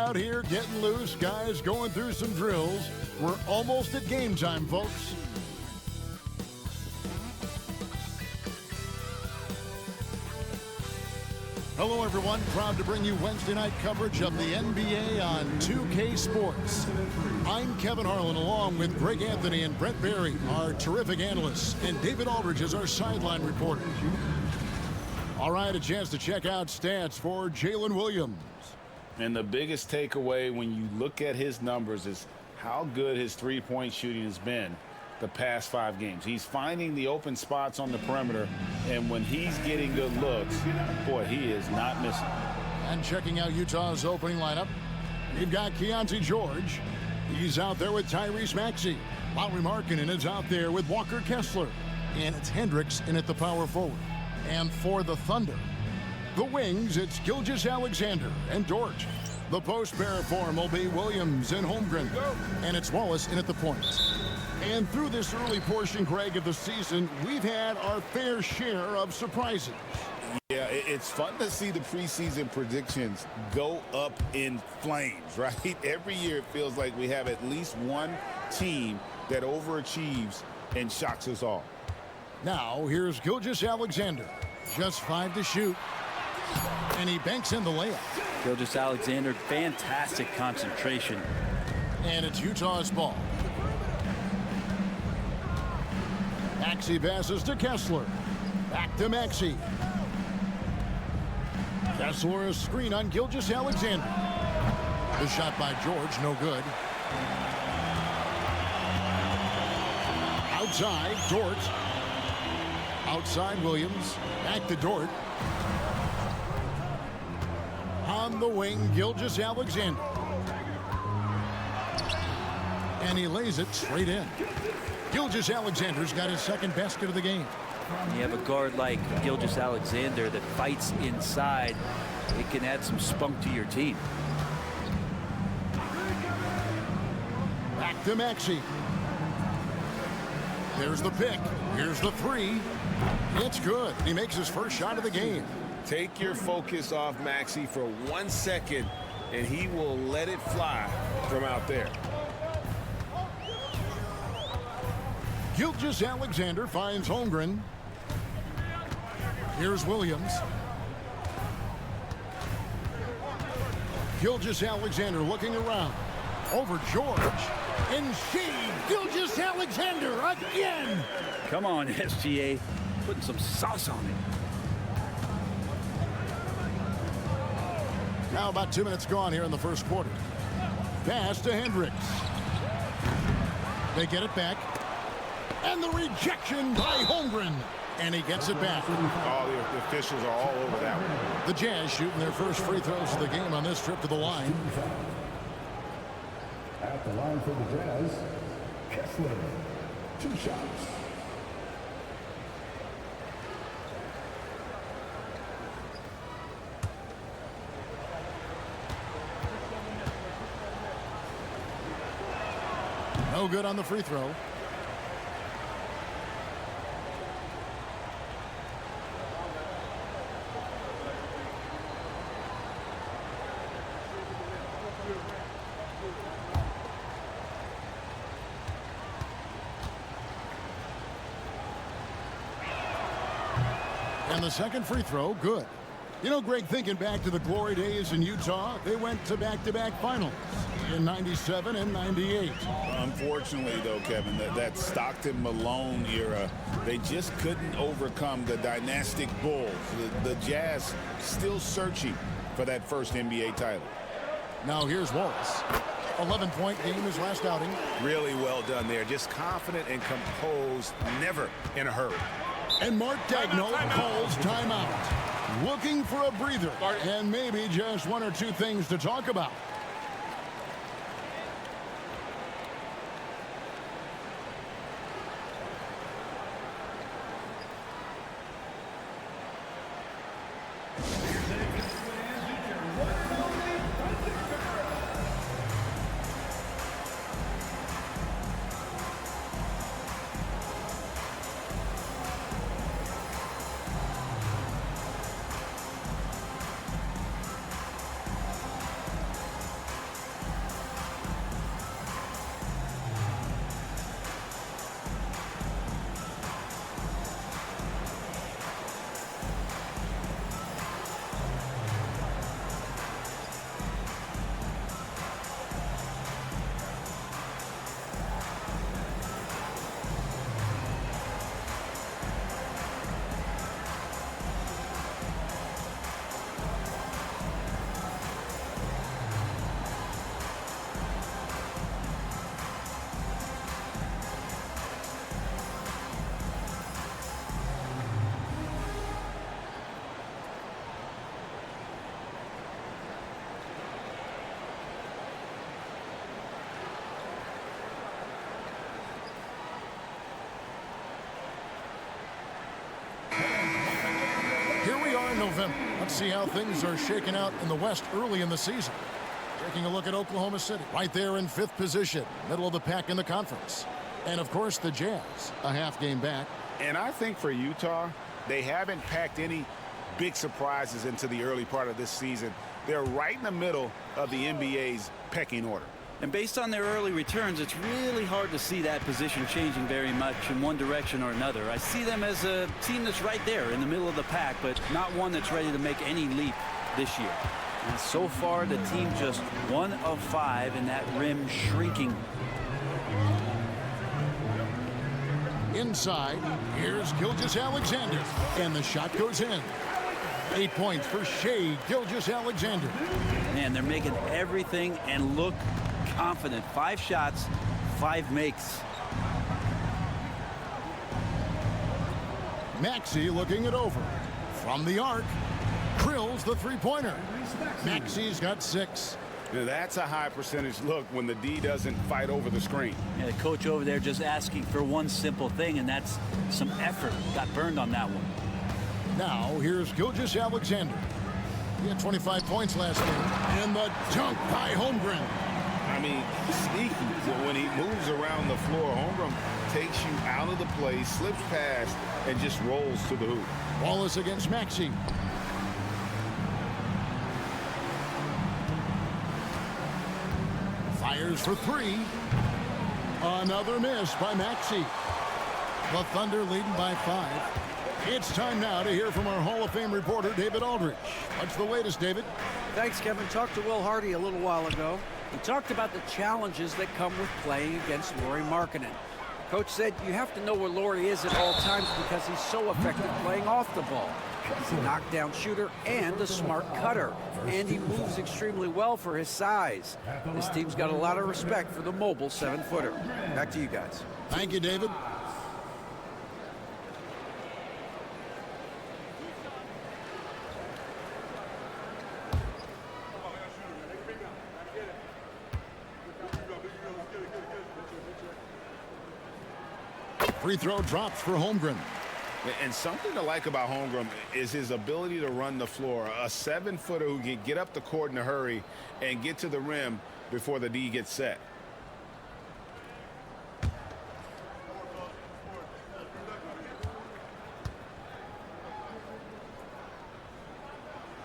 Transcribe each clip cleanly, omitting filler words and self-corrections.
out here getting loose, guys going through some drills. We're almost at game time, folks. Hello, everyone. Proud to bring you Wednesday night coverage of the NBA on 2K Sports. I'm Kevin Harlan, along with Greg Anthony and Brent Barry, our terrific analysts, and David Aldridge is our sideline reporter. All right, a chance to check out stats for Jalen Williams. And the biggest takeaway when you look at his numbers is how good his three-point shooting has been the past 5 games. He's finding the open spots on the perimeter, and when he's getting good looks, boy, he is not missing. And checking out Utah's opening lineup, you've got Keontae George. He's out there with Tyrese Maxey. Lauri Markkanen is out there with Walker Kessler. And it's Hendricks in at the power forward. And for the Thunder, the wings, it's Gilgeous-Alexander and Dort. The post pair form will be Williams and Holmgren. And it's Wallace in at the points. And through this early portion, Greg, of the season, we've had our fair share of surprises. Yeah, it's fun to see the preseason predictions go up in flames, right? Every year it feels like we have at least one team that overachieves and shocks us all. Now, here's Gilgeous-Alexander. Just 5 to shoot. And he banks in the layup. Gilgeous-Alexander, fantastic concentration. And it's Utah's ball. Maxey passes to Kessler. Back to Maxey. Kessler, a screen on Gilgeous-Alexander. The shot by George, no good. Outside, Dort. Outside, Williams. Back to Dort. On the wing, Gilgeous-Alexander. And he lays it straight in. Gilgeous-Alexander's got his second basket of the game. You have a guard like Gilgeous-Alexander that fights inside. It can add some spunk to your team. Back to Maxey. There's the pick. Here's the three. It's good. He makes his first shot of the game. Take your focus off Maxey for 1 second, and he will let it fly from out there. Gilgeous-Alexander finds Holmgren. Here's Williams. Gilgeous-Alexander looking around. Over George. And Gilgeous-Alexander again. Come on, SGA. Putting some sauce on it. Now about 2 minutes gone here in the first quarter. Pass to Hendricks. They get it back. And the rejection by Holmgren. And he gets it back. Oh, the officials are all over that one. The Jazz shooting their first free throws of the game on this trip to the line. At the line for the Jazz, Kessler. 2 shots. No good on the free throw. And the second free throw, good. You know, Greg, thinking back to the glory days in Utah, they went to back-to-back finals in 97 and 98. Unfortunately, though, Kevin, that Stockton-Malone era, they just couldn't overcome the dynastic Bulls. The Jazz still searching for that first NBA title. Now here's Wallace. 11-point game his last outing. Really well done there. Just confident and composed, never in a hurry. And Mark Daigneault calls timeout. Looking for a breather and maybe just 1 or 2 things to talk about. are in November. Let's see how things are shaking out in the West early in the season. Taking a look at Oklahoma City, right there in 5th position, middle of the pack in the conference. And, of course, the Jazz, a half game back. And I think for Utah, they haven't packed any big surprises into the early part of this season. They're right in the middle of the NBA's pecking order. And based on their early returns, it's really hard to see that position changing very much in one direction or another. I see them as a team that's right there in the middle of the pack, but not one that's ready to make any leap this year. And so far, the team just 1 of 5 in that rim shrinking. Inside, here's Gilgeous-Alexander, and the shot goes in. 8 points for Shai Gilgeous-Alexander. Man, they're making everything and look confident. 5 shots, 5 makes. Maxey looking it over. From the arc, drills the three-pointer. Maxey's got 6. Now, that's a high percentage look when the D doesn't fight over the screen. Yeah, the coach over there just asking for one simple thing, and that's some effort. Got burned on that one. Now, here's Gilgeous-Alexander. He had 25 points last game. And the dunk by Holmgren. I mean, sneaky. When he moves around the floor, Holmgren takes you out of the play, slips past, and just rolls to the hoop. Wallace against Maxey. Fires for 3. Another miss by Maxey. The Thunder leading by 5. It's time now to hear from our Hall of Fame reporter, David Aldridge. What's the latest, David? Thanks, Kevin. Talked to Will Hardy a little while ago. He talked about the challenges that come with playing against Lauri Markkanen. Coach said you have to know where Lauri is at all times because he's so effective playing off the ball. He's a knockdown shooter and a smart cutter. And he moves extremely well for his size. This team's got a lot of respect for the mobile 7-footer. Back to you guys. Thank you, David. Free throw drops for Holmgren. And something to like about Holmgren is his ability to run the floor. A 7-footer who can get up the court in a hurry and get to the rim before the D gets set.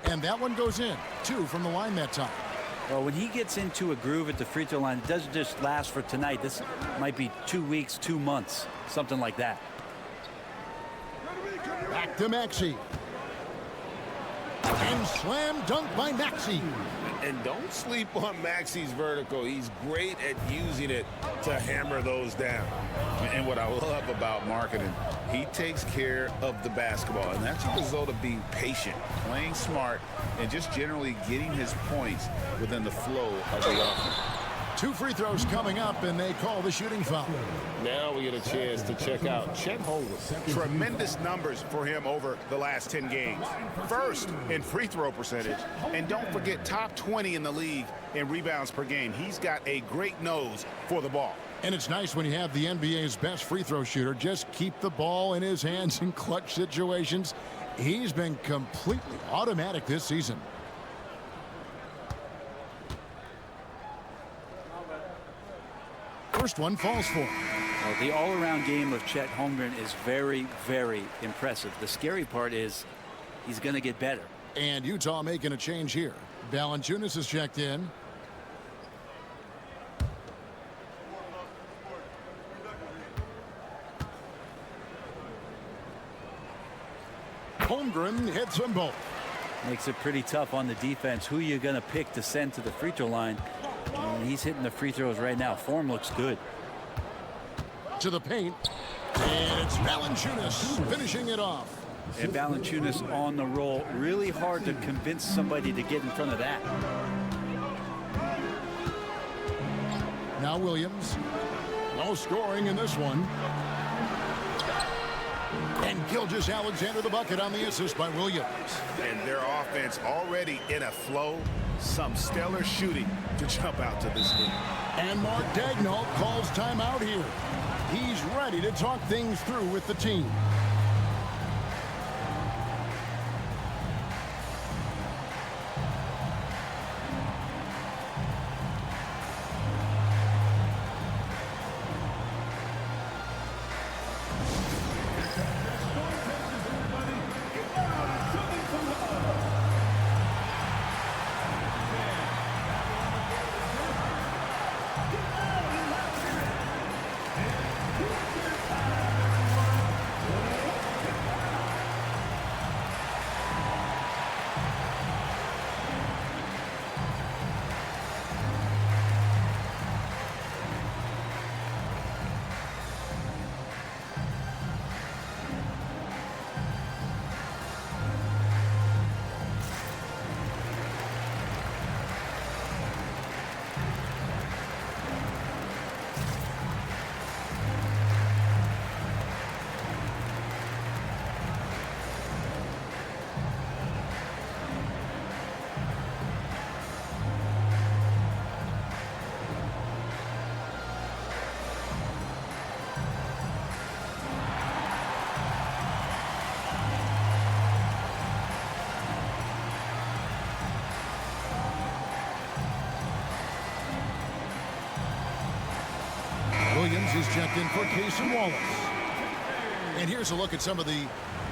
And that one goes in. 2 from the line that time. Well, when he gets into a groove at the free throw line, it doesn't just last for tonight. This might be 2 weeks, 2 months, something like that. Back to Maxey. And slam dunk by Maxey. And don't sleep on Maxey's vertical. He's great at using it to hammer those down. And what I love about Markkanen, he takes care of the basketball. And that's a result of being patient, playing smart, and just generally getting his points within the flow of the offense. 2 free throws coming up, and they call the shooting foul. Now we get a chance to check out Chet Holmgren. Tremendous numbers for him over the last 10 games. First in free throw percentage, and don't forget top 20 in the league in rebounds per game. He's got a great nose for the ball. And it's nice when you have the NBA's best free throw shooter just keep the ball in his hands in clutch situations. He's been completely automatic this season. First one falls for him. Well, the all-around game of Chet Holmgren is very, very impressive. The scary part is he's going to get better. And Utah making a change here. Valanciunas is checked in. Holmgren hits them both. Makes it pretty tough on the defense. Who you going to pick to send to the free throw line? And he's hitting the free throws right now. Form looks good. To the paint. And it's Valanciunas finishing it off. And Valanciunas on the roll. Really hard to convince somebody to get in front of that. Now Williams. No scoring in this one. And Gilgeous-Alexander the bucket on the assist by Williams. And their offense already in a flow. Some stellar shooting to jump out to this game. And Mark Daigneault calls timeout here. He's ready to talk things through with the team. is checked in for Casey Wallace. And here's a look at some of the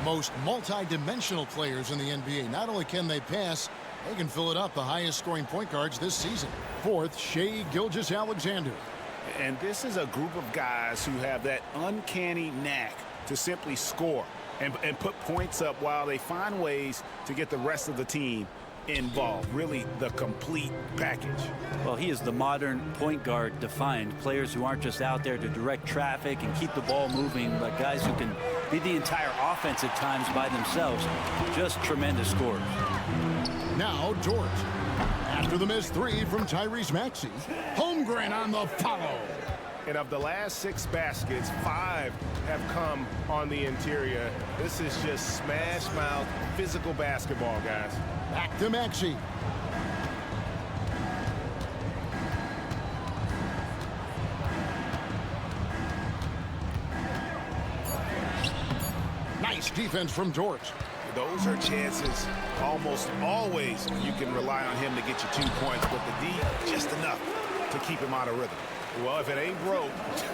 most multi-dimensional players in the NBA. Not only can they pass, they can fill it up, the highest scoring point guards this season. Fourth, Shai Gilgeous-Alexander. And this is a group of guys who have that uncanny knack to simply score and put points up while they find ways to get the rest of the team involved. Really the complete package. Well, he is the modern point guard defined. Players who aren't just out there to direct traffic and keep the ball moving, but guys who can be the entire offense at times by themselves. Just tremendous scorers. Now Dort. After the missed three from Tyrese Maxey. Holmgren on the follow. And of the last 6 baskets, 5 have come on the interior. This is just smash mouth physical basketball, guys. Back to Maxey. Nice defense from Dort. Those are chances almost always you can rely on him to get you 2 points, but the D, just enough to keep him out of rhythm. Well, if it ain't broke,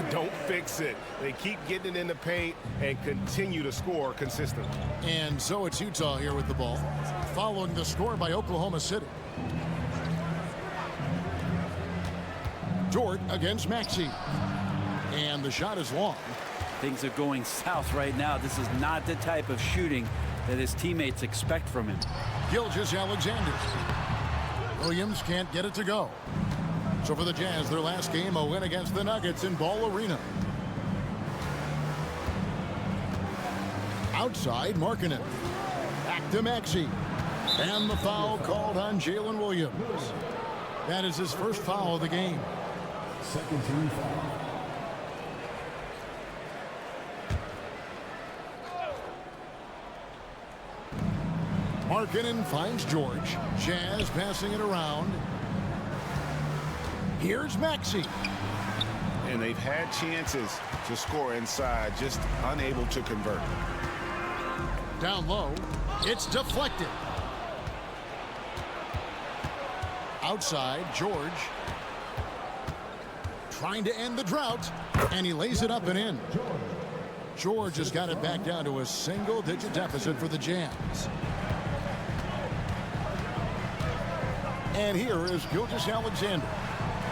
don't fix it. They keep getting it in the paint and continue to score consistently. And so it's Utah here with the ball, following the score by Oklahoma City. Dort against Maxey. And the shot is long. Things are going south right now. This is not the type of shooting that his teammates expect from him. Gilgeous-Alexander. Williams can't get it to go. So for the Jazz, their last game, a win against the Nuggets in Ball Arena. Outside, Markkanen. Back to Maxey. And the foul called on Jalen Williams. That is his first foul of the game. Second team foul. Markkanen finds George. Jazz passing it around. Here's Maxey. And they've had chances to score inside, just unable to convert. Down low. It's deflected. Outside, George. Trying to end the drought. And he lays it up and in. George has got it back down to a single-digit deficit for the Jazz. And here is Gilgeous-Alexander.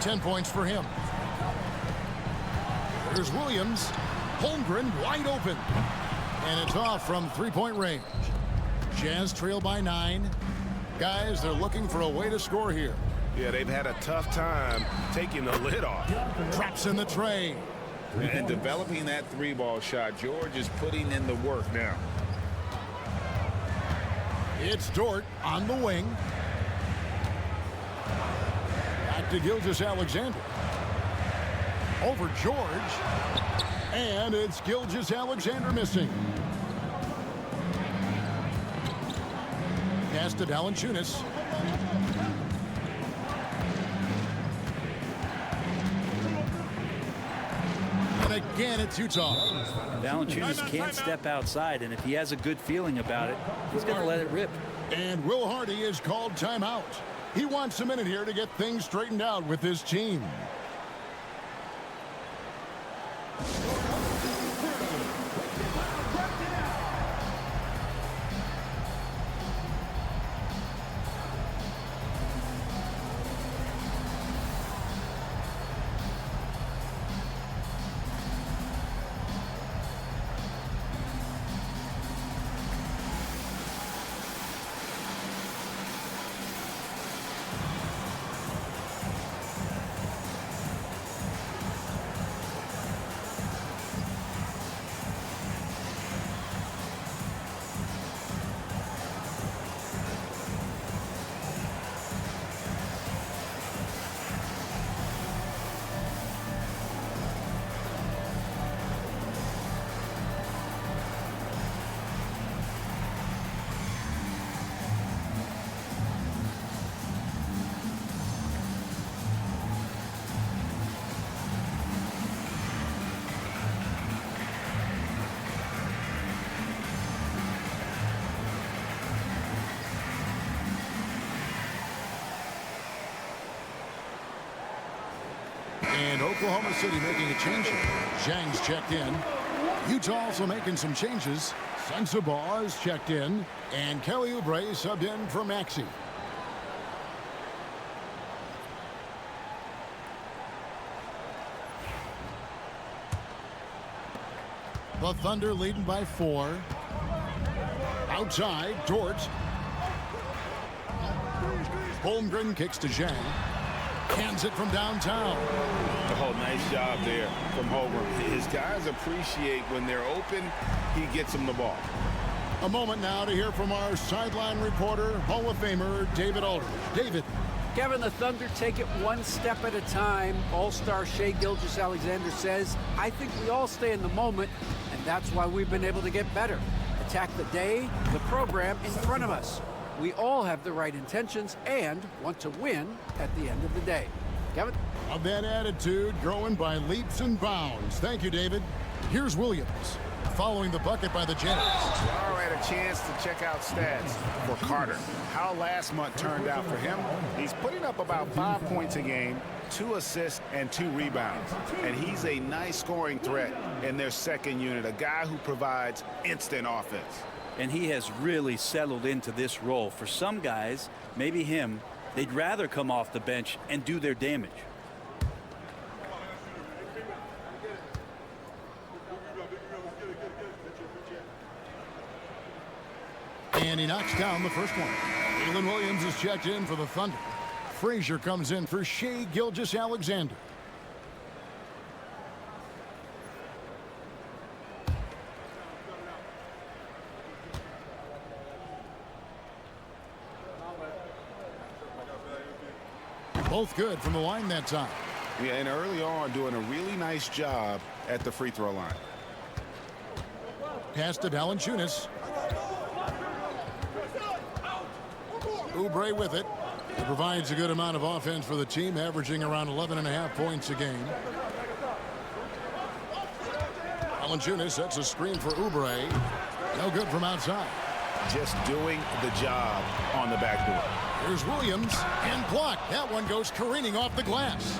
10 points for him. There's Williams. Holmgren wide open. And it's off from three-point range. Jazz trail by 9. Guys, they're looking for a way to score here. Yeah, they've had a tough time taking the lid off. Traps in the tray. And developing that 3-ball shot, George is putting in the work now. It's Dort on the wing. Back to Gilgeous-Alexander. Over George. And it's Gilgeous-Alexander missing. Pass to Valanciunas. And again, it's Utah. Valanciunas can't step outside, and if he has a good feeling about it, he's going to let it rip. And Will Hardy is called timeout. He wants a minute here to get things straightened out with his team. And Oklahoma City making a change here. Zhang's checked in. Utah also making some changes. Sensabaugh is checked in. And Kelly Oubre subbed in for Maxey. The Thunder leading by 4. Outside, Dort. Holmgren kicks to Zhang. Hands it from downtown. Oh, nice job there from Holmgren. His guys appreciate when they're open, he gets them the ball. A moment now to hear from our sideline reporter, Hall of Famer David Aldridge. David. Kevin, the Thunder take it one step at a time. All-star Shai Gilgeous-Alexander says, I think we all stay in the moment, and that's why we've been able to get better. Attack the day, the program in front of us. We all have the right intentions and want to win at the end of the day. Kevin? Of that attitude growing by leaps and bounds. Thank you, David. Here's Williams following the bucket by the Jazz. All right, a chance to check out stats for Carter. How last month turned out for him. He's putting up about 5 points a game, 2 assists, and 2 rebounds. And he's a nice scoring threat in their second unit, a guy who provides instant offense. And he has really settled into this role. For some guys, maybe him, they'd rather come off the bench and do their damage. And he knocks down the first one. Jalen Williams is checked in for the Thunder. Frazier comes in for Shai Gilgeous-Alexander. Both good from the line that time. Yeah, and early on doing a really nice job at the free throw line. Pass to Valanciunas. Oubre with it. He provides a good amount of offense for the team, averaging around 11.5 points a game. Valanciunas sets a screen for Oubre. No good from outside. Just doing the job on the backboard. Here's Williams and blocked. That one goes careening off the glass.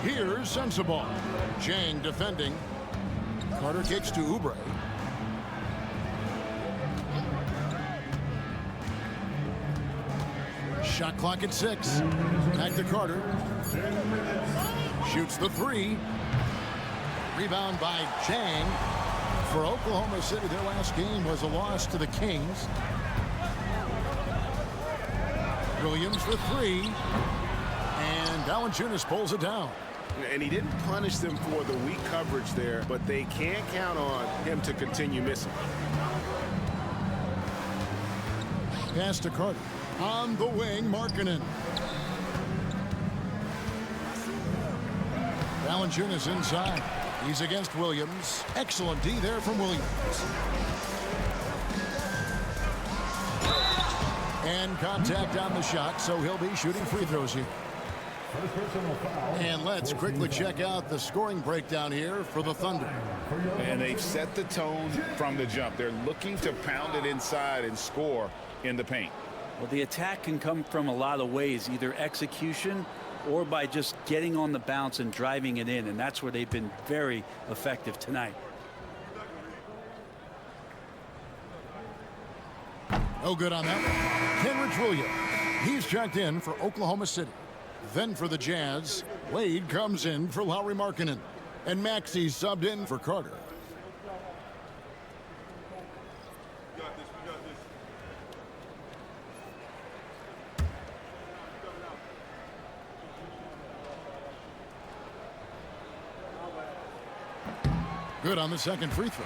Here's Sensabaugh. Zhang defending. Carter kicks to Oubre. Shot clock at 6. Back to Carter. Shoots the 3. Rebound by Zhang. For Oklahoma City, their last game was a loss to the Kings. Williams for 3. And Valanciunas pulls it down. And he didn't punish them for the weak coverage there, but they can't count on him to continue missing. Pass to Carter. On the wing, Markkanen. Valanciunas inside. He's against Williams. Excellent D there from Williams. And contact on the shot, so he'll be shooting free throws here. And let's quickly check out the scoring breakdown here for the Thunder. And they've set the tone from the jump. They're looking to pound it inside and score in the paint. Well, the attack can come from a lot of ways, either execution or by just getting on the bounce and driving it in, and that's where they've been very effective tonight. No good on that one. Kenrich Williams. He's checked in for Oklahoma City. Then for the Jazz, Wade comes in for Lauri Markkanen. And Maxey subbed in for Carter. Good on the second free throw.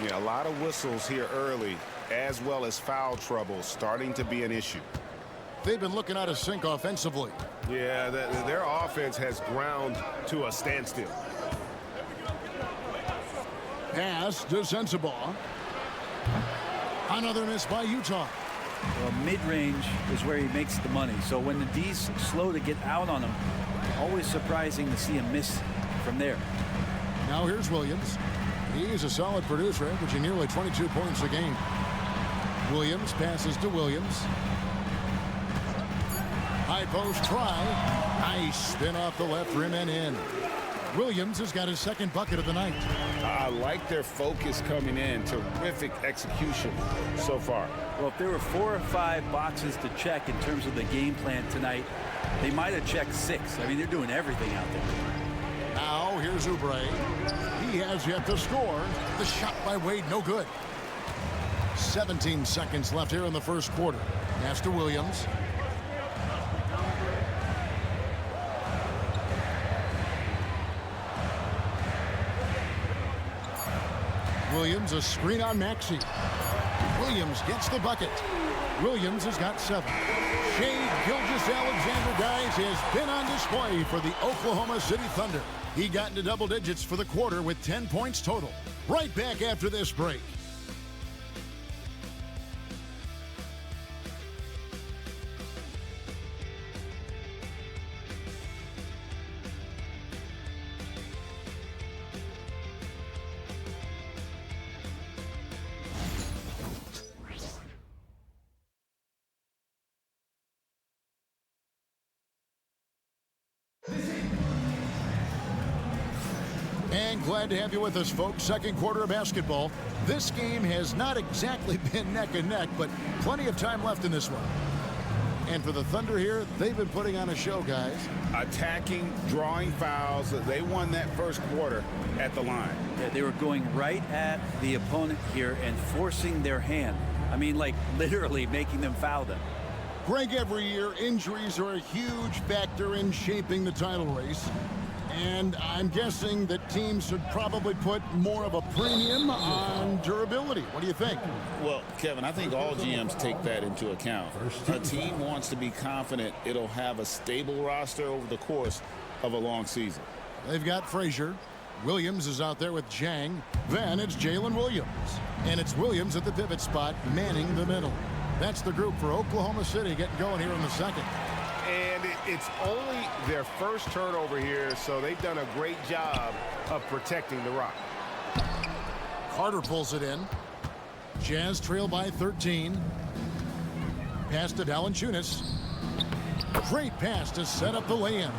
Yeah, a lot of whistles here early, as well as foul trouble starting to be an issue. They've been looking out of sync offensively. Yeah, their offense has ground to a standstill. Pass to Sensabaugh. Another miss by Utah. Well, mid-range is where he makes the money. So when the D's slow to get out on him, always surprising to see him miss from there. Now here's Williams. He's a solid producer, averaging nearly 22 points a game. Williams passes to Williams. High high post try. Nice spin off the left rim and in. Williams has got his second bucket of the night. I like their focus coming in. Terrific execution so far. Well, if there were 4 or 5 boxes to check in terms of the game plan tonight, they might have checked 6. I mean, they're doing everything out there. Now here's Oubre. He has yet to score. The shot by Wade, no good. 17 seconds left here in the first quarter. Pass to Williams. Williams, a screen on Maxey. Williams gets the bucket. Williams has got 7. Shea Gilgeous-Alexander, guys, has been on display for the Oklahoma City Thunder. He got into double digits for the quarter with 10 points total. Right back after this break. And glad to have you with us, folks. Second quarter of basketball. This game has not exactly been neck and neck, but plenty of time left in this one. And for the Thunder here, they've been putting on a show, guys. Attacking, drawing fouls. They won that first quarter at the line. Yeah, they were going right at the opponent here and forcing their hand. I mean, like literally making them foul them. Greg, every year, injuries are a huge factor in shaping the title race. And I'm guessing that teams should probably put more of a premium on durability. What do you think? Well, Kevin, I think all GMs take that into account. A team wants to be confident it'll have a stable roster over the course of a long season. They've got Frazier. Williams is out there with Jang. Then it's Jalen Williams. And it's Williams at the pivot spot, manning the middle. That's the group for Oklahoma City getting going here in the second. And it's only their first turnover here, so they've done a great job of protecting the rock. Carter pulls it in. Jazz trail by 13. Pass to Valanciunas. Great pass to set up the lay-in.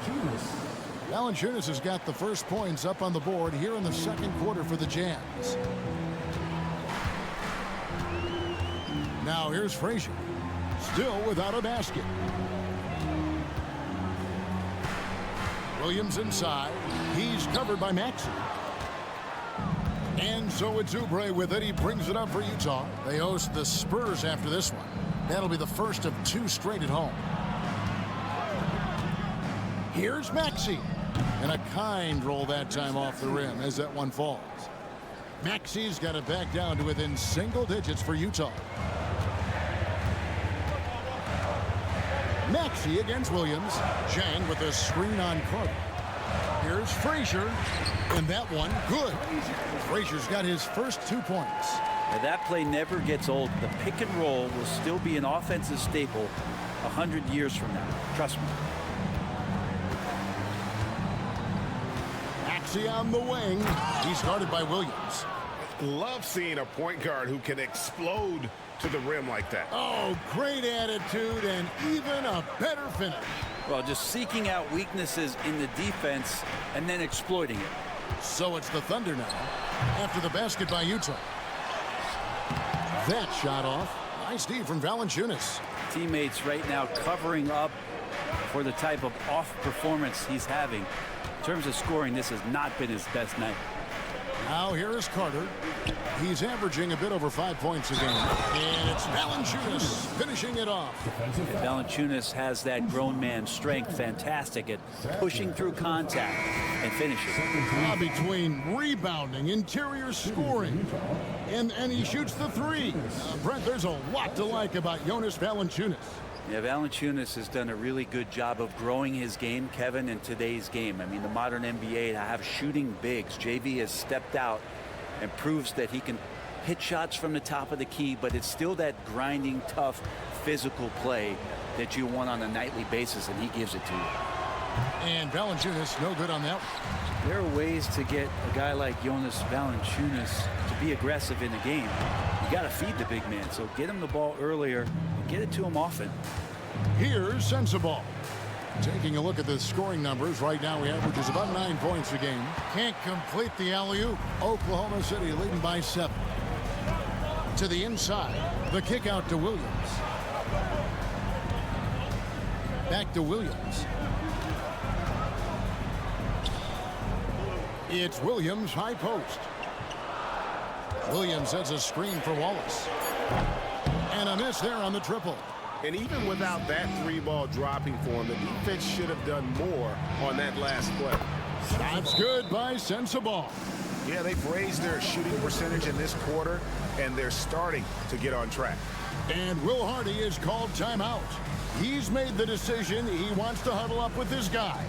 Valanciunas has got the first points up on the board here in the second quarter for the Jazz. Now here's Frazier. Still without a basket. Williams inside. He's covered by Maxey. And so it's Oubre with it. He brings it up for Utah. They host the Spurs after this one. That'll be the first of 2 straight at home. Here's Maxey. And a kind roll that time off the rim as that one falls. Maxey's got it back down to within single digits for Utah. Maxey against Williams. Jang with a screen on Carter. Here's Frazier. And that one, good. Frazier's got his first 2 points. Now that play never gets old. The pick and roll will still be an offensive staple 100 years from now. Trust me. Maxey on the wing. He's guarded by Williams. Love seeing a point guard who can explode to the rim like that. Oh, great attitude and even a better finish. Well, just seeking out weaknesses in the defense and then exploiting it. So it's the Thunder now after the basket by Utah. That shot off. Nice D from Valanciunas. Teammates right now covering up for the type of off performance he's having. In terms of scoring, this has not been his best night. Now here is Carter. He's averaging a bit over 5 points a game. And it's Valanciunas finishing it off. Valanciunas has that grown man strength, fantastic at pushing through contact and finishing. Between rebounding, interior scoring, and he shoots the 3. Brent, there's a lot to like about Jonas Valanciunas. Yeah, Valanciunas has done a really good job of growing his game, Kevin, in today's game. I mean, the modern NBA to have shooting bigs. JV has stepped out and proves that he can hit shots from the top of the key, but it's still that grinding, tough, physical play that you want on a nightly basis, and he gives it to you. And Valanciunas, no good on that one. There are ways to get a guy like Jonas Valanciunas to be aggressive in the game. You got to feed the big man, so get him the ball earlier and get it to him often. Here's Sensabaugh. Taking a look at the scoring numbers, right now he averages about 9 points a game. Can't complete the alley-oop. Oklahoma City leading by 7. To the inside, the kick out to Williams. Back to Williams. It's Williams, high post. Williams has a screen for Wallace. And a miss there on the triple. And even without that 3-ball dropping for him, the defense should have done more on that last play. That's good by Sensabaugh. Yeah, they've raised their shooting percentage in this quarter, and they're starting to get on track. And Will Hardy is called timeout. He's made the decision. He wants to huddle up with his guys.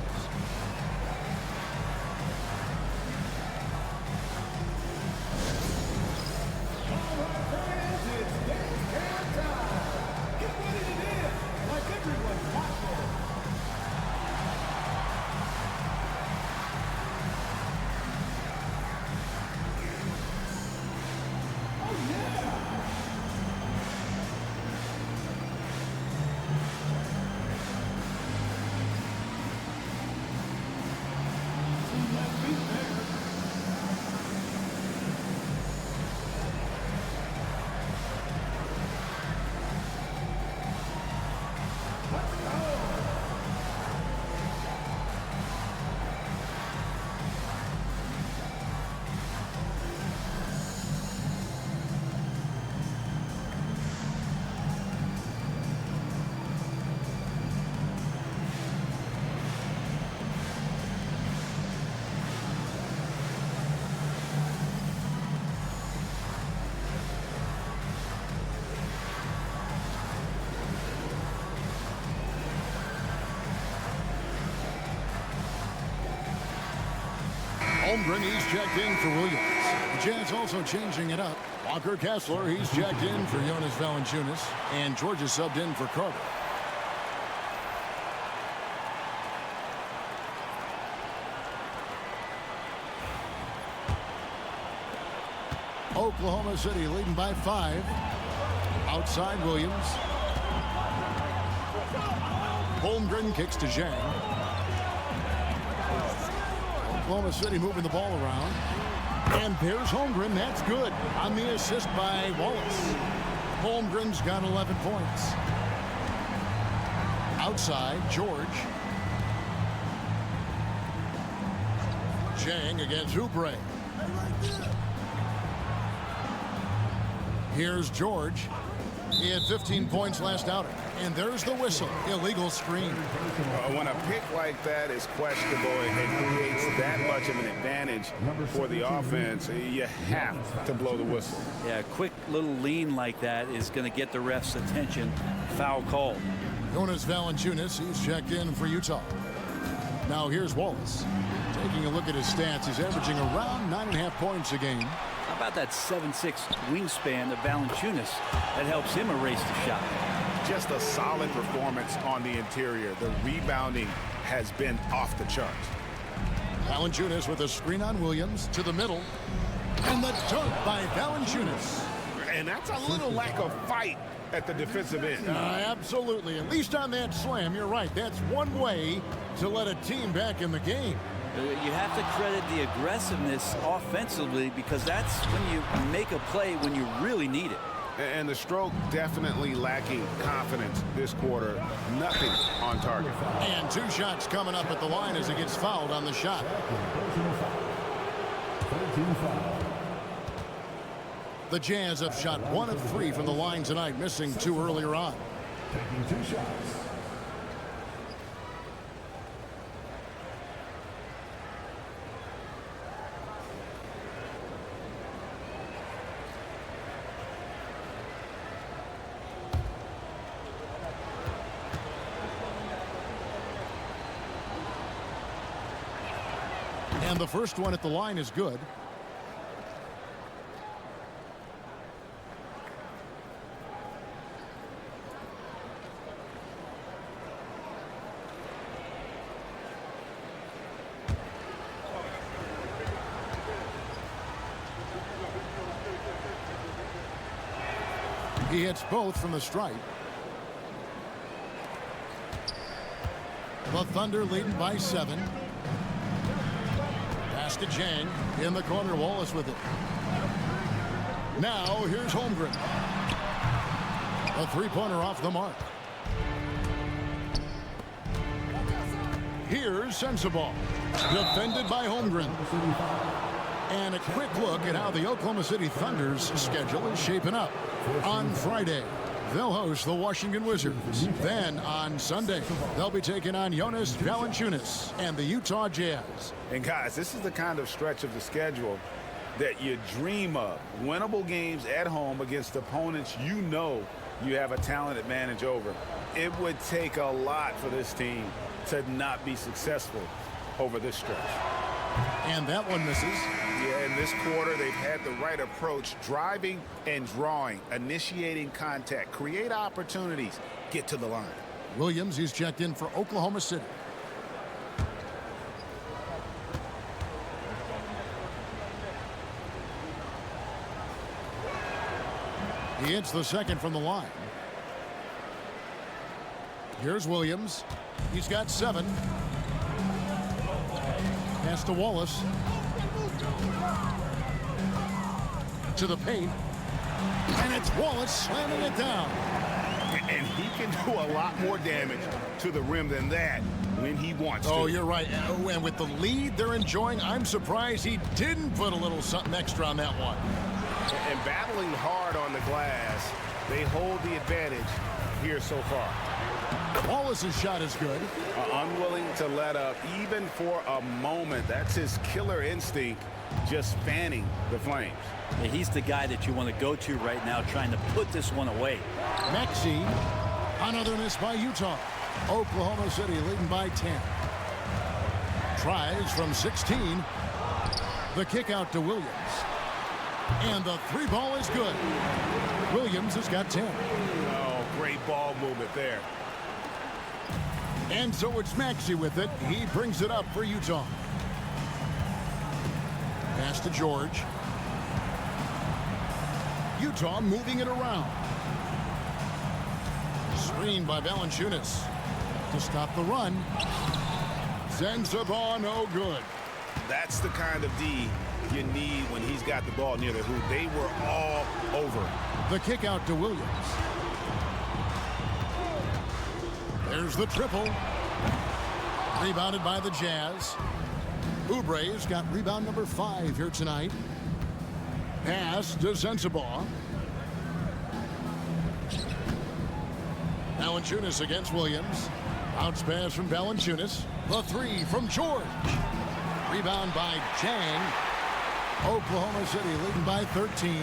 Holmgren, he's checked in for Williams. The Jazz also changing it up. Walker Kessler, he's checked in for Jonas Valanciunas. And Georgia subbed in for Carter. Oklahoma City leading by 5. Outside Williams. Holmgren kicks to Zhang. Oklahoma City moving the ball around. And there's Holmgren. That's good on the assist by Wallace. Holmgren's got 11 points. Outside, George. Zhang against Oubre. Here's George. He had 15 points last outing. And there's the whistle. Illegal screen. When a pick like that is questionable and creates that much of an advantage for the offense, you have to blow the whistle. Yeah, a quick little lean like that is going to get the ref's attention. Foul call. Jonas Valanciunas, he's checked in for Utah. Now here's Wallace. Taking a look at his stats, he's averaging around 9.5 points a game. How about that 7'6" wingspan of Valanciunas that helps him erase the shot? Just a solid performance on the interior. The rebounding has been off the charts. Valanciunas with a screen on Williams to the middle. And the dunk by Valanciunas. And that's a little lack of fight at the defensive end. Absolutely. At least on that slam, you're right. That's one way to let a team back in the game. You have to credit the aggressiveness offensively because that's when you make a play when you really need it. And the stroke definitely lacking confidence this quarter. Nothing on target. And 2 shots coming up at the line as he gets fouled on the shot. The Jazz have shot 1 of 3 from the line tonight, missing 2 earlier on. Taking 2 shots. And the first one at the line is good. He hits both from the stripe. The Thunder leading by 7. Pass to Jang. In the corner, Wallace with it. Now, here's Holmgren. A three-pointer off the mark. Here's Sensabaugh. Defended by Holmgren. And a quick look at how the Oklahoma City Thunder's schedule is shaping up. On Friday, they'll host the Washington Wizards. Then on Sunday, they'll be taking on Jonas Valanciunas and the Utah Jazz. And guys, this is the kind of stretch of the schedule that you dream of. Winnable games at home against opponents you know you have a talent advantage over. It would take a lot for this team to not be successful over this stretch. And that one misses. Yeah, in this quarter, they've had the right approach, driving and drawing, initiating contact, create opportunities, get to the line. Williams is checked in for Oklahoma City. He hits the second from the line. Here's Williams. He's got 7. Pass to Wallace. To the paint. And it's Wallace slamming it down. And he can do a lot more damage to the rim than that when he wants to. Oh, you're right. And with the lead they're enjoying, I'm surprised he didn't put a little something extra on that one. And battling hard on the glass, they hold the advantage here so far. Wallace's shot is good. Unwilling to let up even for a moment. That's his killer instinct, just fanning the flames. Yeah, he's the guy that you want to go to right now, trying to put this one away. Maxey, another miss by Utah. Oklahoma City leading by 10. Tries from 16. The kick out to Williams. And the 3-ball is good. Williams has got 10. Oh, great ball movement there. And so it's Maxey with it. He brings it up for Utah. Pass to George. Utah moving it around. Screen by Valanciunas to stop the run. Sensabaugh, no good. That's the kind of D you need when he's got the ball near the hoop. They were all over. The kick out to Williams. There's the triple. Rebounded by the Jazz. Oubre's got rebound number 5 here tonight. Pass to Sensabaugh. Valanciunas against Williams. Bounce pass from Valanciunas. The 3 from George. Rebound by Chang. Oklahoma City leading by 13.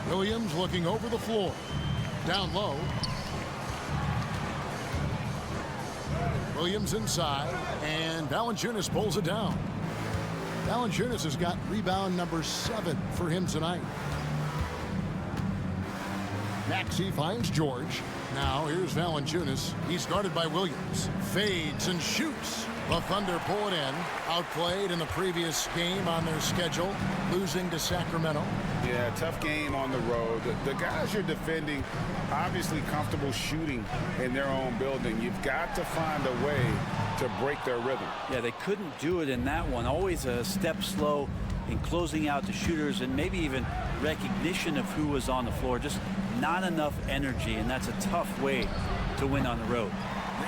Williams looking over the floor. Down low. Williams inside, and Valanciunas pulls it down. Valanciunas has got rebound number 7 for him tonight. Maxey finds George. Now here's Valanciunas. He's guarded by Williams. Fades and shoots. The Thunder pull it in. Outplayed in the previous game on their schedule, losing to Sacramento. Yeah, tough game on the road. The guys you're defending, obviously comfortable shooting in their own building. You've got to find a way to break their rhythm. Yeah, they couldn't do it in that one. Always a step slow in closing out the shooters, and maybe even recognition of who was on the floor. Just not enough energy, and that's a tough way to win on the road.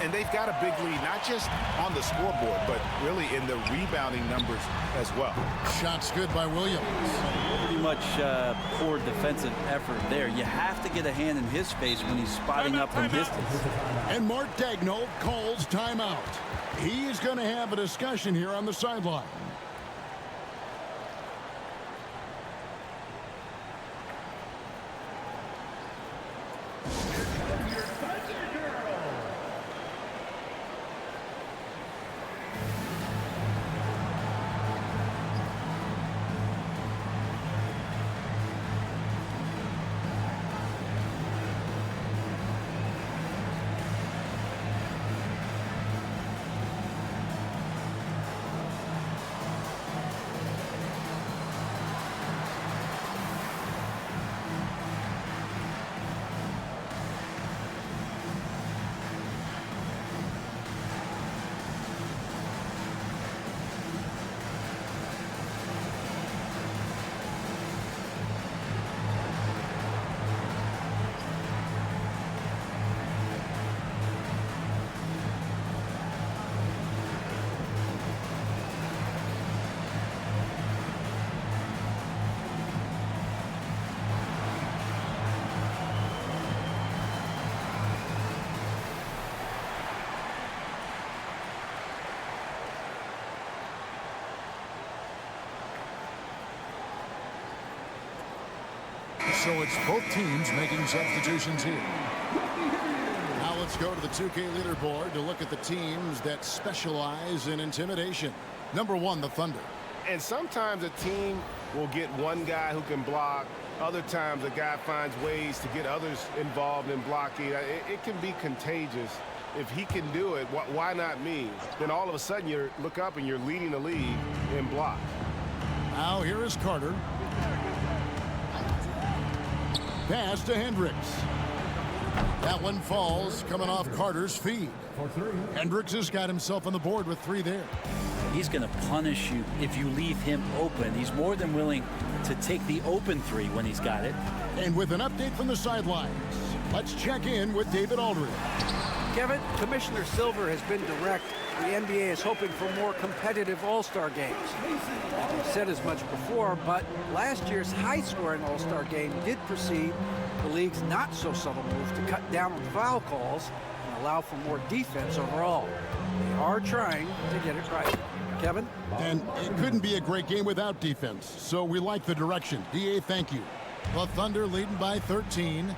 And they've got a big lead, not just on the scoreboard, but really in the rebounding numbers as well. Shots good by Williams. Pretty much poor defensive effort there. You have to get a hand in his face when he's spotting up from distance. And Mark Daigneault calls timeout. He's going to have a discussion here on the sideline. So it's both teams making substitutions here. Now let's go to the 2K leaderboard to look at the teams that specialize in intimidation. Number 1, the Thunder. And sometimes a team will get one guy who can block. Other times a guy finds ways to get others involved in blocking. It can be contagious. If he can do it, why not me? Then all of a sudden you look up and you're leading the league in blocks. Now here is Carter. Pass to Hendricks. That one falls coming off Carter's feet. Hendricks has got himself on the board with 3 there. He's going to punish you if you leave him open. He's more than willing to take the open 3 when he's got it. And with an update from the sidelines, let's check in with David Aldridge. Kevin, Commissioner Silver has been direct. The NBA is hoping for more competitive All-Star games. He said as much before, but last year's high-scoring All-Star game did precede the league's not-so-subtle move to cut down on foul calls and allow for more defense overall. They are trying to get it right. Kevin? And it couldn't be a great game without defense, so we like the direction. DA, thank you. The Thunder leading by 13.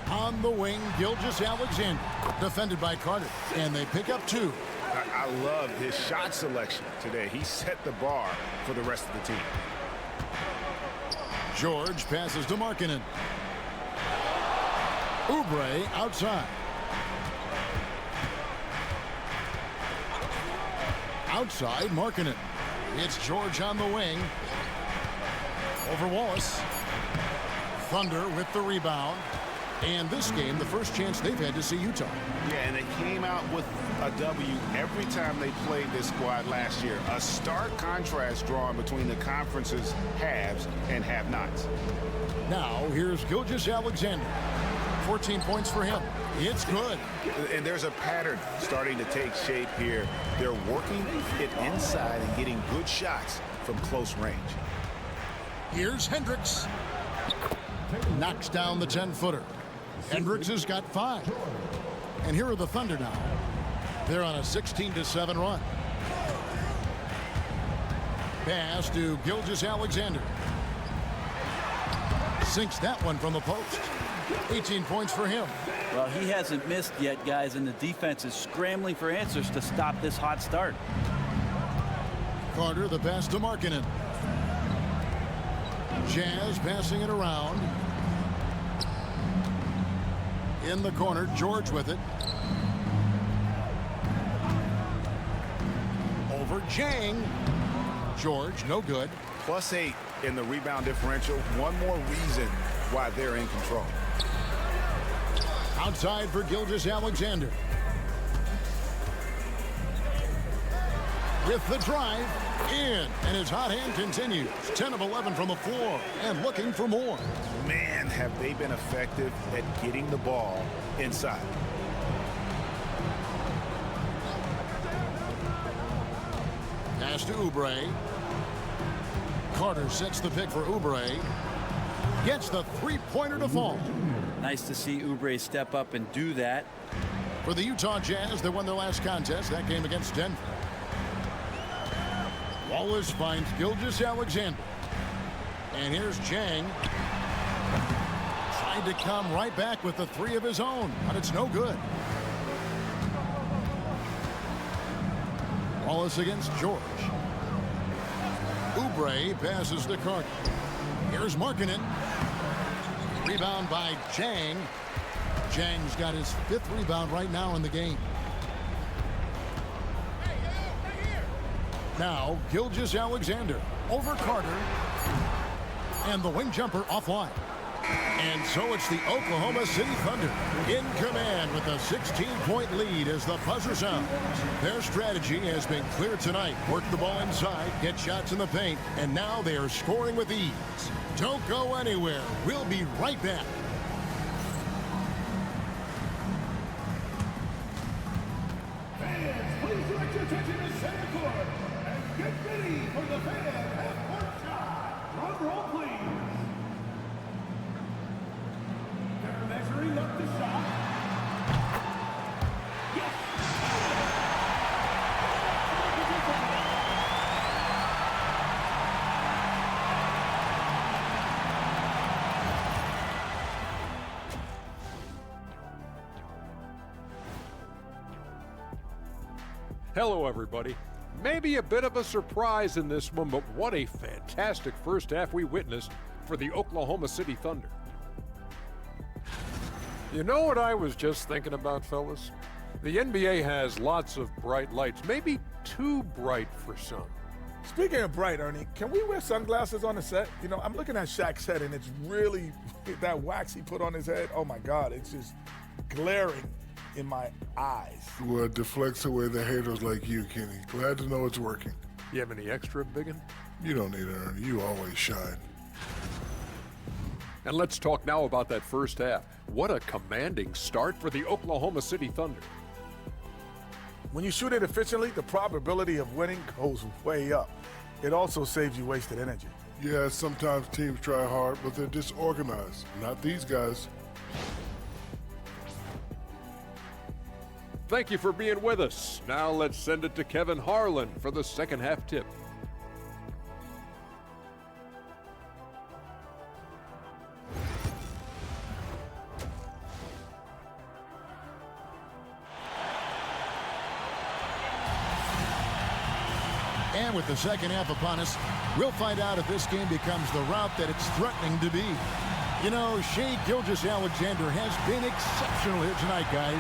On the wing, Gilgeous-Alexander, defended by Carter, and they pick up 2. I love his shot selection today. He set the bar for the rest of the team. George passes to Markkanen. Oubre outside. Outside, Markkanen. It's George on the wing. Over Wallace. Thunder with the rebound. And this game, the first chance they've had to see Utah. Yeah, and they came out with a W every time they played this squad last year. A stark contrast drawn between the conference's haves and have-nots. Now, here's Gilgeous-Alexander. 14 points for him. It's good. And there's a pattern starting to take shape here. They're working it inside and getting good shots from close range. Here's Hendricks. Knocks down the 10-footer. Hendricks has got 5. And here are the Thunder now. They're on a 16-7 run. Pass to Gilgeous-Alexander. Sinks that one from the post. 18 points for him. Well, he hasn't missed yet, guys, and the defense is scrambling for answers to stop this hot start. Carter, the pass to Markkanen. Jazz passing it around. In the corner, George with it. Over Jang. George, no good. +8 in the rebound differential. One more reason why they're in control. Outside for Gilgeous-Alexander. With the drive, in, and his hot hand continues. 10 of 11 from the floor, and looking for more. Man, have they been effective at getting the ball inside. Pass to Oubre. Carter sets the pick for Oubre. Gets the three-pointer to fall. Nice to see Oubre step up and do that. For the Utah Jazz, they won their last contest, that game against Denver. Wallace finds Gilgeous-Alexander. And here's Jang. Tried to come right back with the 3 of his own, but it's no good. Wallace against George. Oubre passes to Carter. Here's Markkanen. Rebound by Jang. Jang's got his 5th rebound right now in the game. Now, Gilgeous-Alexander over Carter. And the wing jumper offline. And so it's the Oklahoma City Thunder in command with a 16-point lead as the buzzer sounds. Their strategy has been clear tonight. Work the ball inside, get shots in the paint, and now they are scoring with ease. Don't go anywhere. We'll be right back. Fans, please direct your attention to center court and get ready for the fan half-court shot. Drum roll, please. They're measuring up the shot. Yes! Hello, everybody. Maybe a bit of a surprise in this one, but what a fantastic first half we witnessed for the Oklahoma City Thunder. You know what I was just thinking about, fellas? The NBA has lots of bright lights, maybe too bright for some. Speaking of bright, Ernie, can we wear sunglasses on the set? You know, I'm looking at Shaq's head, and it's really, that wax he put on his head, oh my God, it's just glaring in my eyes. Well, it deflects away the haters like you, Kenny. Glad to know it's working. You have any extra, biggin? You don't need it, Ernie. You always shine. And let's talk now about that first half. What a commanding start for the Oklahoma City Thunder. When you shoot it efficiently, the probability of winning goes way up. It also saves you wasted energy. Yeah, sometimes teams try hard, but they're disorganized. Not these guys. Thank you for being with us. Now let's send it to Kevin Harlan for the second half tip. And with the second half upon us, we'll find out if this game becomes the route that it's threatening to be. You know, Shai Gilgeous-Alexander has been exceptional here tonight, guys.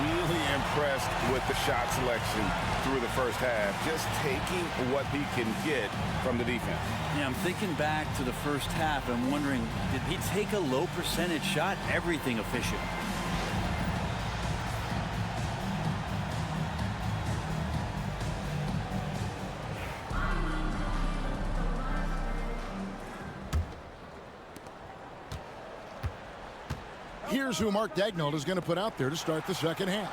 Really impressed with the shot selection through the first half, just taking what he can get from the defense. Yeah, I'm thinking back to the first half and wondering, did he take a low percentage shot? Everything efficient. Here's who Mark Daigneault is going to put out there to start the second half.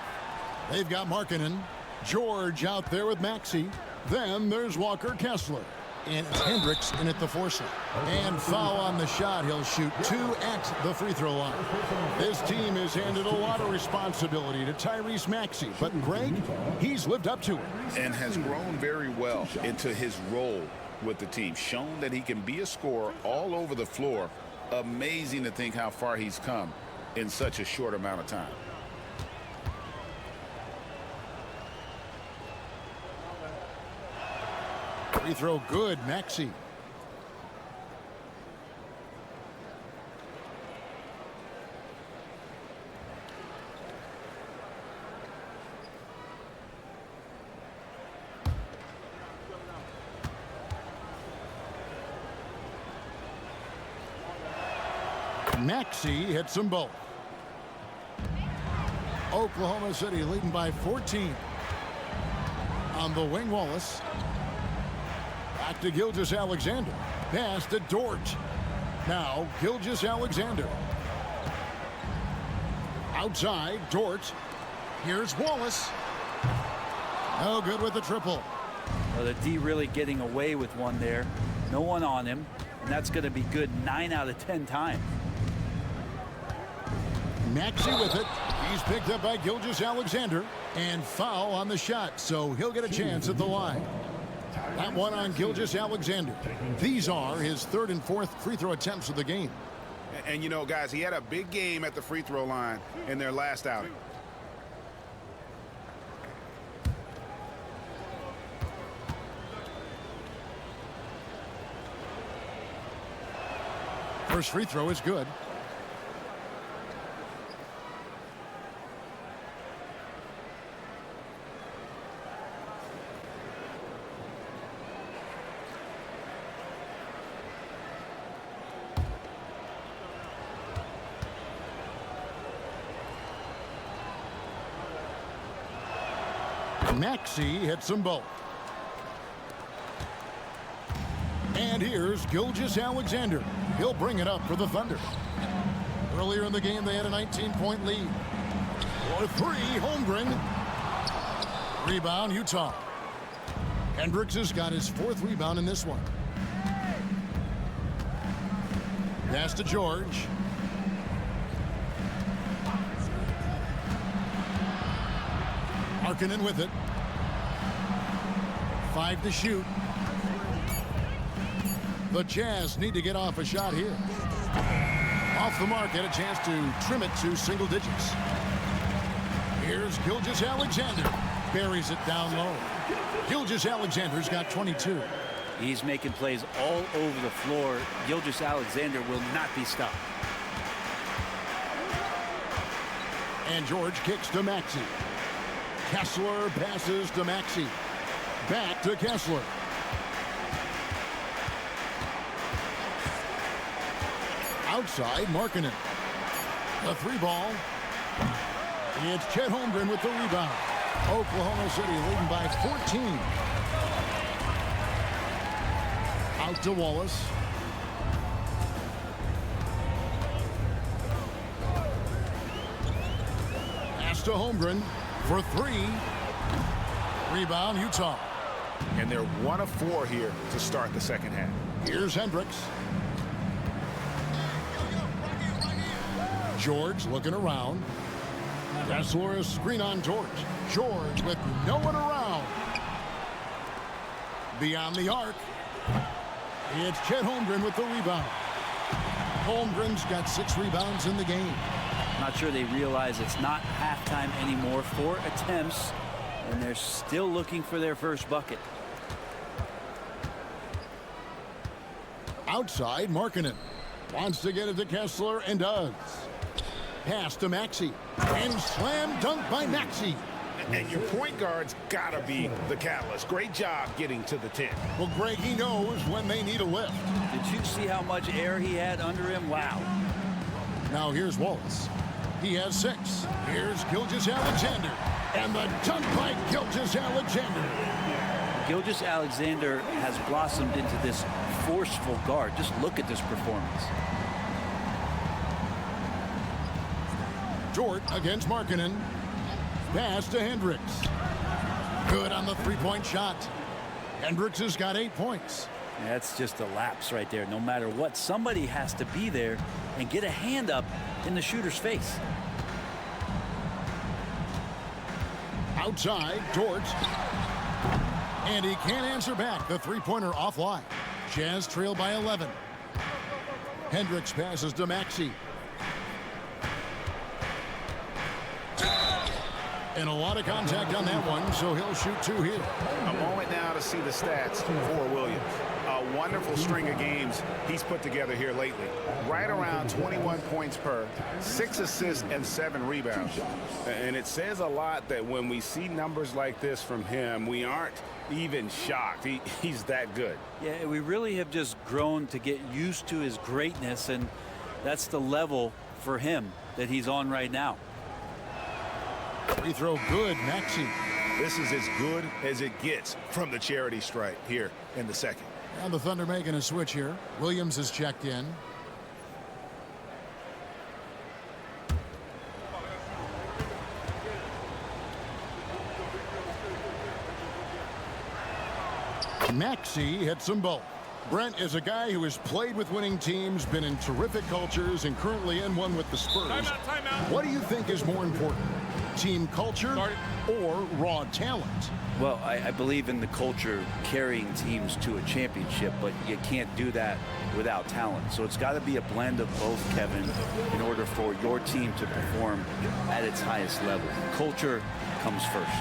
They've got Markkanen, George out there with Maxey. Then there's Walker Kessler. And it's Hendricks in at the foursome. And foul on the shot. He'll shoot 2 at the free throw line. This team has handed a lot of responsibility to Tyrese Maxey. But Greg, he's lived up to it. And has grown very well into his role with the team. Shown that he can be a scorer all over the floor. Amazing to think how far he's come in such a short amount of time. Free throw good, Maxey. Maxey hits them both. Oklahoma City leading by 14. On the wing, Wallace. Back to Gilgeous-Alexander. Pass to Dort. Now Gilgeous-Alexander. Outside, Dort. Here's Wallace. No good with the triple. Well, the D really getting away with one there. No one on him. And that's going to be good 9 out of 10 times. Maxey with it. He's picked up by Gilgeous-Alexander. And foul on the shot, so he'll get a chance at the line. That one on Gilgeous-Alexander. These are his 3rd and 4th free throw attempts of the game. And you know, guys, he had a big game at the free throw line in their last outing. First free throw is good. Maxey hits them both. And here's Gilgeous-Alexander. He'll bring it up for the Thunder. Earlier in the game, they had a 19-point lead. For 3, Holmgren. Rebound, Utah. Hendricks has got his 4th rebound in this one. Pass to George. Markkanen with it. 5 to shoot. The Jazz need to get off a shot here. Off the mark, had a chance to trim it to single digits. Here's Gilgeous-Alexander. Buries it down low. Gilgeous-Alexander's got 22. He's making plays all over the floor. Gilgeous-Alexander will not be stopped. And George kicks to Maxey. Kessler passes to Maxey. Back to Kessler. Outside, Markkanen. The 3-ball. It's Chet Holmgren with the rebound. Oklahoma City leading by 14. Out to Wallace. Pass to Holmgren for 3. Rebound, Utah. And they're 1 of 4 here to start the second half. Here's Hendricks. George looking around. Kessler screen on George. George with no one around. Beyond the arc. It's Chet Holmgren with the rebound. Holmgren's got 6 rebounds in the game. Not sure they realize it's not halftime anymore. 4 attempts, and they're still looking for their first bucket. Outside, Markkanen wants to get it to Kessler and does. Pass to Maxey. And slam dunk by Maxey. And your point guard's got to be the catalyst. Great job getting to the 10. Well, Greg, he knows when they need a lift. Did you see how much air he had under him? Wow. Now here's Wallace. He has 6. Here's Gilgeous-Alexander. And the dunk by Gilgeous-Alexander. Gilgeous-Alexander has blossomed into this forceful guard. Just look at this performance. George against Markkanen. Pass to Hendricks. Good on the 3-point shot. Hendricks has got 8 points. That's just a lapse right there. No matter what, somebody has to be there and get a hand up in the shooter's face. Outside, George. And he can't answer back. The 3-pointer offline. Jazz trail by 11. Hendricks passes to Maxey. And a lot of contact on that one, so he'll shoot 2 here. A moment now to see the stats for Williams. A wonderful string of games he's put together here lately. Right around 21 points per, 6 assists and 7 rebounds. And it says a lot that when we see numbers like this from him, we aren't even shocked. He's that good. Yeah, we really have just grown to get used to his greatness, and that's the level for him that he's on right now. Free throw good, Maxey. This is as good as it gets from the charity stripe here in the second. And the Thunder making a switch here. Williams has checked in. Maxey hits them both. Brent is a guy who has played with winning teams, been in terrific cultures, and currently in one with the Spurs. Timeout. What do you think is more important? Team culture or raw talent? Well, I believe in the culture carrying teams to a championship, but you can't do that without talent. So it's got to be a blend of both, Kevin, in order for your team to perform at its highest level. Culture comes first.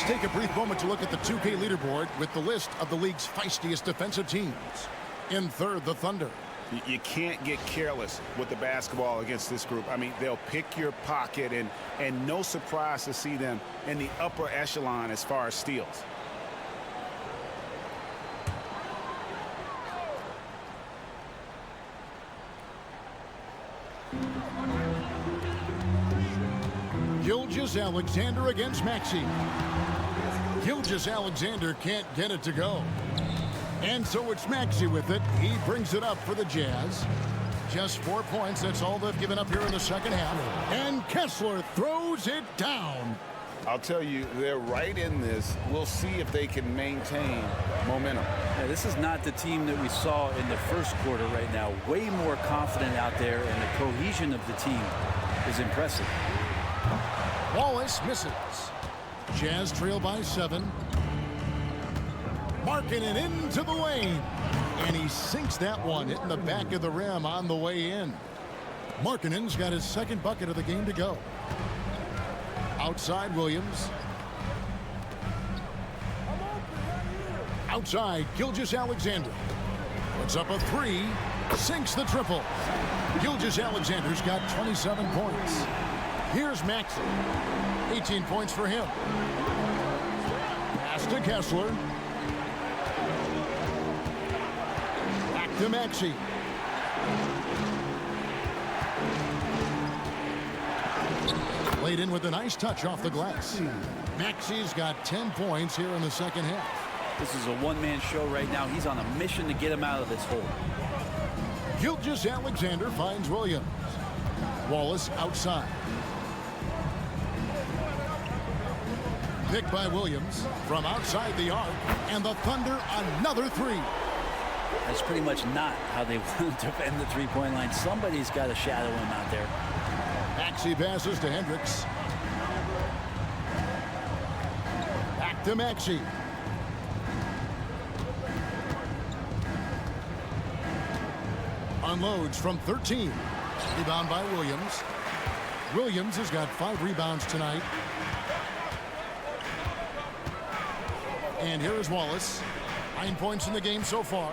Let's take a brief moment to look at the 2K leaderboard with the list of the league's feistiest defensive teams. In third, the Thunder. You can't get careless with the basketball against this group. I mean, they'll pick your pocket, and no surprise to see them in the upper echelon as far as steals. Gilgeous-Alexander against Maxey. Gilgeous-Alexander can't get it to go. And so it's Maxey with it. He brings it up for the Jazz. Just 4 points. That's all they've given up here in the second half. And Kessler throws it down. I'll tell you, they're right in this. We'll see if they can maintain momentum. Yeah, this is not the team that we saw in the first quarter right now. Way more confident out there, and the cohesion of the team is impressive. Wallace misses. Jazz trail by 7. Markkanen into the lane. And he sinks that one, hitting the back of the rim on the way in. Markkanen's got his second bucket of the game to go. Outside Williams. Outside Gilgeous-Alexander. Puts up a 3. Sinks the triple. Gilgeous-Alexander's got 27 points. Here's Maxey. 18 points for him. Pass to Kessler. Back to Maxey. Laid in with a nice touch off the glass. Maxey's got 10 points here in the second half. This is a one-man show right now. He's on a mission to get him out of this hole. Gilgeous-Alexander finds Williams. Wallace outside. Picked by Williams from outside the arc, and the Thunder another 3. That's pretty much not how they want to defend the three-point line. Somebody's got to shadow him out there. Maxey passes to Hendricks. Back to Maxey. Unloads from 13. Rebound by Williams. Williams has got 5 rebounds tonight. And here is Wallace. 9 points in the game so far.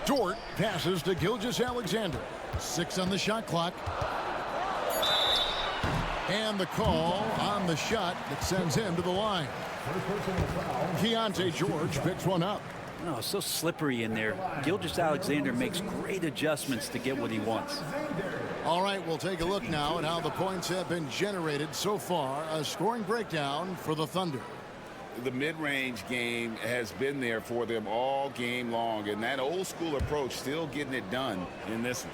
Dort passes to Gilgeous-Alexander. 6 on the shot clock. And the call on the shot that sends him to the line. Keontae George picks one up. Oh, so slippery in there. Gilgeous-Alexander makes great adjustments to get what he wants. All right, we'll take a look now at how the points have been generated so far. A scoring breakdown for the Thunder. The mid-range game has been there for them all game long, and that old-school approach still getting it done in this one.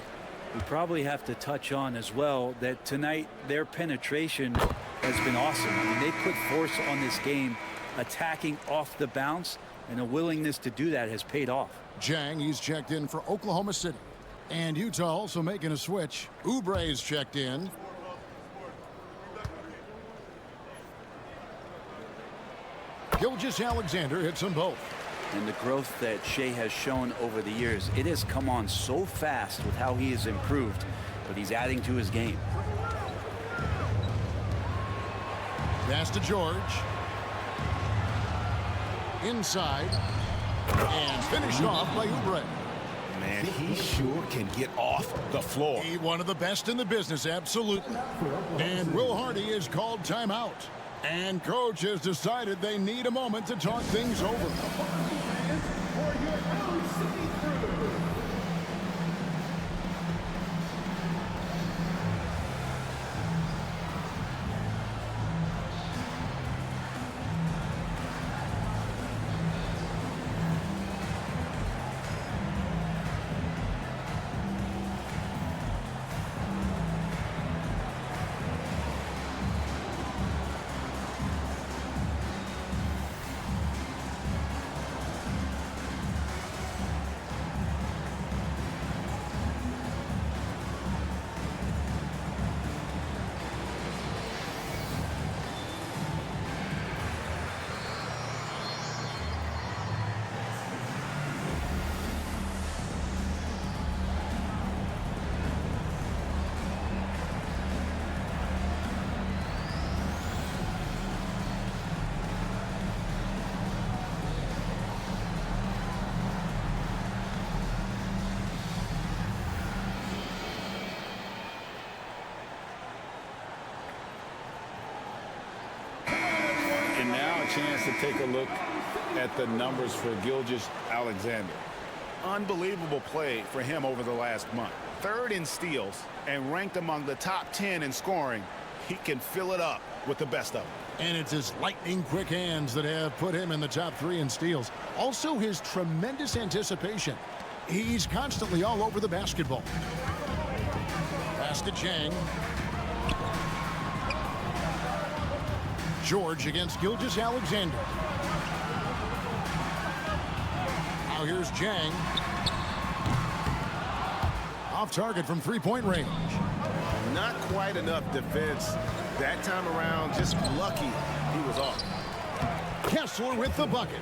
We probably have to touch on as well that tonight their penetration has been awesome. I mean, they put force on this game, attacking off the bounce, and a willingness to do that has paid off. Jang, he's checked in for Oklahoma City. And Utah also making a switch. Oubre's checked in. Gilgeous-Alexander hits them both. And the growth that Shea has shown over the years, it has come on so fast with how he has improved, but he's adding to his game. Pass to George. Inside. And finished off by Oubre. Man, he sure can get off the floor. He one of the best in the business, absolutely. And Will Hardy is called timeout. And coach has decided they need a moment to talk things over. And now a chance to take a look at the numbers for Gilgeous-Alexander. Unbelievable play for him over the last month. 3rd in steals and ranked among the top 10 in scoring. He can fill it up with the best of them. And it's his lightning quick hands that have put him in the top 3 in steals. Also his tremendous anticipation. He's constantly all over the basketball. Pass to Jang. George against Gilgeous-Alexander. Now here's Jang. Off target from 3-point range. Not quite enough defense that time around. Just lucky he was off. Kessler with the bucket.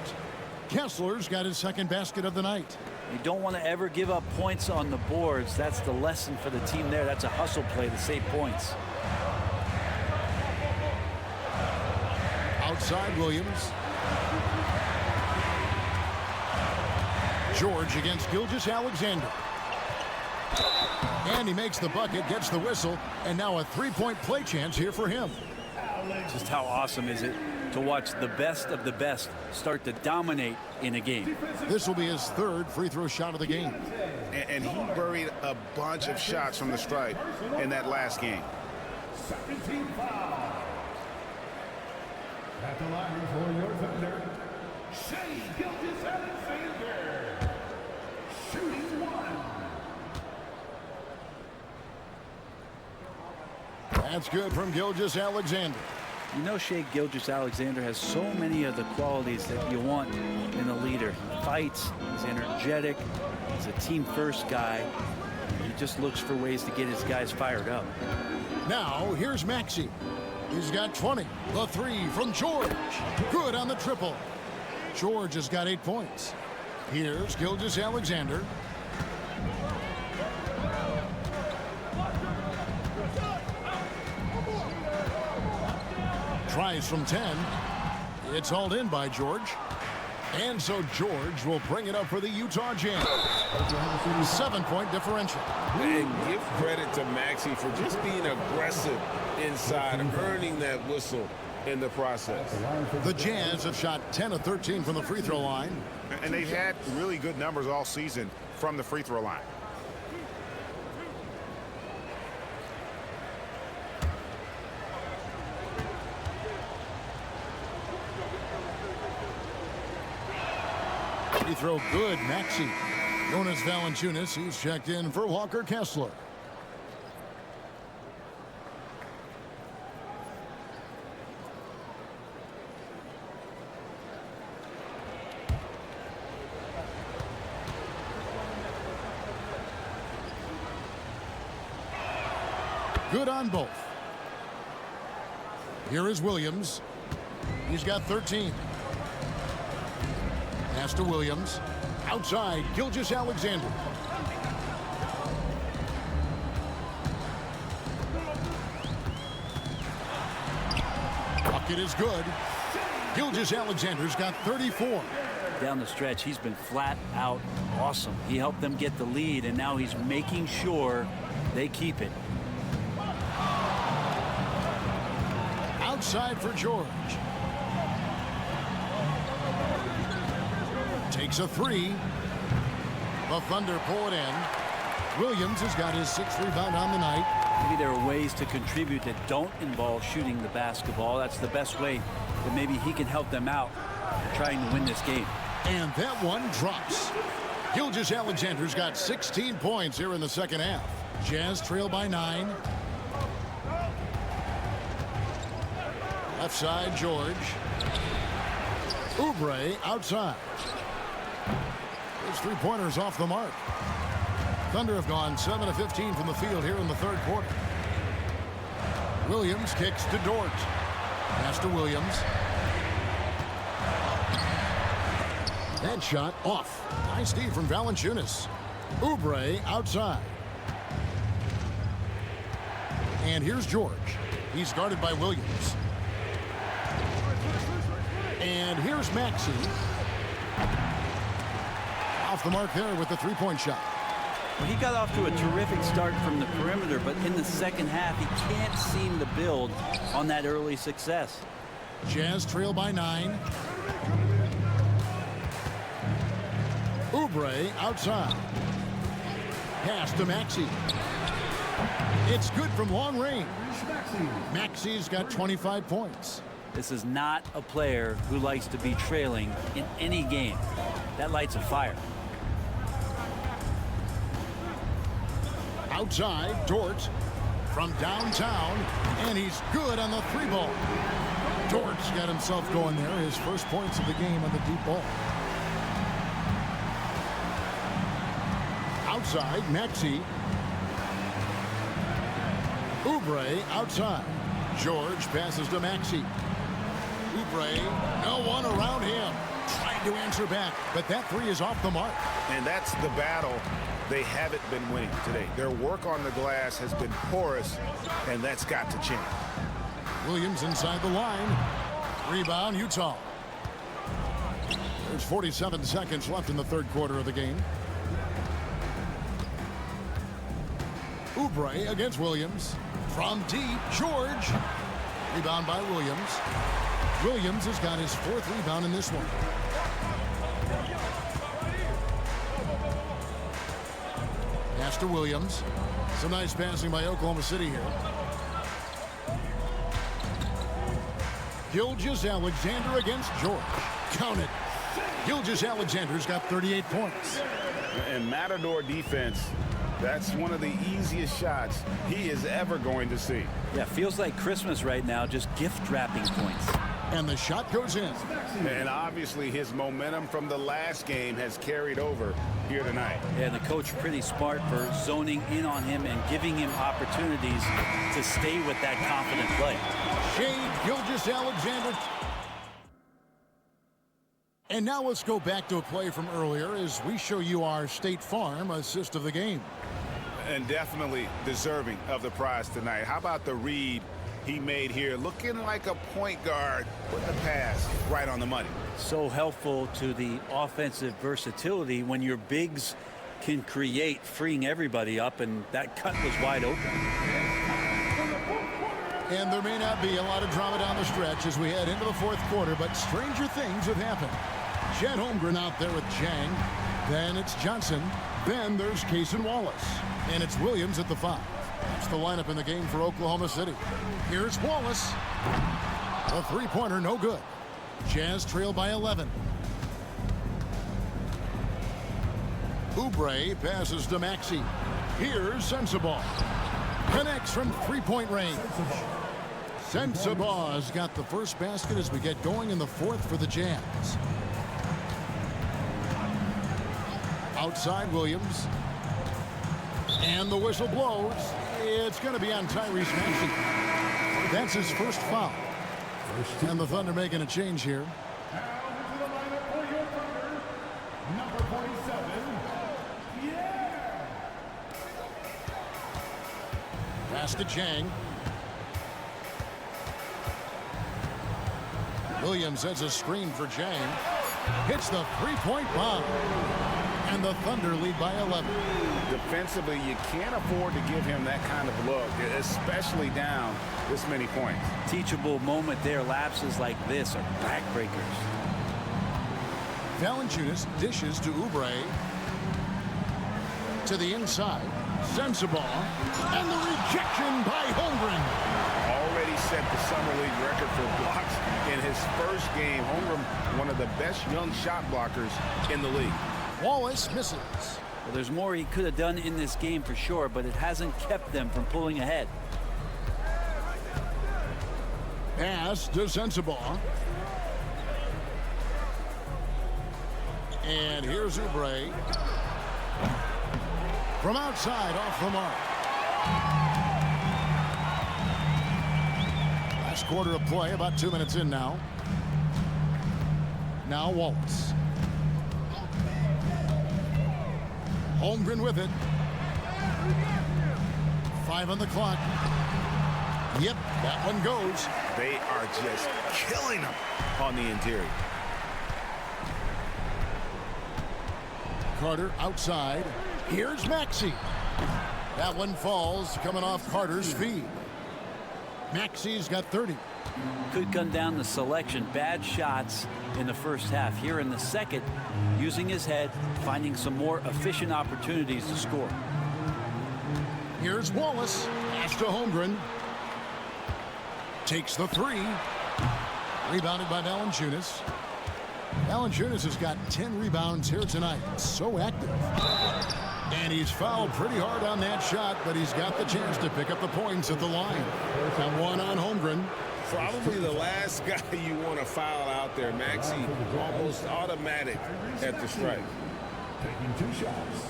Kessler's got his 2nd basket of the night. You don't want to ever give up points on the boards. That's the lesson for the team there. That's a hustle play to save points. Outside Williams. George against Gilgeous-Alexander. And he makes the bucket, gets the whistle, and now a 3-point play chance here for him. Just how awesome is it to watch the best of the best start to dominate in a game. This will be his 3rd free throw shot of the game. And he buried a bunch of shots from the stripe in that last game. 17 foul. At the line for your defender, Shea Gilgeous-Alexander. Shooting 1. That's good from Gilgeous-Alexander. You know, Shea Gilgeous-Alexander has so many of the qualities that you want in a leader. He fights, he's energetic, he's a team-first guy. He just looks for ways to get his guys fired up. Now, here's Maxey. He's got 20. The 3 from George. Good on the triple. George has got 8 points. Here's Gilgeous-Alexander. Tries from 10. It's hauled in by George. And so George will bring it up for the Utah Jazz. 7-point differential. And give credit to Maxey for just being aggressive inside, earning that whistle in the process. The Jazz have shot 10 of 13 from the free throw line. And they've had really good numbers all season from the free throw line. Free throw good, Maxey. Jonas Valanciunas, he's checked in for Walker Kessler. Good on both. Here is Williams. He's got 13. Pass to Williams. Outside, Gilgeous-Alexander. Bucket is good. Gilgeous-Alexander's got 34. Down the stretch, he's been flat out awesome. He helped them get the lead, and now he's making sure they keep it. Outside for George. Takes a 3. The Thunder pull it in. Williams has got his 6th rebound on the night. Maybe there are ways to contribute that don't involve shooting the basketball. That's the best way that maybe he can help them out trying to win this game. And that one drops. Gilgeous-Alexander's got 16 points here in the second half. Jazz trail by 9. Left side, George. Oubre outside. His 3-pointers off the mark. Thunder have gone 7 of 15 from the field here in the third quarter. Williams kicks to Dort. Pass to Williams. That shot off. Nice D from Valanciunas. Oubre outside. And here's George. He's guarded by Williams. And here's Maxey. Off the mark there with the 3-point shot. Well, he got off to a terrific start from the perimeter, but in the second half, he can't seem to build on that early success. Jazz trail by 9. Oubre outside. Pass to Maxey. It's good from long range. Maxey's got 25 points. This is not a player who likes to be trailing in any game. That lights a fire. Outside, Dort from downtown, and he's good on the 3-ball. Dort's got himself going there. His first points of the game on the deep ball. Outside, Maxey. Oubre outside. George passes to Maxey. Oubre, no one around him. Trying to answer back, but that 3 is off the mark. And that's the battle they haven't been winning today. Their work on the glass has been porous, and that's got to change. Williams inside the line. Rebound, Utah. There's 47 seconds left in the third quarter of the game. Oubre against Williams. From deep, George. Rebound by Williams. Williams has got his 4th rebound in this one. Pass to Williams. Some nice passing by Oklahoma City here. Gilgeous-Alexander against George. Count it. Gilgeous-Alexander's got 38 points. And Matador defense, that's one of the easiest shots he is ever going to see. Yeah, feels like Christmas right now, just gift wrapping points. And the shot goes in. And obviously his momentum from the last game has carried over here tonight. Yeah, and the coach pretty smart for zoning in on him and giving him opportunities to stay with that confident play. Shea Gilgeous-Alexander. And now let's go back to a play from earlier as we show you our State Farm assist of the game. And definitely deserving of the prize tonight. How about the read he made here? Looking like a point guard with the pass right on the money. So helpful to the offensive versatility when your bigs can create, freeing everybody up, and that cut was wide open. And there may not be a lot of drama down the stretch as we head into the fourth quarter, but stranger things have happened. Chet Holmgren out there with Jang. Then it's Johnson. Then there's Cason Wallace. And it's Williams at the 5. That's the lineup in the game for Oklahoma City. Here's Wallace. A 3-pointer, no good. Jazz trail by 11. Oubre passes to Maxey. Here's Sensabaugh. Connects from 3-point range. Sensabaugh's got the first basket as we get going in the fourth for the Jazz. Outside Williams. And the whistle blows. It's going to be on Tyrese Maxey. That's his first foul. And the Thunder making a change here. Number 47. Yeah. Pass to Chang. Williams has a screen for Chang. Hits the 3-point bomb. And the Thunder lead by 11. Defensively, you can't afford to give him that kind of look, especially down this many points. Teachable moment there. Lapses like this are backbreakers. Valanciunas dishes to Oubre. To the inside. Sensabaugh. And the rejection by Holmgren. Already set the Summer League record for blocks in his first game. Holmgren, one of the best young shot blockers in the league. Wallace misses. Well, there's more he could have done in this game for sure, but it hasn't kept them from pulling ahead. Pass to Sensabaugh. And here's Oubre. From outside, off the mark. Last quarter of play, about 2 minutes in now. Now Wallace. Holmgren with it. 5 on the clock. Yep, that one goes. They are just killing them on the interior. Carter outside. Here's Maxey. That one falls, coming off Carter's feed. Maxey's got 30. Could come down to selection. Bad shots in the first half. Here in the second, using his head, finding some more efficient opportunities to score. Here's Wallace. Pass to Holmgren. Takes the three. Rebounded by Valanciunas. Valanciunas has got 10 rebounds here tonight. So active. And he's fouled pretty hard on that shot, but he's got the chance to pick up the points at the line. And one on Holmgren. Probably the last guy you want to foul out there. Maxey almost automatic at the strike. Taking 2 shots.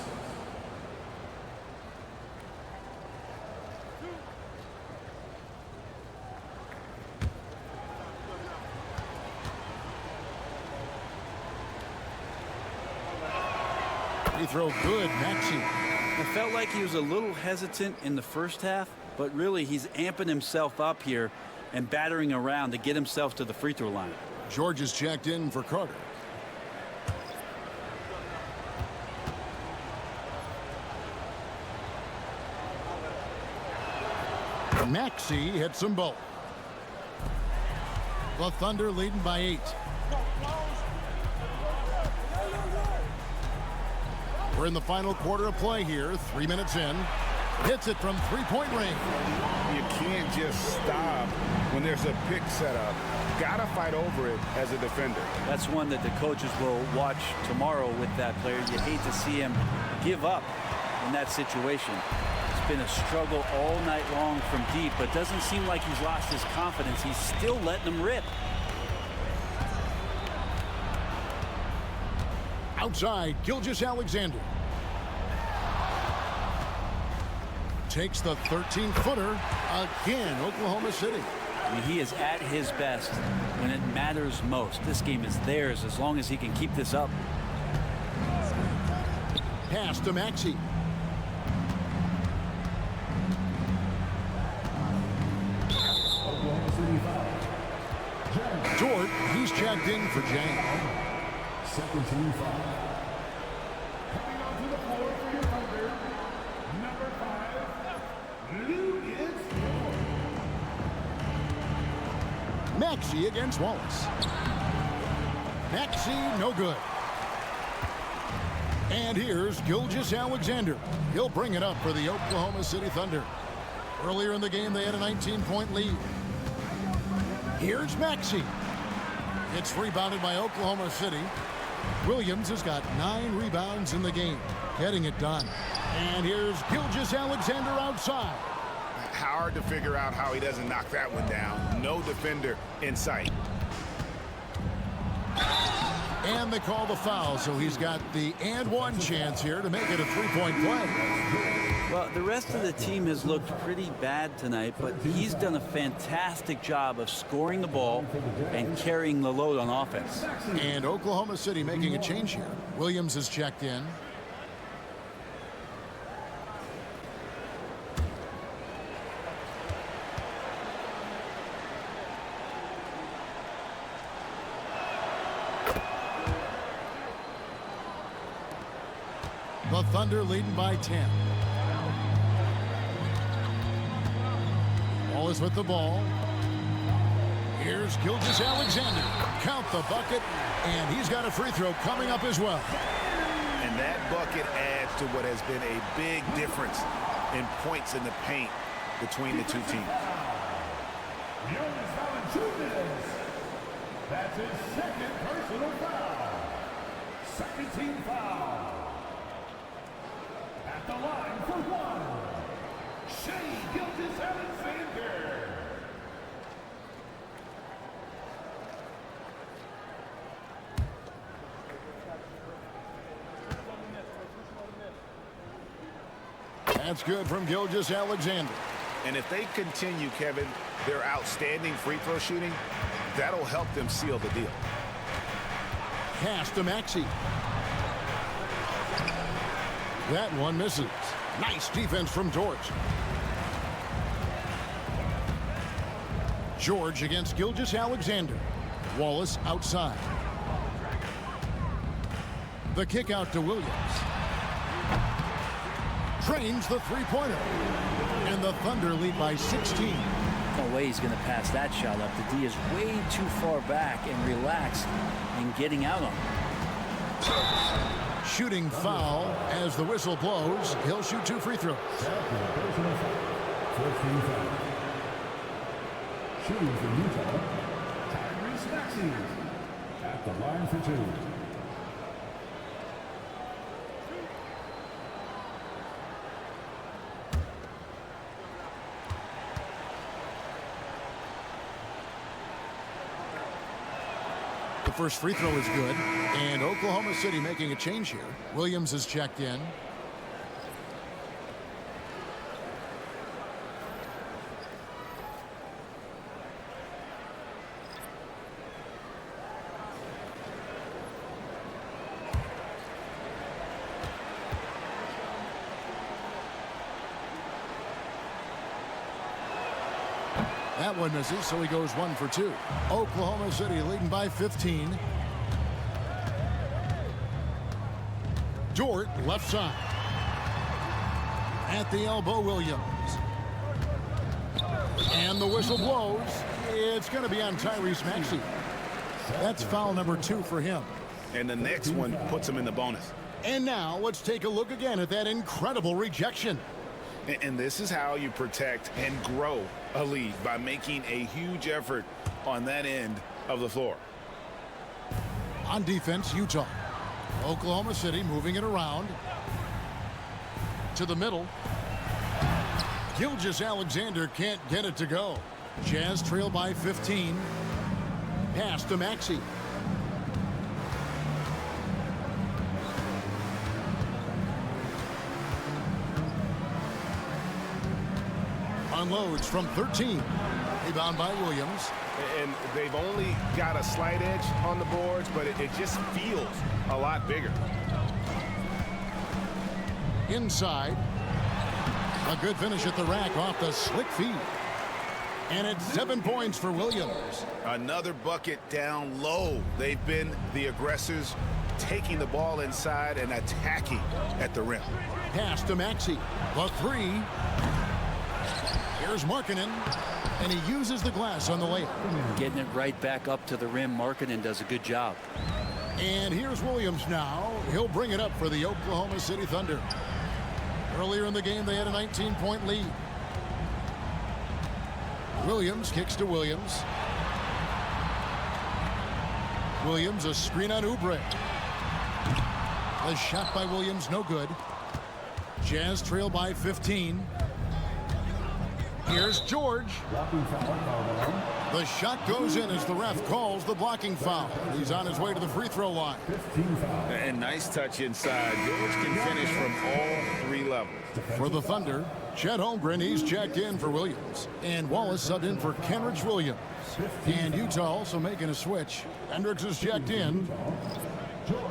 Free throw good, Maxey. It felt like he was a little hesitant in the first half, but really he's amping himself up here and battering around to get himself to the free throw line. George is checked in for Carter. Maxey hits them both. The Thunder leading by 8. We're in the final quarter of play here. 3 minutes in. Hits it from three-point range. You can't just stop when there's a pick set up. Gotta fight over it as a defender. That's one that the coaches will watch tomorrow with that player. You hate to see him give up in that situation. It's been a struggle all night long from deep, but doesn't seem like he's lost his confidence. He's still letting them rip. Outside, Gilgeous-Alexander. Takes the 13-footer again, Oklahoma City. I mean, he is at his best when it matters most. This game is theirs as long as he can keep this up. Pass to Maxey. Dort, he's checked in for Jang. Second team foul. Coming onto the floor for your Thunder, number 5, Lucas. Maxey against Wallace. Maxey, no good. And here's Gilgeous-Alexander. He'll bring it up for the Oklahoma City Thunder. Earlier in the game, they had a 19-point lead. Here's Maxey. It's rebounded by Oklahoma City. Williams has got 9 rebounds in the game, getting it done. And here's Gilgeous-Alexander outside. Hard to figure out how he doesn't knock that one down. No defender in sight. And they call the foul, so he's got the and one chance here to make it a 3-point play. Well, the rest of the team has looked pretty bad tonight, but he's done a fantastic job of scoring the ball and carrying the load on offense. And Oklahoma City making a change here. Williams has checked in. The Thunder leading by 10. Wallace with the ball. Here's Gilgeous-Alexander. Count the bucket, and he's got a free throw coming up as well. And that bucket adds to what has been a big difference in points in the paint between the two teams. Jonas Valanciunas. That's his second personal foul. Second team foul. At the line for 1, Shai Gilgeous-Alexander. That's good from Gilgeous-Alexander. And if they continue, Kevin, their outstanding free throw shooting, that'll help them seal the deal. Pass to Maxey. That one misses. Nice defense from George. George against Gilgeous-Alexander. Wallace outside. The kick out to Williams. Trains the three-pointer. And the Thunder lead by 16. No way he's going to pass that shot up. The D is way too far back and relaxed in getting out on him. Shooting foul as the whistle blows. He'll shoot 2 free throws. Shooting for Utah, Tyrese Maxey at the line for 2. The first free throw is good, and Oklahoma City making a change here. Williams is checked in. That one misses, so he goes 1 for 2. Oklahoma City leading by 15. Dort, left side. At the elbow, Williams. And the whistle blows. It's going to be on Tyrese Maxey. That's foul number 2 for him. And the next one puts him in the bonus. And now let's take a look again at that incredible rejection. And this is how you protect and grow a lead, by making a huge effort on that end of the floor. On defense, Utah. Oklahoma City moving it around. To the middle. Gilgeous-Alexander can't get it to go. Jazz trail by 15. Pass to Maxey. Unloads from 13. Rebound by Williams. And they've only got a slight edge on the boards, but it just feels a lot bigger. Inside. A good finish at the rack off the slick feed. And it's 7 points for Williams. Another bucket down low. They've been the aggressors, taking the ball inside and attacking at the rim. Pass to Maxey. The 3. Here's Markkanen, and he uses the glass on the layup. Getting it right back up to the rim. Markkanen does a good job. And here's Williams now. He'll bring it up for the Oklahoma City Thunder. Earlier in the game, they had a 19-point lead. Williams kicks to Williams. Williams, a screen on Oubre. The shot by Williams, no good. Jazz trail by 15. Here's George. The shot goes in as the ref calls the blocking foul. He's on his way to the free throw line. And nice touch inside. George can finish from all 3 levels. For the Thunder, Chet Holmgren, he's checked in for Williams. And Wallace subbed in for Kenrich Williams. And Utah also making a switch. Hendricks is checked in. George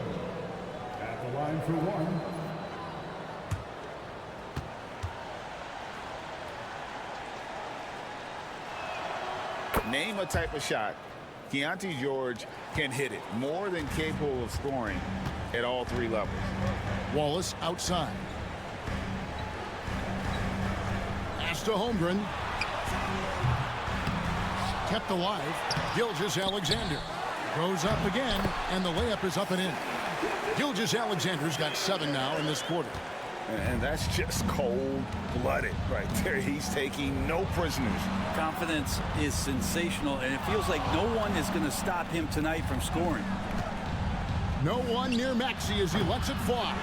at the line for 1. Name a type of shot Keontae George can hit it, more than capable of scoring at all 3 levels. Wallace outside. Pass to Holmgren. Kept alive. Gilgeous-Alexander goes up again, and the layup is up and in. Gilgeous-Alexander's got 7 now in this quarter. And that's just cold-blooded right there. He's taking no prisoners. Confidence is sensational, and it feels like no one is going to stop him tonight from scoring. No one near Maxey as he lets it fly.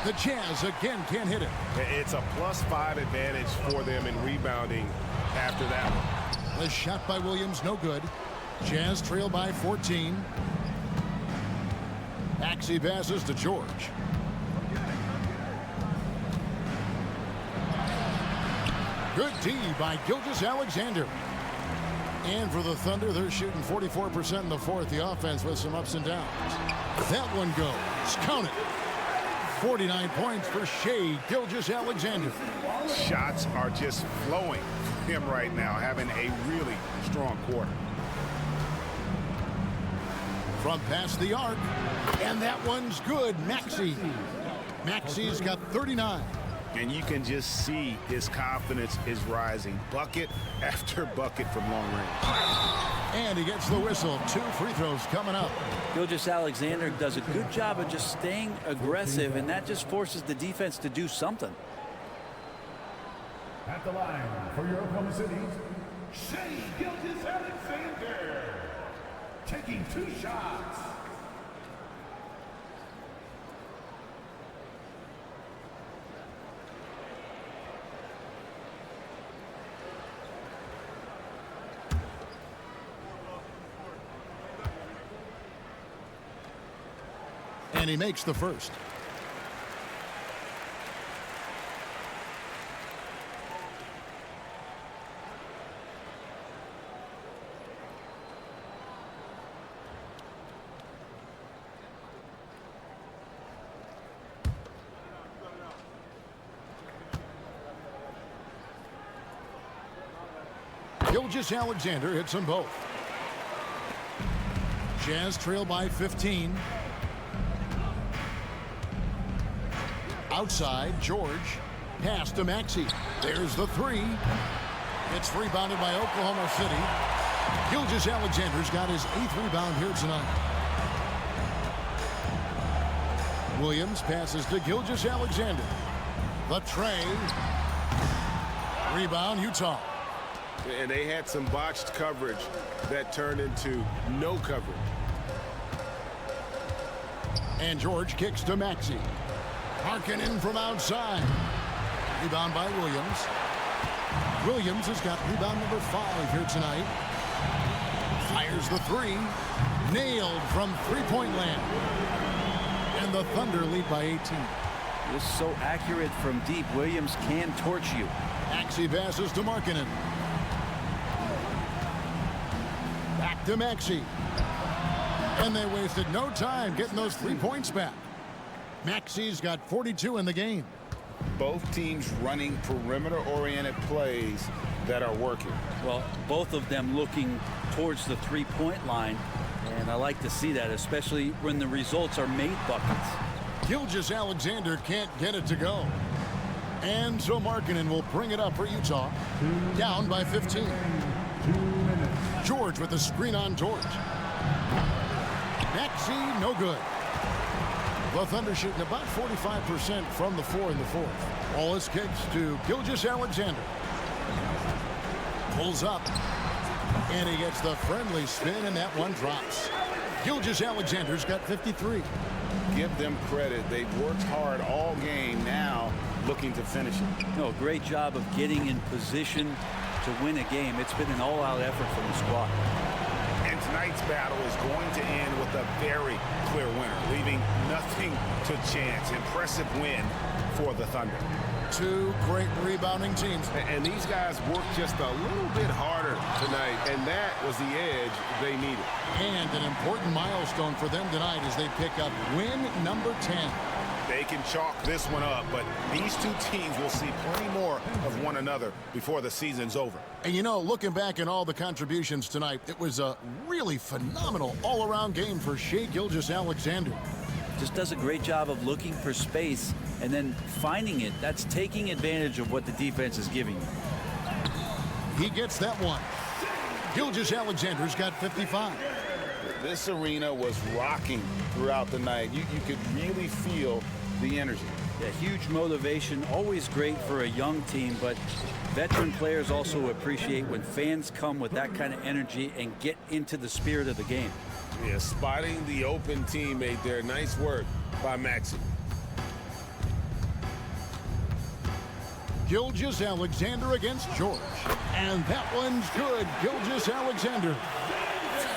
The Jazz again can't hit it. It's a +5 advantage for them in rebounding after that one. The shot by Williams, no good. Jazz trail by 14. Maxey passes to George. Good D by Gilgeous-Alexander. And for the Thunder, they're shooting 44% in the fourth. The offense with some ups and downs. That one goes. Count it. 49 points for Shai Gilgeous-Alexander. Shots are just flowing for him right now, having a really strong quarter. From past the arc. And that one's good. Maxey's got 39. And you can just see his confidence is rising. Bucket after bucket from long range. And he gets the whistle. 2 free throws coming up. Gilgeous-Alexander does a good job of just staying aggressive, and that just forces the defense to do something. At the line for your Oklahoma City, Shea Gilgeous-Alexander, taking 2 shots. And he makes the first. Gilgeous-Alexander hits them both. Jazz trail by 15. Outside, George. Pass to Maxey. There's the 3. It's rebounded by Oklahoma City. Gilgeous-Alexander's got his 8th rebound here tonight. Williams passes to Gilgeous-Alexander. The tray. Rebound, Utah. And they had some botched coverage that turned into no coverage. And George kicks to Maxey. Harkinen from outside. Rebound by Williams. Williams has got rebound number 5 here tonight. Fires the 3. Nailed from three-point land. And the Thunder lead by 18. Just so accurate from deep. Williams can torch you. Maxey passes to Markkanen. Back to Maxey. And they wasted no time getting those 3 points back. Maxey's got 42 in the game. Both teams running perimeter-oriented plays that are working. Well, both of them looking towards the three-point line, and I like to see that, especially when the results are made buckets. Gilgeous-Alexander can't get it to go. And so Markkanen will bring it up for Utah. Down by 15. George with the screen on George. Maxey, no good. The Thunder shooting about 45% from the floor in the 4th. Wallace kicks to Gilgeous-Alexander. Pulls up. And he gets the friendly spin, and that one drops. Gilgeous-Alexander's got 53. Give them credit. They've worked hard all game, now looking to finish it. No, great job of getting in position to win a game. It's been an all-out effort from the squad. And tonight's battle is going to end with a very clear winner, leaving nothing to chance. Impressive win for the Thunder. 2 great rebounding teams. And these guys worked just a little bit harder tonight, and that was the edge they needed. And an important milestone for them tonight as they pick up win number 10. They can chalk this one up, but these 2 teams will see plenty more of one another before the season's over. And you know, looking back at all the contributions tonight, it was a really phenomenal all-around game for Shea Gilgeous-Alexander. Just does a great job of looking for space and then finding it. That's taking advantage of what the defense is giving you. He gets that one. Gilgeous-Alexander's got 55. This arena was rocking throughout the night. You could really feel the energy. Yeah, huge motivation, always great for a young team, but veteran players also appreciate when fans come with that kind of energy and get into the spirit of the game. Yeah, spotting the open teammate there. Nice work by Maxey. Gilgeous-Alexander against George. And that one's good. Gilgeous-Alexander.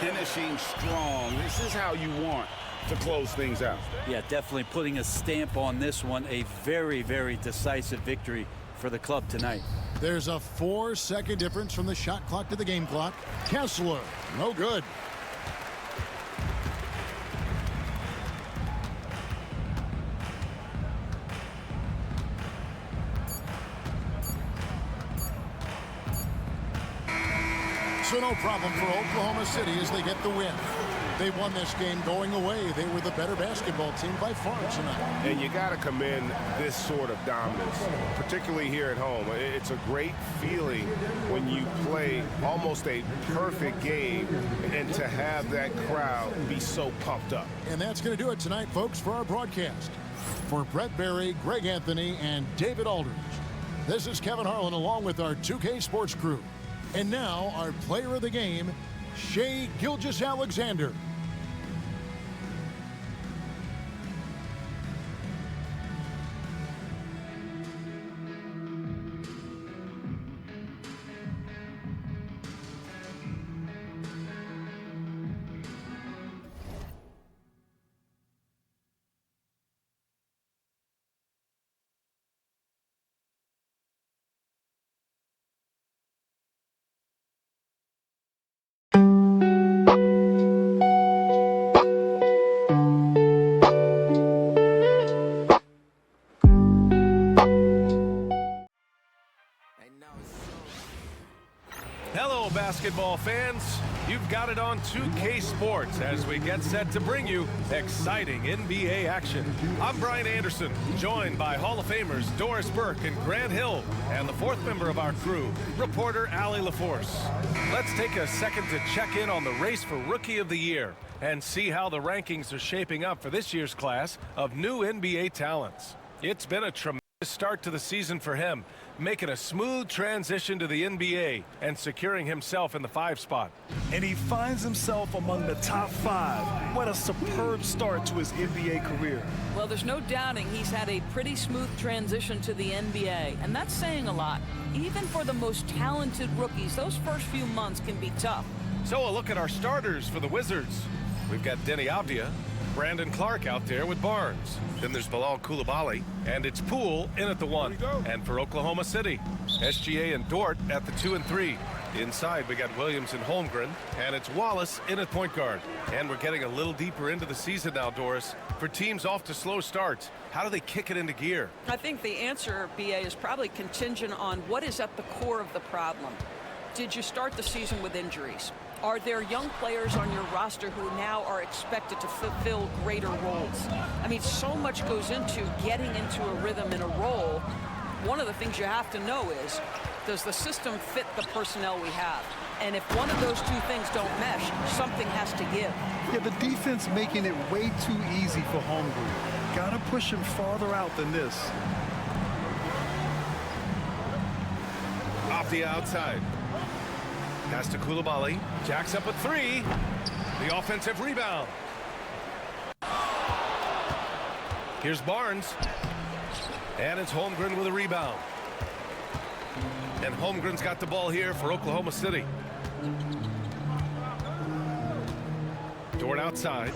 Finishing strong. This is how you want to close things out. Yeah, definitely putting a stamp on this one. A very, very decisive victory for the club tonight. There's a 4-second difference from the shot clock to the game clock. Kessler, no good. So no problem for Oklahoma City as they get the win. They won this game going away. They were the better basketball team by far tonight. And you got to commend this sort of dominance, particularly here at home. It's a great feeling when you play almost a perfect game and to have that crowd be so pumped up. And that's going to do it tonight, folks, for our broadcast. For Brett Berry, Greg Anthony, and David Aldridge, this is Kevin Harlan along with our 2K Sports crew. And now our player of the game, Shai Gilgeous-Alexander. Hello, basketball fans. You've got it on 2K Sports as we get set to bring you exciting NBA action. I'm Brian Anderson, joined by Hall of Famers Doris Burke and Grant Hill, and the fourth member of our crew, reporter Allie LaForce. Let's take a second to check in on the race for Rookie of the Year and see how the rankings are shaping up for this year's class of new NBA talents. It's been a tremendous start to the season for him, making a smooth transition to the NBA and securing himself in the 5 spot. And he finds himself among the top 5. What a superb start to his NBA career. Well, there's no doubting he's had a pretty smooth transition to the NBA, and that's saying a lot. Even for the most talented rookies, those first few months can be tough. So a look at our starters for the Wizards. We've got Denny Avdia, Brandon Clark out there with Barnes. Then there's Bilal Coulibaly, and it's Poole in at the 1. And for Oklahoma City, SGA and Dort at the 2 and 3. Inside, we got Williams and Holmgren, and it's Wallace in at point guard. And we're getting a little deeper into the season now, Doris. For teams off to slow starts, how do they kick it into gear? I think the answer, BA, is probably contingent on what is at the core of the problem. Did you start the season with injuries? Are there young players on your roster who now are expected to fulfill greater roles? I mean, so much goes into getting into a rhythm and a role. One of the things you have to know is, does the system fit the personnel we have? And if one of those two things don't mesh, something has to give. Yeah, the defense making it way too easy for Holmgren. Gotta push him farther out than this. Avdia outside. Pass to Coulibaly. Jacks up a 3. The offensive rebound. Here's Barnes. And it's Holmgren with a rebound. And Holmgren's got the ball here for Oklahoma City. Dort outside.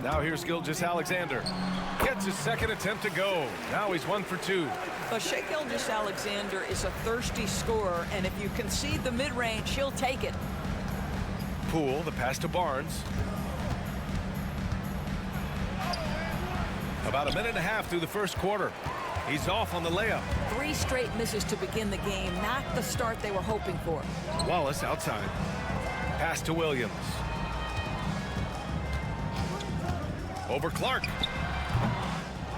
Now here's Gilgeous-Alexander. Gets his second attempt to go. Now he's 1 for 2. But Shai Gilgeous-Alexander is a thirsty scorer, and if you concede the mid-range, he'll take it. Poole, the pass to Barnes. About a minute and a half through the first quarter. He's off on the layup. 3 straight misses to begin the game, not the start they were hoping for. Wallace outside. Pass to Williams. Over Clark.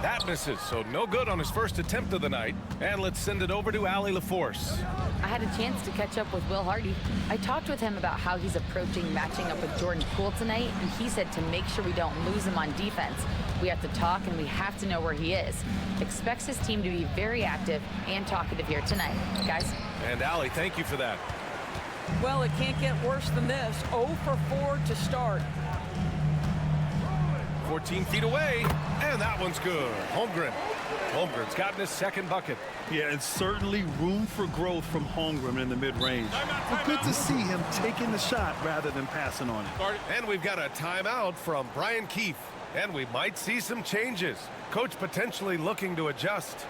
That misses, so no good on his first attempt of the night. And let's send it over to Allie LaForce. I had a chance to catch up with Will Hardy. I talked with him about how he's approaching matching up with Jordan Poole tonight, and he said to make sure we don't lose him on defense, we have to talk and we have to know where he is. Expects his team to be very active and talkative here tonight. Guys? And Allie, thank you for that. Well, it can't get worse than this. 0 for 4 to start. 14 feet away, and that one's good. Holmgren. Holmgren's gotten his second bucket. Yeah, and certainly room for growth from Holmgren in the mid-range. But good to see him taking the shot rather than passing on it. And we've got a timeout from Brian Keefe. And we might see some changes. Coach potentially looking to adjust.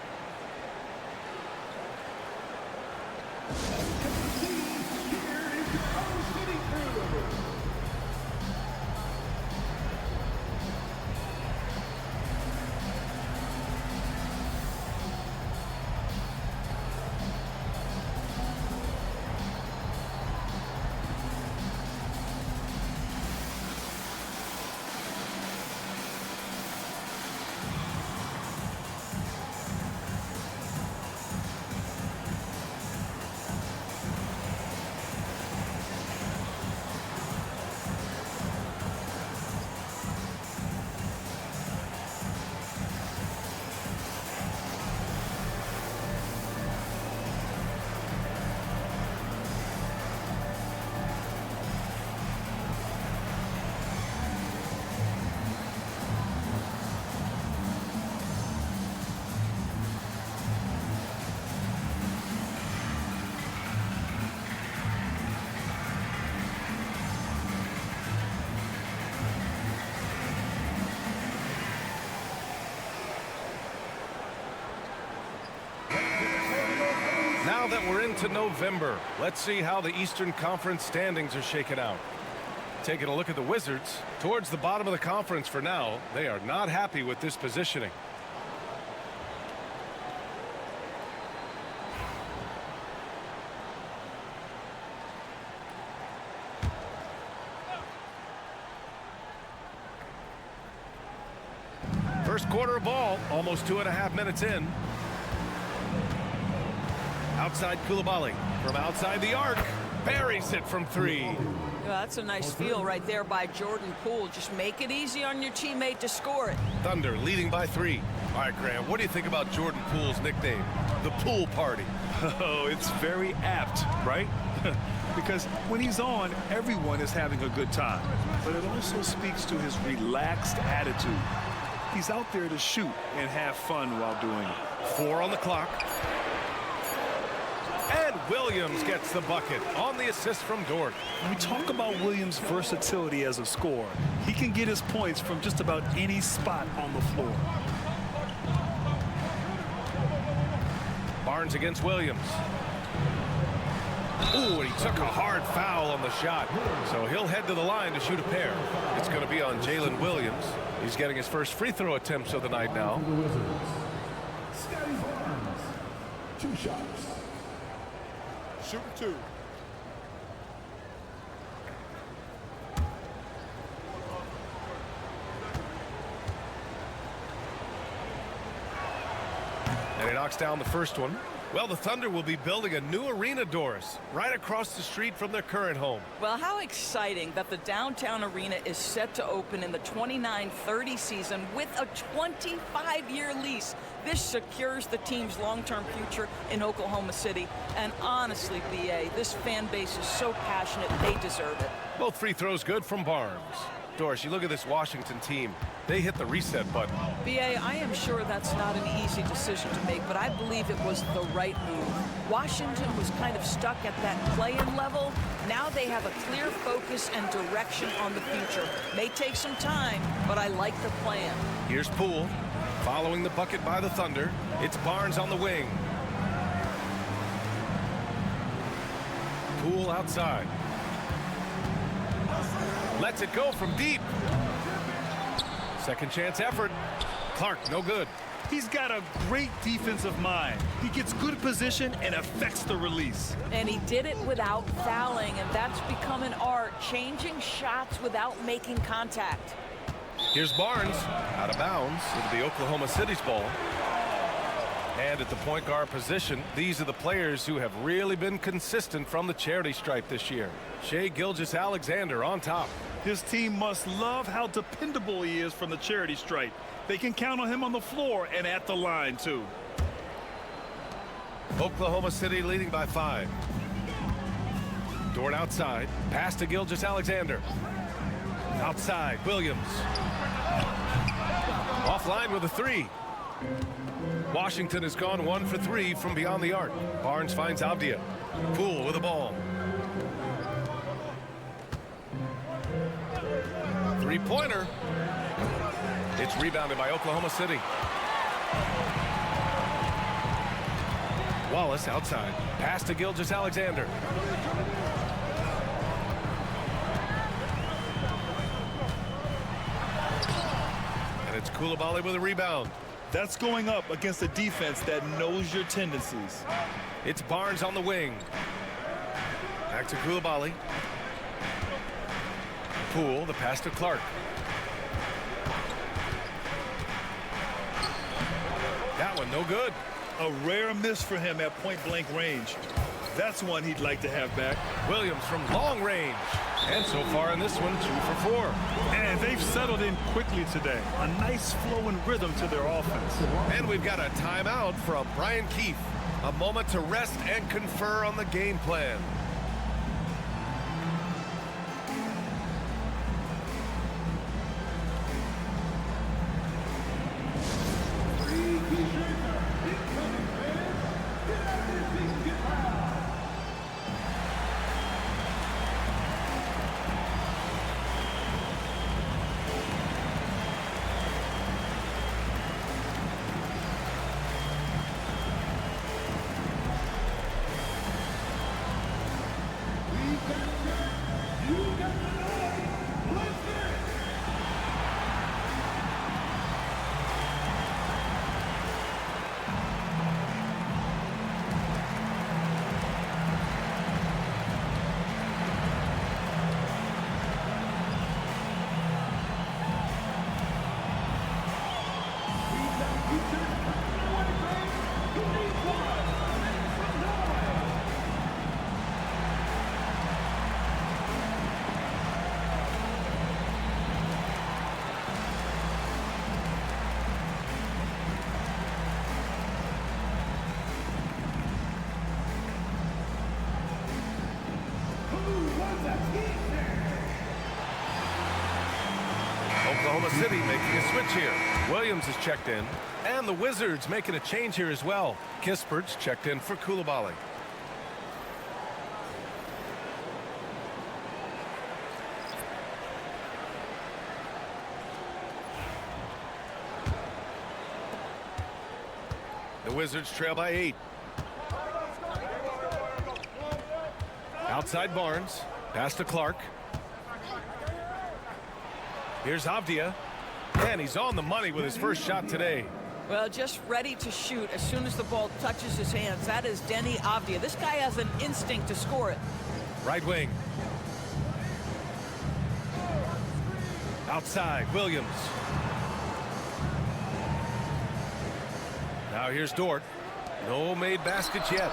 now that we're into November, let's see how the Eastern Conference standings are shaken out. Taking a look at the Wizards, towards the bottom of the conference for now, they are not happy with this positioning. First quarter of ball, almost 2.5 minutes in. Outside Koulibaly from outside the arc. Buries it from 3. Well, that's a nice feel right there by Jordan Poole. Just make it easy on your teammate to score it. Thunder leading by 3. All right, Graham, what do you think about Jordan Poole's nickname, the Pool Party? Oh, it's very apt, right? Because when he's on, everyone is having a good time. But it also speaks to his relaxed attitude. He's out there to shoot and have fun while doing it. 4 on the clock. And Williams gets the bucket on the assist from Dort. When we talk about Williams' versatility as a scorer, he can get his points from just about any spot on the floor. Barnes against Williams. Ooh, and he took a hard foul on the shot. So he'll head to the line to shoot a pair. It's going to be on Jalen Williams. He's getting his first free throw attempts of the night now. Scotty Barnes, 2 shots. Shooting 2. And he knocks down the first one. Well, the Thunder will be building a new arena, Doris, right across the street from their current home. Well, how exciting that the downtown arena is set to open in the 29-30 season with a 25-year lease. This secures the team's long-term future in Oklahoma City. And honestly, B.A., this fan base is so passionate, they deserve it. Both free throws good from Barnes. Doris, you look at this Washington team. They hit the reset button. B.A., I am sure that's not an easy decision to make, but I believe it was the right move. Washington was kind of stuck at that play-in level. Now they have a clear focus and direction on the future. May take some time, but I like the plan. Here's Poole. Following the bucket by the Thunder, it's Barnes on the wing. Poole outside. Lets it go from deep. Second chance effort. Clark, no good. He's got a great defensive mind. He gets good position and affects the release. And he did it without fouling, and that's become an art, changing shots without making contact. Here's Barnes, out of bounds. It'll be Oklahoma City's ball. And at the point guard position, these are the players who have really been consistent from the charity stripe this year. Shai Gilgeous-Alexander on top. His team must love how dependable he is from the charity stripe. They can count on him on the floor and at the line, too. Oklahoma City leading by 5. Dort outside. Pass to Gilgeous-Alexander. Outside, Williams. Offline with a 3. Washington has gone 1 for 3 from beyond the arc. Barnes finds Avdia. Poole with the ball. 3-pointer. It's rebounded by Oklahoma City. Wallace outside. Pass to Gilgeous-Alexander. And it's Koulibaly with a rebound. That's going up against a defense that knows your tendencies. It's Barnes on the wing. Back to Koulibaly. Poole, the pass to Clark. That one no good. A rare miss for him at point-blank range. That's one he'd like to have back. Williams from long range. And so far in this one, 2 for 4. And they've settled in quickly today. A nice flow and rhythm to their offense. And we've got a timeout from Brian Keefe. A moment to rest and confer on the game plan. Oklahoma City making a switch here. Williams is checked in. And the Wizards making a change here as well. Kispert's checked in for Coulibaly. The Wizards trail by 8. Outside Barnes. Pass to Clark. Here's Avdia. And he's on the money with his first shot today. Well, just ready to shoot as soon as the ball touches his hands. That is Denny Avdia. This guy has an instinct to score it. Right wing. Outside, Williams. Now here's Dort. No made baskets yet.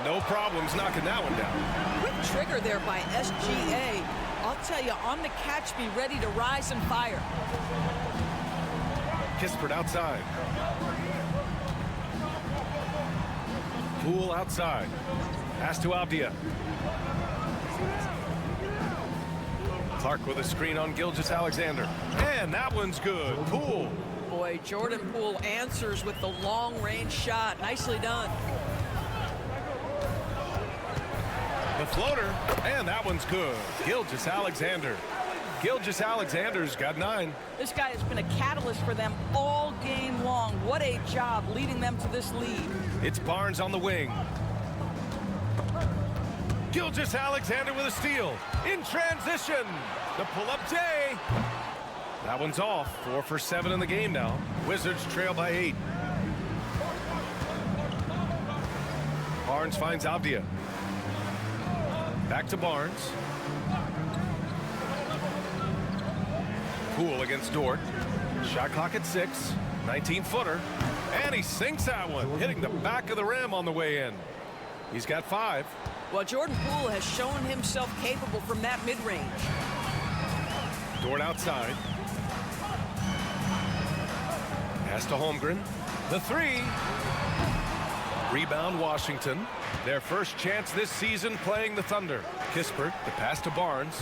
No problems knocking that one down. Quick trigger there by SGA. I'll tell you, on the catch, be ready to rise and fire. Kispert outside. Poole outside. Pass to Avdia. Clark with a screen on Gilgeous-Alexander. And that one's good. Poole. Boy, Jordan Poole answers with the long-range shot. Nicely done. The floater, and that one's good. Gilgeous-Alexander. Gilgeous-Alexander's got 9. This guy has been a catalyst for them all game long. What a job leading them to this lead. It's Barnes on the wing. Gilgeous-Alexander with a steal. In transition. The pull-up J. That one's off. 4 for 7 in the game now. Wizards trail by 8. Barnes finds Avdia. Back to Barnes. Poole against Dort. Shot clock at 6. 19-footer. And he sinks that one, hitting the back of the rim on the way in. He's got 5. Well, Jordan Poole has shown himself capable from that mid-range. Dort outside. Pass to Holmgren. The 3. Rebound Washington. Their first chance this season playing the Thunder. Kispert, the pass to Barnes.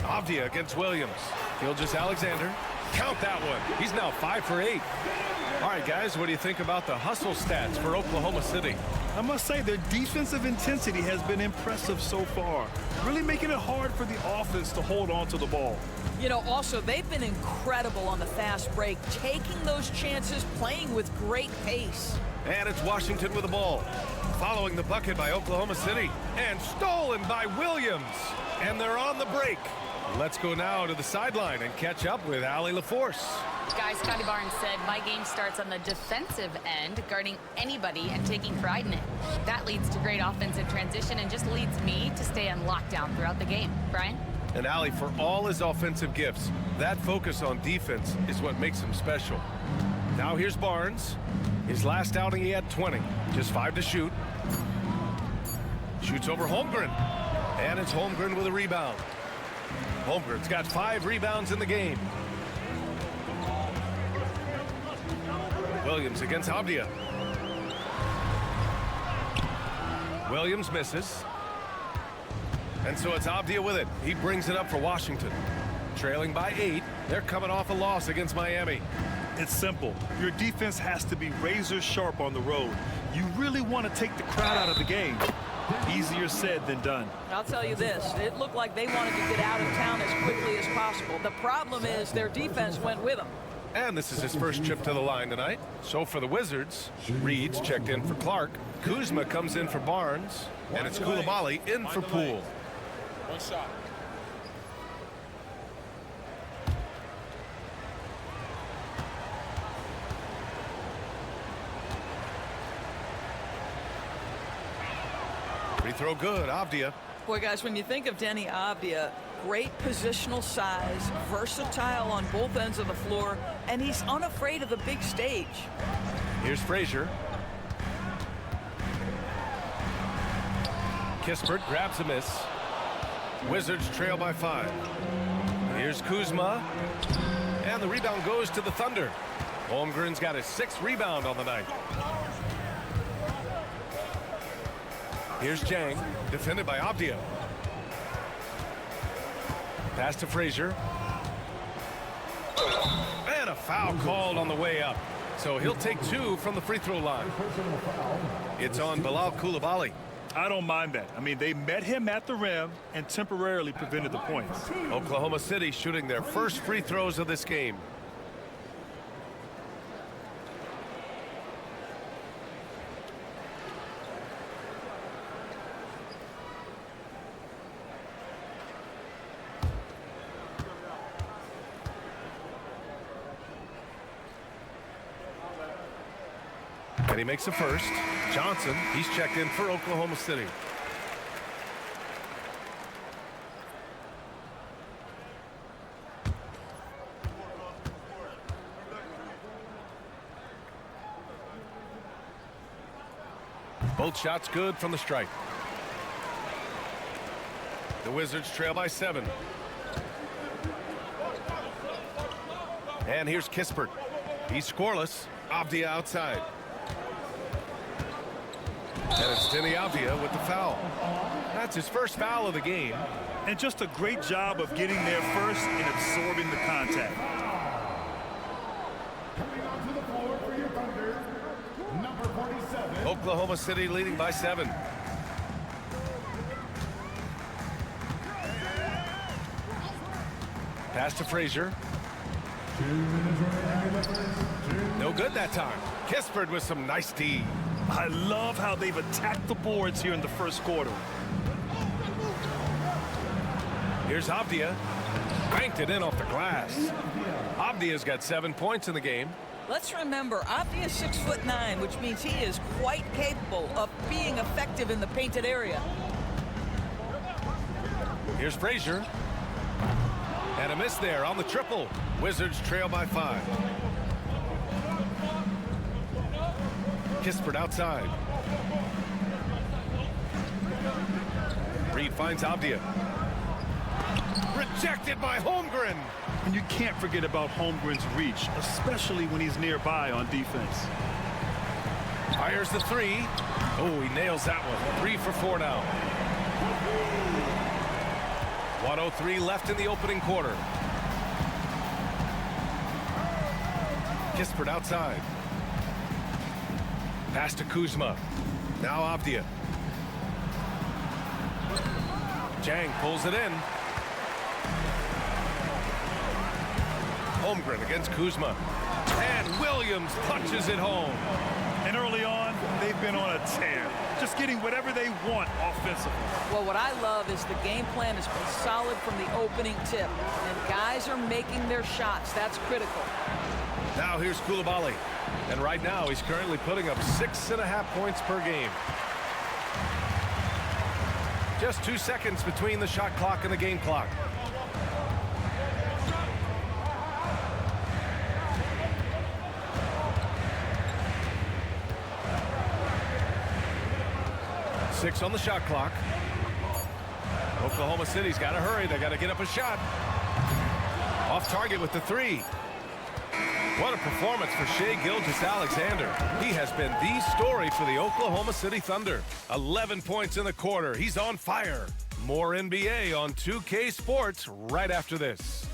Avdia against Williams. Gilgeous-Alexander. Count that one. He's now 5 for 8. All right, guys, what do you think about the hustle stats for Oklahoma City? I must say their defensive intensity has been impressive so far, really making it hard for the offense to hold on to the ball. You know, also, they've been incredible on the fast break, taking those chances, playing with great pace. And it's Washington with the ball. Following the bucket by Oklahoma City. And stolen by Williams. And they're on the break. Let's go now to the sideline and catch up with Allie LaForce. Guys, Scotty Barnes said, my game starts on the defensive end, guarding anybody and taking pride in it. That leads to great offensive transition and just leads me to stay on lockdown throughout the game. Brian? And Allie, for all his offensive gifts, that focus on defense is what makes him special. Now here's Barnes. His last outing, he had 20. Just 5 to shoot. Shoots over Holmgren. And it's Holmgren with a rebound. Holmgren's got 5 rebounds in the game. Williams against Avdia. Williams misses. And so it's Avdia with it. He brings it up for Washington. Trailing by 8. They're coming off a loss against Miami. It's simple. Your defense has to be razor sharp on the road. You really want to take the crowd out of the game. Easier said than done. I'll tell you this, it looked like they wanted to get out of town as quickly as possible. The problem is their defense went with them. And this is his first trip to the line tonight. So for the Wizards, Reed's checked in for Clark. Kuzma comes in for Barnes. And it's Coulibaly in for Poole. One shot. Free throw good, Avdia. Boy, guys, when you think of Denny Avdia, great positional size, versatile on both ends of the floor, and he's unafraid of the big stage. Here's Frazier. Kispert grabs a miss. Wizards trail by 5. Here's Kuzma. And the rebound goes to the Thunder. Holmgren's got his 6th rebound on the night. Here's Jang, defended by Avdia. Pass to Frazier. And a foul called on the way up. So he'll take 2 from the free throw line. It's on Bilal Coulibaly. I don't mind that. I mean, they met him at the rim and temporarily prevented the points. Oklahoma City shooting their first free throws of this game. And he makes the first. Johnson, he's checked in for Oklahoma City. Both shots good from the stripe. The Wizards trail by 7. And here's Kispert. He's scoreless. Avdia outside. And it's Denny Avdia with the foul. That's his first foul of the game. And just a great job of getting there first and absorbing the contact. Coming onto the floor for your Thunder, number 47. Oklahoma City leading by 7. Pass to Frazier. No good that time. Kispert with some nice D. I love how they've attacked the boards here in the first quarter. Here's Avdia. Banked it in off the glass. Avdia's got 7 points in the game. Let's remember, Avdia's 6'9", which means he is quite capable of being effective in the painted area. Here's Frazier. And a miss there on the triple. Wizards trail by 5. Kispert outside. Reed finds Avdia. Rejected by Holmgren. And you can't forget about Holmgren's reach, especially when he's nearby on defense. Fires the 3. Oh, he nails that one. 3 for 4 now. 1:03 left in the opening quarter. Kispert outside. Pass to Kuzma. Now Avdia. Jang pulls it in. Holmgren against Kuzma. And Williams punches it home. And early on, they've been on a tear. Just getting whatever they want offensively. Well, what I love is the game plan has been solid from the opening tip. And guys are making their shots. That's critical. Now here's Coulibaly. And right now he's currently putting up 6.5 points per game. Just 2 seconds between the shot clock and the game clock. Six on the shot clock. Oklahoma City's got to hurry. They got to get up a shot. Off target with the 3. What a performance for Shai Gilgeous-Alexander. He has been the story for the Oklahoma City Thunder. 11 points in the quarter. He's on fire. More NBA on 2K Sports right after this.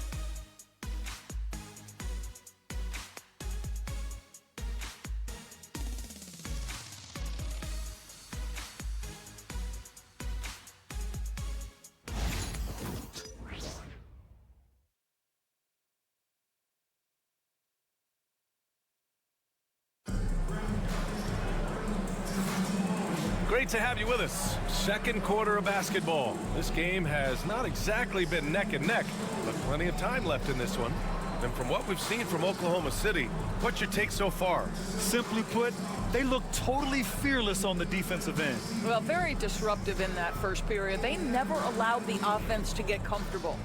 Great to have you with us. Second quarter of basketball. This game has not exactly been neck and neck, but plenty of time left in this one. And from what we've seen from Oklahoma City, what's your take so far? Simply put, they look totally fearless on the defensive end. Well, very disruptive in that first period. They never allowed the offense to get comfortable.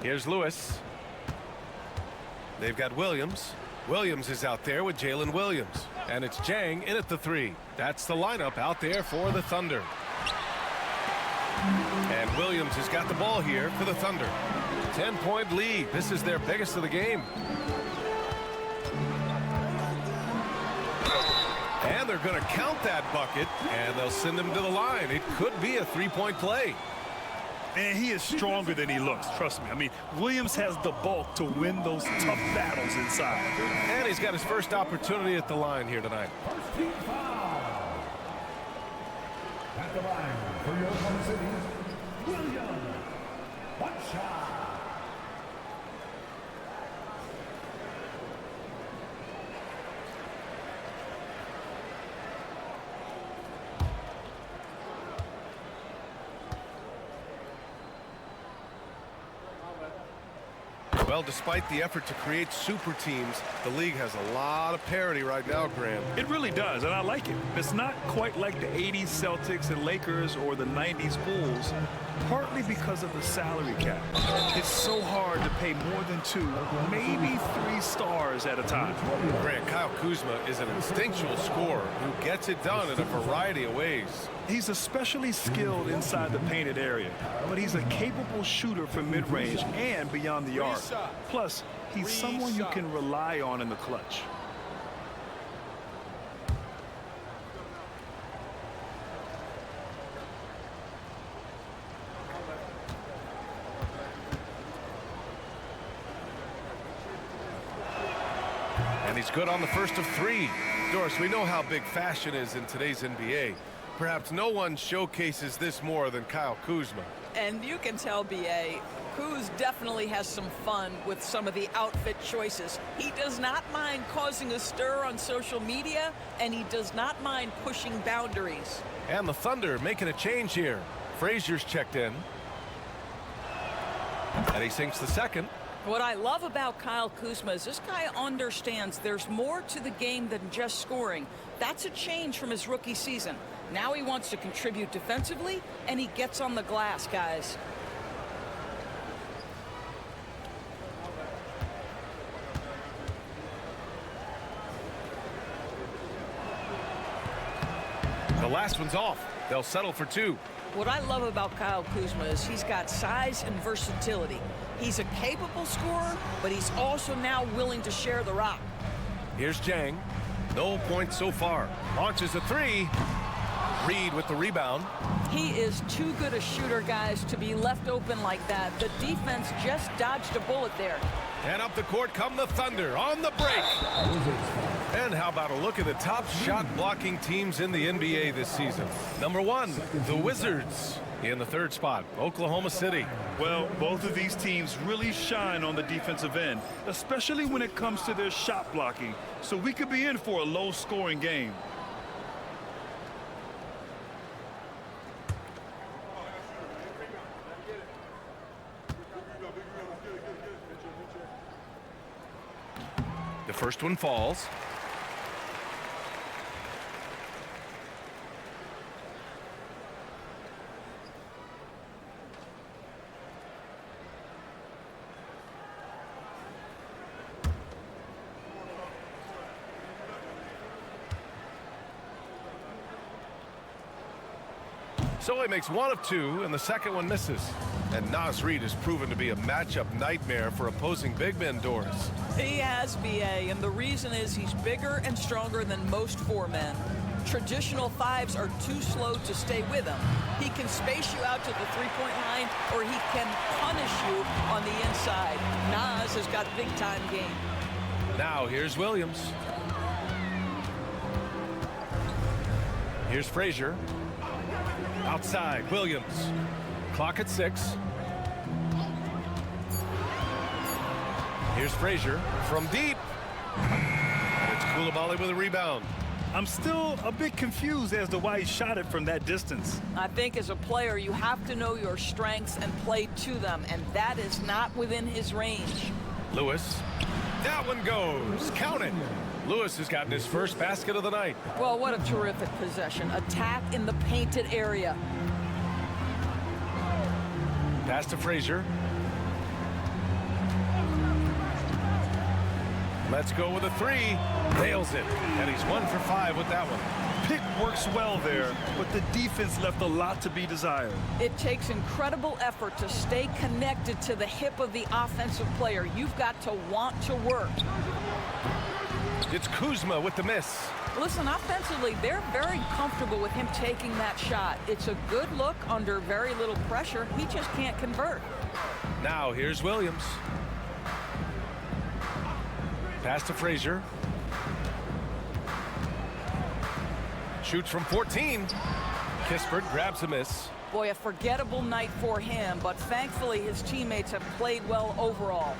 Here's Lewis. They've got Williams. Williams is out there with Jalen Williams. And it's Jang in at the 3. That's the lineup out there for the Thunder. And Williams has got the ball here for the Thunder. 10-point lead. This is their biggest of the game. And they're going to count that bucket, and they'll send him to the line. It could be a three-point play. And he is stronger than he looks, trust me. I mean, Williams has the bulk to win those tough battles inside. And he's got his first opportunity at the line here tonight. First team foul. At the line for your Oklahoma City, Williams. One shot. Well, despite the effort to create super teams, the league has a lot of parity right now, Graham. It really does, and I like it. It's not quite like the 80s Celtics and Lakers or the 90s Bulls, partly because of the salary cap. It's so hard to pay more than 2, maybe 3 stars at a time. Grant, Kyle Kuzma is an instinctual scorer who gets it done in a variety of ways. He's especially skilled inside the painted area, but he's a capable shooter from mid-range and beyond the arc. Plus, he's someone you can rely on in the clutch. And he's good on the first of 3. Doris, we know how big fashion is in today's NBA. Perhaps no one showcases this more than Kyle Kuzma. And you can tell, B.A., Kuz definitely has some fun with some of the outfit choices. He does not mind causing a stir on social media, and he does not mind pushing boundaries. And the Thunder making a change here. Frazier's checked in. And he sinks the second. What I love about Kyle Kuzma is this guy understands there's more to the game than just scoring. That's a change from his rookie season. Now he wants to contribute defensively, and he gets on the glass, guys. The last one's off. They'll settle for 2. What I love about Kyle Kuzma is he's got size and versatility. He's a capable scorer, but he's also now willing to share the rock. Here's Jang. No points so far. Launches a 3. Reed with the rebound. He is too good a shooter, guys, to be left open like that. The defense just dodged a bullet there. And up the court come the Thunder on the break. And how about a look at the top shot blocking teams in the NBA this season? Number 1, the Wizards. In the 3rd spot, Oklahoma City. Well, both of these teams really shine on the defensive end, especially when it comes to their shot blocking. So we could be in for a low-scoring game. The first one falls. So he makes 1 of 2, and the second one misses. And Naz Reid has proven to be a matchup nightmare for opposing big men, Doris. He has, B.A., and the reason is he's bigger and stronger than most 4 men. Traditional 5s are too slow to stay with him. He can space you out to the three-point line, or he can punish you on the inside. Naz has got big-time game. Now here's Williams. Here's Frazier. Outside, Williams. Clock at 6. Here's Frazier from deep. And it's Coulibaly with a rebound. I'm still a bit confused as to why he shot it from that distance. I think as a player, you have to know your strengths and play to them, and that is not within his range. Lewis. That one goes. Count it. Lewis has gotten his first basket of the night. Well, what a terrific possession. Attack in the painted area. Pass to Frazier. Let's go with a 3. Nails it. And he's 1 for 5 with that one. Pick works well there, but the defense left a lot to be desired. It takes incredible effort to stay connected to the hip of the offensive player. You've got to want to work. It's Kuzma with the miss. Listen, offensively, they're very comfortable with him taking that shot. It's a good look under very little pressure. He just can't convert. Now here's Williams. Pass to Frazier. Shoots from 14. Kispert grabs a miss. Boy, a forgettable night for him, but thankfully his teammates have played well overall.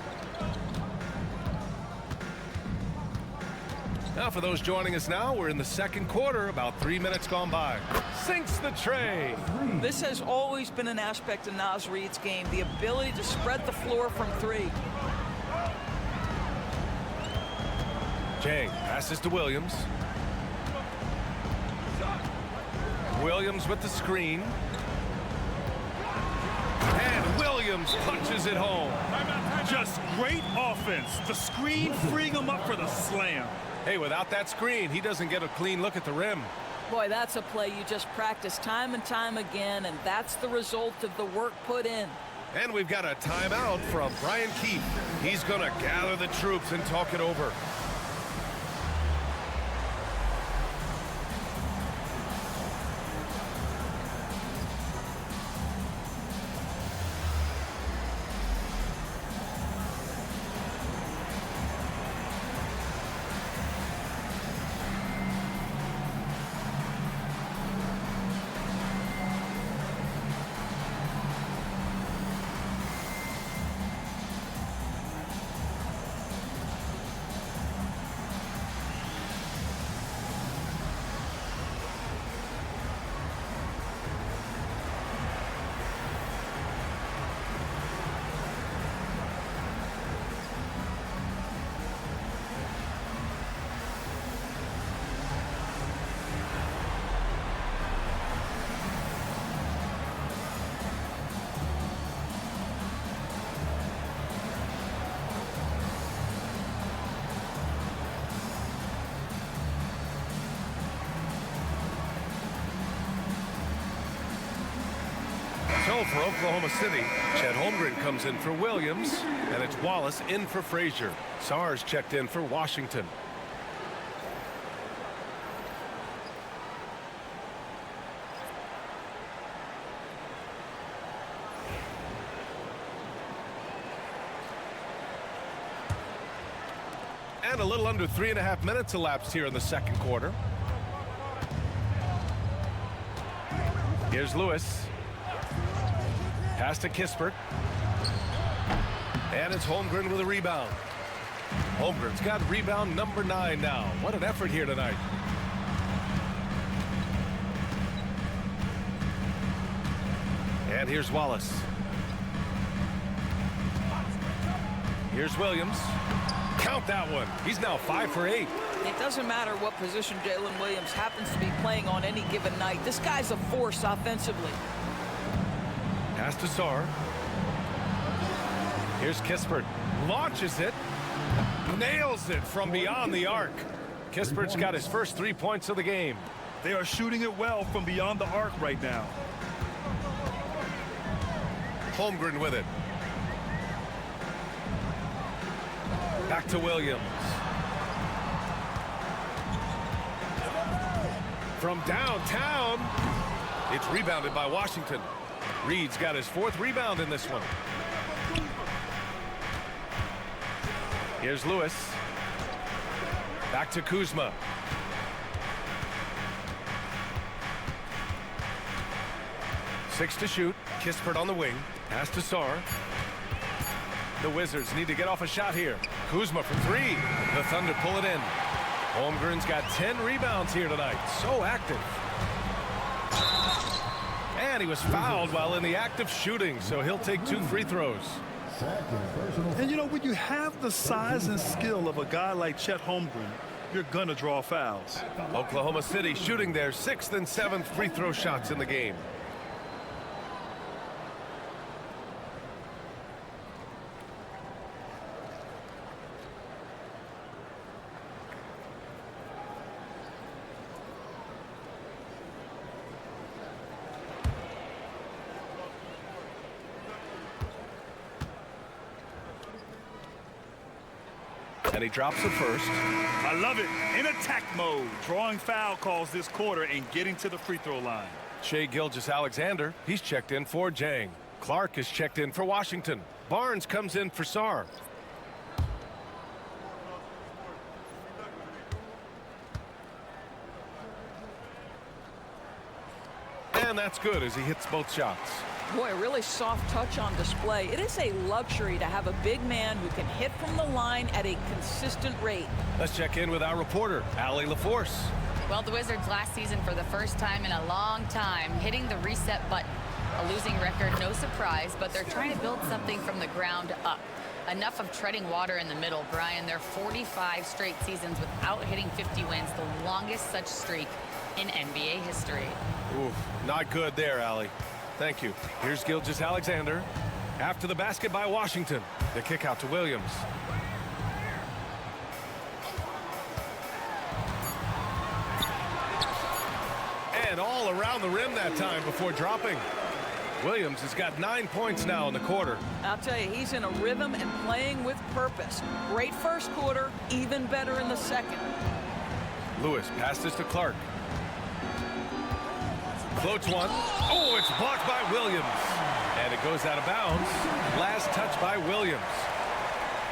Now for those joining us now, we're in the second quarter, about 3 minutes gone by. Sinks the tray. This has always been an aspect of Naz Reid's game, the ability to spread the floor from three. Jang passes to Williams. Williams with the screen. And Williams punches it home. Just great offense. The screen freeing him up for the slam. Hey, without that screen, he doesn't get a clean look at the rim. Boy, that's a play you just practice time and time again, and that's the result of the work put in. And we've got a timeout from Brian Keefe. He's going to gather the troops and talk it over. So for Oklahoma City, Chet Holmgren comes in for Williams, and it's Wallace in for Frazier. Sars checked in for Washington. And a little under 3.5 minutes elapsed here in the second quarter. Here's Lewis. Pass to Kispert. And it's Holmgren with a rebound. Holmgren's got rebound number 9 now. What an effort here tonight. And here's Wallace. Here's Williams. Count that one. He's now 5 for 8. It doesn't matter what position Jalen Williams happens to be playing on any given night. This guy's a force offensively. Pass to Sar. Here's Kispert. Launches it. Nails it from beyond the arc. Kispert's got his first 3 points of the game. They are shooting it well from beyond the arc right now. Holmgren with it. Back to Williams. From downtown. It's rebounded by Washington. Reed's got his 4th rebound in this one. Here's Lewis. Back to Kuzma. Six to shoot. Kispert on the wing. Pass to Sar. The Wizards need to get off a shot here. Kuzma for 3. The Thunder pull it in. Holmgren's got 10 rebounds here tonight. So active. And he was fouled while in the act of shooting, so he'll take 2 free throws. And you know, when you have the size and skill of a guy like Chet Holmgren, you're gonna draw fouls. Oklahoma City shooting their 6th and 7th free throw shots in the game. And he drops it first. I love it. In attack mode. Drawing foul calls this quarter and getting to the free throw line. Shai Gilgeous-Alexander, he's checked in for Jang. Clark is checked in for Washington. Barnes comes in for Sarr. And that's good as he hits both shots. Boy, a really soft touch on display. It is a luxury to have a big man who can hit from the line at a consistent rate. Let's check in with our reporter, Allie LaForce. Well, the Wizards last season for the first time in a long time hitting the reset button. A losing record, no surprise, but they're trying to build something from the ground up. Enough of treading water in the middle, Brian. They're 45 straight seasons without hitting 50 wins, the longest such streak in NBA history. Ooh, not good there, Allie. Thank you. Here's Gilgeous-Alexander. After the basket by Washington. The kick out to Williams. And all around the rim that time before dropping. Williams has got 9 points now in the quarter. I'll tell you, he's in a rhythm and playing with purpose. Great first quarter, even better in the second. Lewis passes to Clark. Floats one. Oh, it's blocked by Williams. And it goes out of bounds. Last touch by Williams.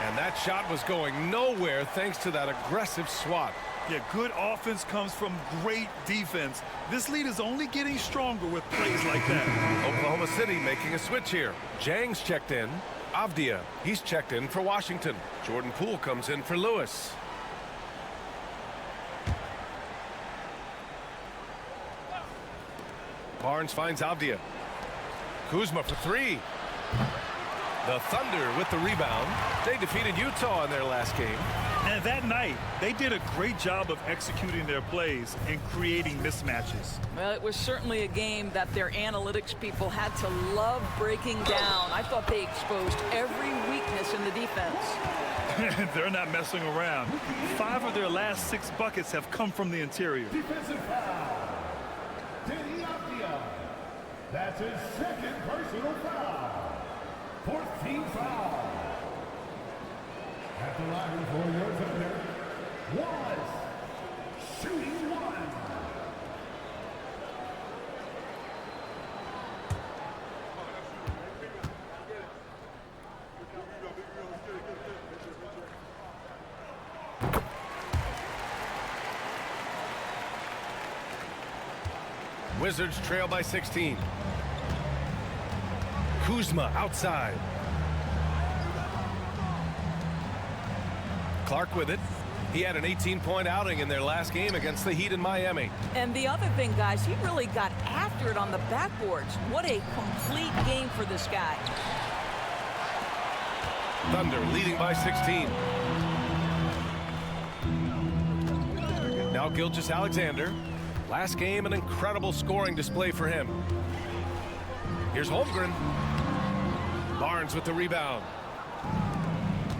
And that shot was going nowhere thanks to that aggressive swat. Yeah, good offense comes from great defense. This lead is only getting stronger with plays like that. Oklahoma City making a switch here. Jang's checked in. Avdia, he's checked in for Washington. Jordan Poole comes in for Lewis. Barnes finds Avdia. Kuzma for three. The Thunder with the rebound. They defeated Utah in their last game. And that night, they did a great job of executing their plays and creating mismatches. Well, it was certainly a game that their analytics people had to love breaking down. I thought they exposed every weakness in the defense. They're not messing around. 5 of their last 6 buckets have come from the interior. Defensive foul. That's his second personal foul. 14th foul. At the line for your Thunder, Wallace, shooting one. Wizards trail by 16. Kuzma outside. Clark with it. He had an 18-point outing in their last game against the Heat in Miami. And the other thing, guys, he really got after it on the backboards. What a complete game for this guy. Thunder leading by 16. Now Gilgeous-Alexander. Last game, an incredible scoring display for him. Here's Holmgren. Barnes with the rebound.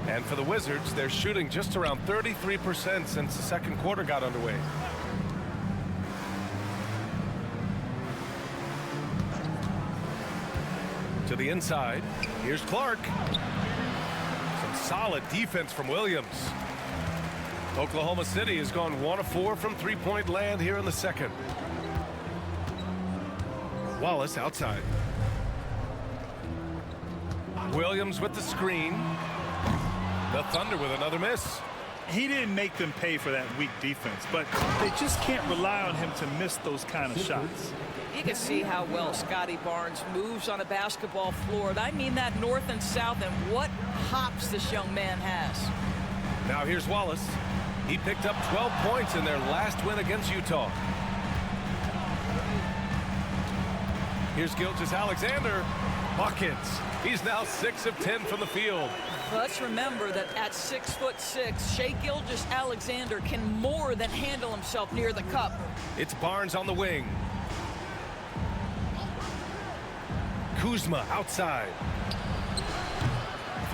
And for the Wizards, they're shooting just around 33% since the second quarter got underway. To the inside. Here's Clark. Some solid defense from Williams. Oklahoma City has gone 1 of 4 from three-point land here in the second. Wallace outside. Williams with the screen. The Thunder with another miss. He didn't make them pay for that weak defense, but they just can't rely on him to miss those kind of shots. You can see how well Scotty Barnes moves on a basketball floor. I mean that north and south, and what hops this young man has. Now here's Wallace. He picked up 12 points in their last win against Utah. Here's Gilgeous-Alexander. Buckets. He's now 6 of 10 from the field. Let's remember that at 6'6", Shai Gilgeous-Alexander can more than handle himself near the cup. It's Barnes on the wing. Kuzma outside.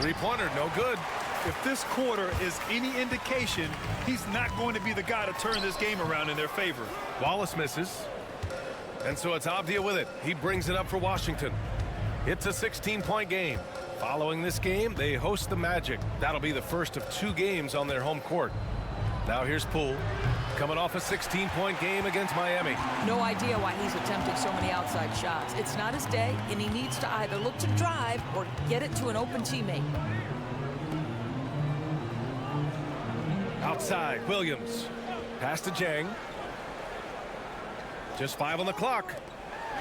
Three-pointer, no good. If this quarter is any indication, he's not going to be the guy to turn this game around in their favor. Wallace misses. And so it's Avdia with it. He brings it up for Washington. It's a 16-point game. Following this game, they host the Magic. That'll be the first of 2 games on their home court. Now here's Poole, coming off a 16-point game against Miami. No idea why he's attempting so many outside shots. It's not his day, and he needs to either look to drive or get it to an open teammate. Outside, Williams. Pass to Jang. Just 5 on the clock.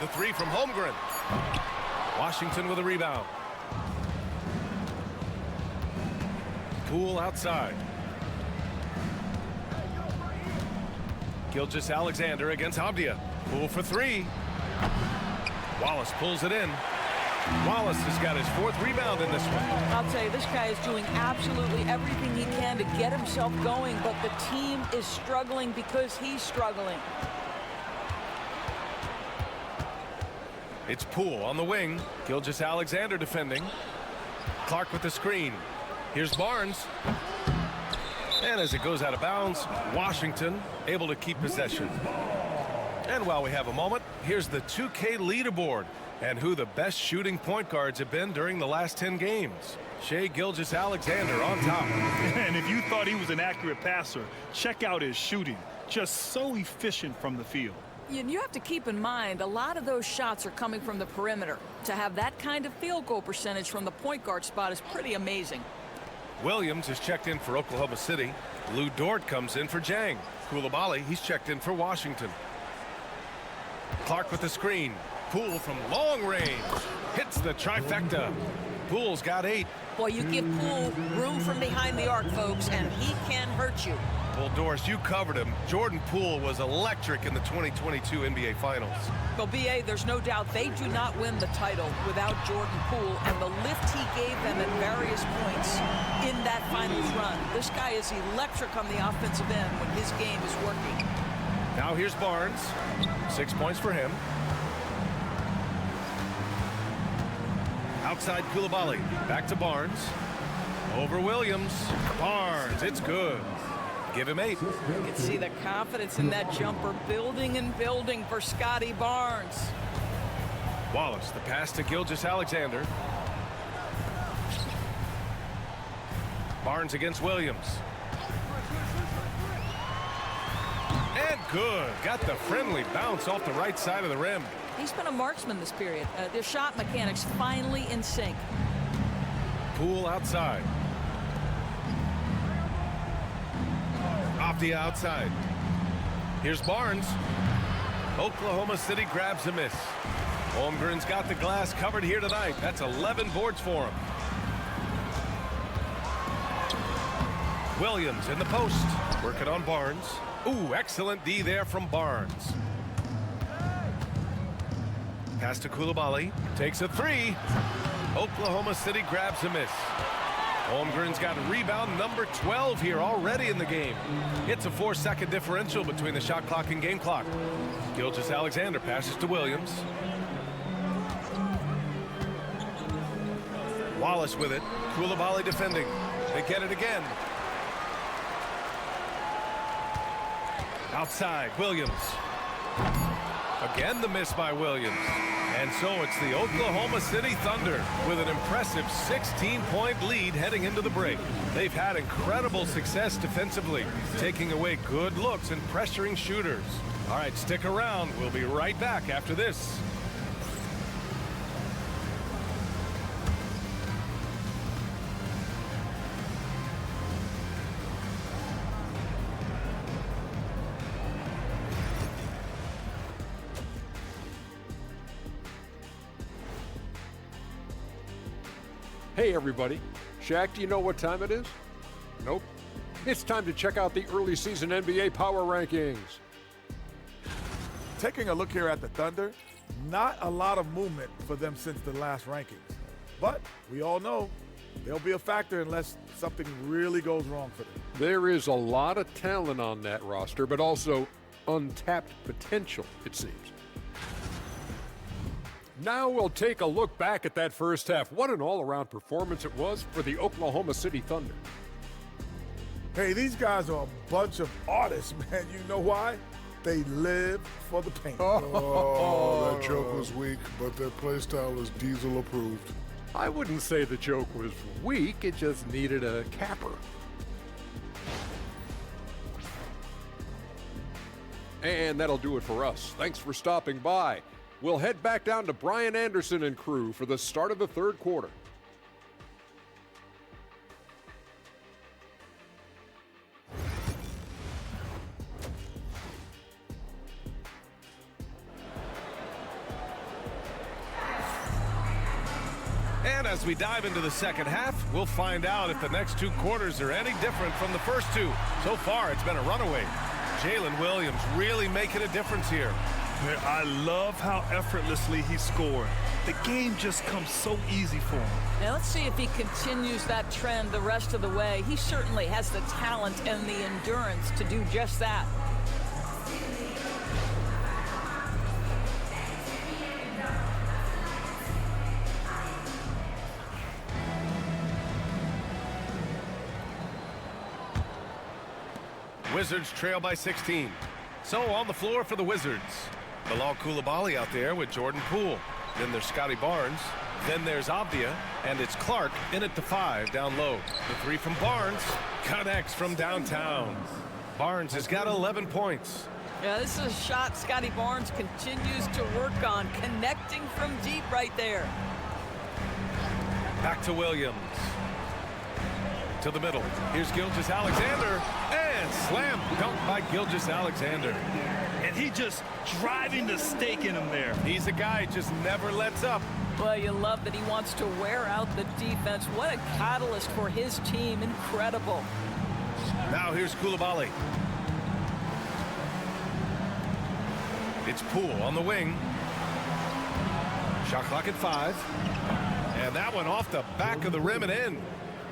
The 3 from Holmgren. Washington with a rebound. Poole outside. Gilgeous-Alexander against Abdia. Poole for 3. Wallace pulls it in. Wallace has got his 4th rebound in this one. I'll tell you, this guy is doing absolutely everything he can to get himself going, but the team is struggling because he's struggling. It's Poole on the wing. Gilgeous-Alexander defending. Clark with the screen. Here's Barnes. And as it goes out of bounds, Washington able to keep possession. And while we have a moment, here's the 2K leaderboard and who the best shooting point guards have been during the last 10 games. Shai Gilgeous-Alexander on top. And if you thought he was an accurate passer, check out his shooting. Just so efficient from the field. You have to keep in mind, a lot of those shots are coming from the perimeter. To have that kind of field goal percentage from the point guard spot is pretty amazing. Williams is checked in for Oklahoma City. Lou Dort comes in for Jang. Coulibaly, he's checked in for Washington. Clark with the screen. Poole from long range. Hits the trifecta. Poole's got 8. Boy, you give Poole room from behind the arc, folks, and he can hurt you. Well, Doris, you covered him. Jordan Poole was electric in the 2022 NBA Finals. Well, B.A., there's no doubt they do not win the title without Jordan Poole and the lift he gave them at various points in that finals run. This guy is electric on the offensive end when his game is working. Now here's Barnes. 6 points for him. Outside Coulibaly. Back to Barnes. Over Williams. Barnes, it's good. Give him 8. You can see the confidence in that jumper building and building for Scotty Barnes. Wallace, the pass to Gilgeous-Alexander. Barnes against Williams. And good. Got the friendly bounce off the right side of the rim. He's been a marksman this period. Their shot mechanics finally in sync. Poole outside. Off the outside. Here's Barnes. Oklahoma City grabs a miss. Holmgren's got the glass covered here tonight. That's 11 boards for him. Williams in the post. Working on Barnes. Ooh, excellent D there from Barnes. Pass to Coulibaly. Takes a 3. Oklahoma City grabs a miss. Holmgren's got rebound number 12 here already in the game. It's a 4-second differential between the shot clock and game clock. Gilgeous-Alexander passes to Williams. Wallace with it. Coulibaly defending. They get it again. Outside, Williams. Again the miss by Williams. And so it's the Oklahoma City Thunder with an impressive 16-point lead heading into the break. They've had incredible success defensively, taking away good looks and pressuring shooters. All right, stick around. We'll be right back after this. Hey everybody, Shaq, do you know what time it is? Nope. It's time to check out the early season NBA Power Rankings. Taking a look here at the Thunder, not a lot of movement for them since the last rankings. But we all know they'll be a factor unless something really goes wrong for them. There is a lot of talent on that roster, but also untapped potential, it seems. Now we'll take a look back at that first half. What an all-around performance it was for the Oklahoma City Thunder. Hey, these guys are a bunch of artists, man. You know why? They live for the paint. Oh, that joke was weak, but their play style is Diesel approved. I wouldn't say the joke was weak, it just needed a capper. And that'll do it for us. Thanks for stopping by. We'll head back down to Brian Anderson and crew for the start of the third quarter. And as we dive into the second half, we'll find out if the next two quarters are any different from the first two. So far, it's been a runaway. Jalen Williams really making a difference here. Man, I love how effortlessly he scored. The game just comes so easy for him. Now let's see if he continues that trend the rest of the way. He certainly has the talent and the endurance to do just that. Wizards trail by 16. So on the floor for the Wizards, Bilal Coulibaly out there with Jordan Poole. Then there's Scotty Barnes. Then there's Avdia, and it's Clark in at the 5 down low. The 3 from Barnes connects from downtown. Barnes has got 11 points. Yeah, this is a shot Scotty Barnes continues to work on, connecting from deep right there. Back to Williams. To the middle. Here's Gilgeous-Alexander, and slam dunk by Gilgeous-Alexander. And he just driving the stake in him there. He's a guy who just never lets up. Well, you love that he wants to wear out the defense. What a catalyst for his team. Incredible. Now here's Coulibaly. It's Poole on the wing. Shot clock at 5. And that one off the back of the rim and in.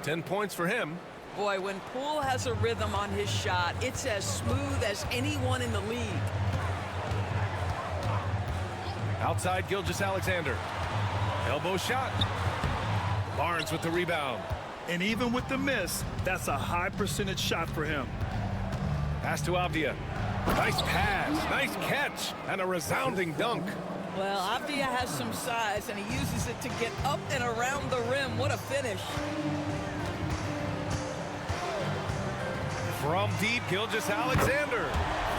10 points for him. Boy, when Poole has a rhythm on his shot, it's as smooth as anyone in the league. Outside Gilgeous-Alexander. Elbow shot. Barnes with the rebound. And even with the miss, that's a high percentage shot for him. Pass to Avdia. Nice pass, nice catch, and a resounding dunk. Well, Avdia has some size, and he uses it to get up and around the rim. What a finish. From deep, Gilgeous-Alexander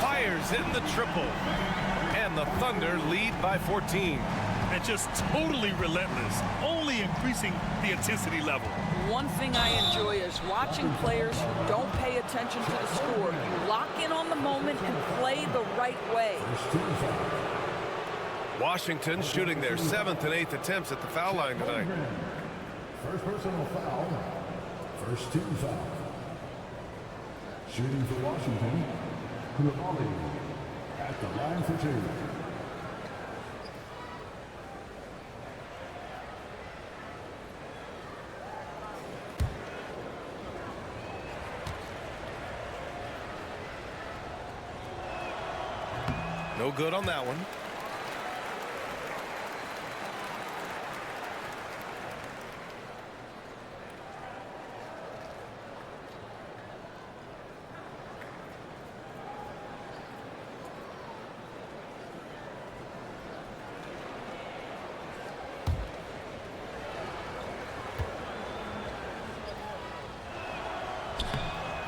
fires in the triple. And the Thunder lead by 14. And just totally relentless, only increasing the intensity level. One thing I enjoy is watching players who don't pay attention to the score. You lock in on the moment and play the right way. Washington shooting their 7th and 8th attempts at the foul line tonight. First personal foul. First team foul. Shooting for Washington, Coulibaly at the line for 2. No good on that one.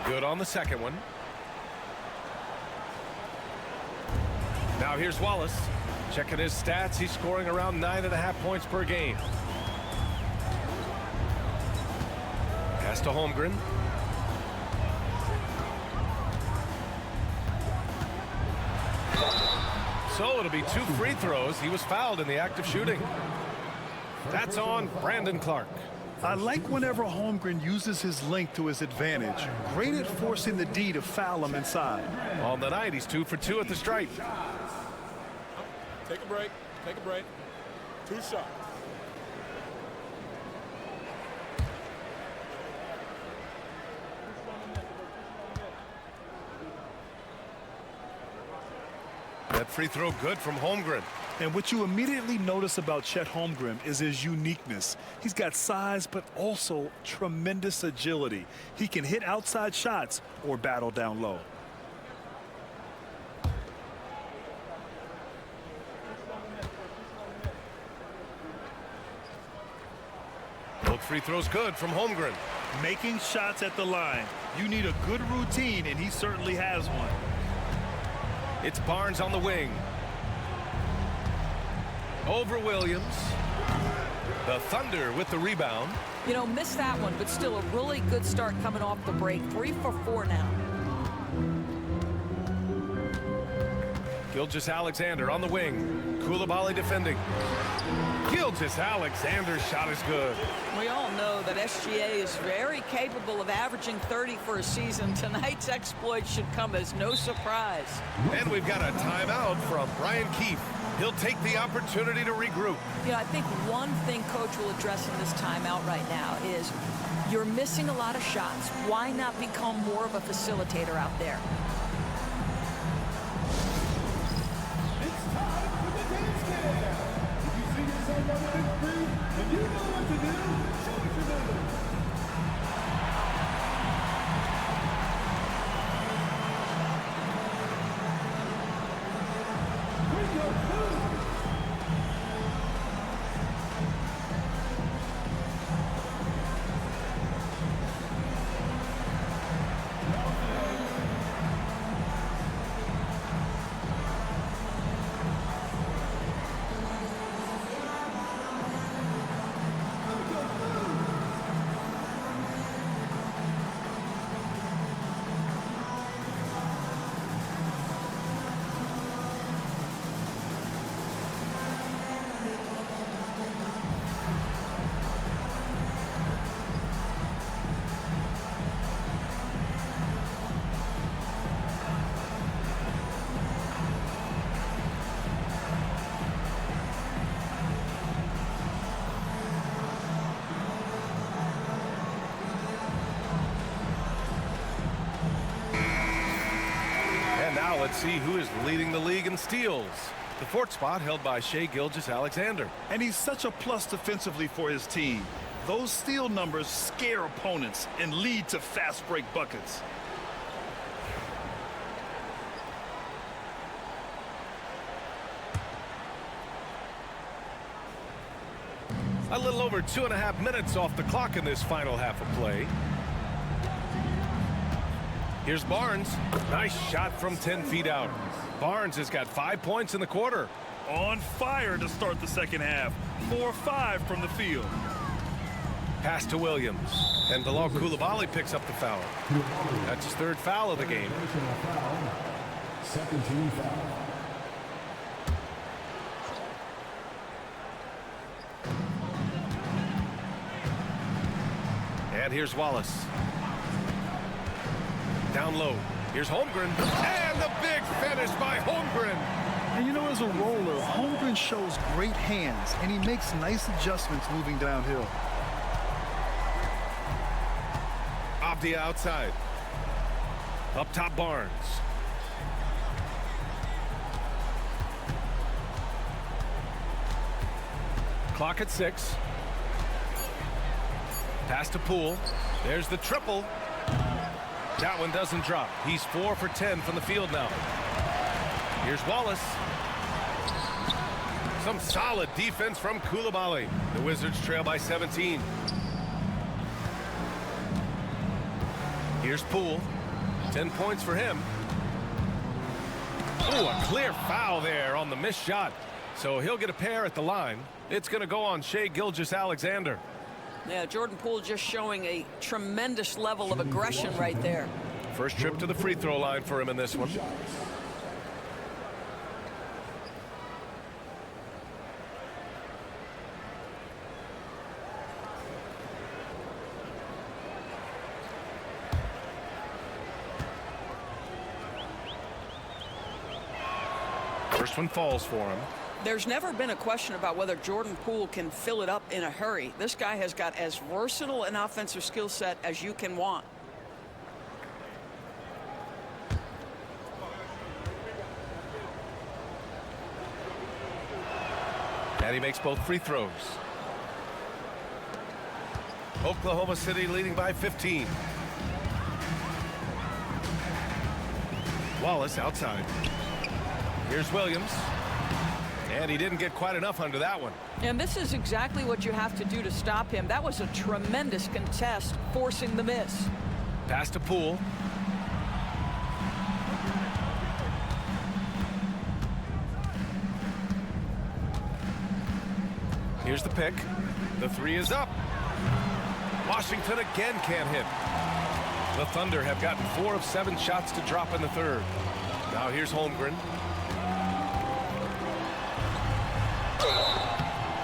Good on the second one. Now here's Wallace. Checking his stats. He's scoring around 9.5 points per game. Pass to Holmgren. So it'll be 2 free throws. He was fouled in the act of shooting. That's on Brandon Clark. I like whenever Holmgren uses his length to his advantage. Great at forcing the D to foul him inside. On the night, he's 2 for 2 at the stripe. Take a break. Take a break. 2 shots. That free throw good from Holmgren. And what you immediately notice about Chet Holmgren is his uniqueness. He's got size, but also tremendous agility. He can hit outside shots or battle down low. free throw's good from Holmgren. Making shots at the line. You need a good routine, and he certainly has one. It's Barnes on the wing. Over Williams. The Thunder with the rebound. You know, missed that one, but still a really good start coming off the break. 3 for 4 now. Gilgeous-Alexander on the wing. Coulibaly defending. Gilgeous-Alexander's shot is good. We all know that SGA is very capable of averaging 30 for a season. Tonight's exploit should come as no surprise. And we've got a timeout from Brian Keefe. He'll take the opportunity to regroup. You know, I think one thing Coach will address in this timeout right now is you're missing a lot of shots. Why not become more of a facilitator out there? It's time for the dance cam. If you see yourself on the big screen and you know what to do, show us your moves. Bring your food. Let's see who is leading the league in steals. The fourth spot held by Shai Gilgeous-Alexander. And he's such a plus defensively for his team. Those steal numbers scare opponents and lead to fast break buckets. A little over 2.5 minutes off the clock in this final half of play. Here's Barnes. Nice shot from 10 feet out. Barnes has got 5 points in the quarter. On fire to start the second half. 4-5 from the field. Pass to Williams. And Bilal Coulibaly picks up the foul. That's his third foul of the game. Second team foul. And here's Wallace. Down low. Here's Holmgren. And the big finish by Holmgren. And you know, as a roller, Holmgren shows great hands, and he makes nice adjustments moving downhill. Abdia outside. Up top, Barnes. Clock at 6. Pass to Poole. There's the triple. That one doesn't drop. He's 4 for 10 from the field now. Here's Wallace. Some solid defense from Coulibaly. The Wizards trail by 17. Here's Poole. 10 points for him. Oh, a clear foul there on the missed shot. So he'll get a pair at the line. It's going to go on Shai Gilgeous-Alexander. Yeah, Jordan Poole just showing a tremendous level of aggression right there. First trip to the free throw line for him in this one. First one falls for him. There's never been a question about whether Jordan Poole can fill it up in a hurry. This guy has got as versatile an offensive skill set as you can want. And he makes both free throws. Oklahoma City leading by 15. Wallace outside. Here's Williams. And he didn't get quite enough under that one. And this is exactly what you have to do to stop him. That was a tremendous contest, forcing the miss. Pass to Poole. Here's the pick. The three is up. Washington again can't hit. The Thunder have gotten 4 of 7 shots to drop in the third. Now here's Holmgren.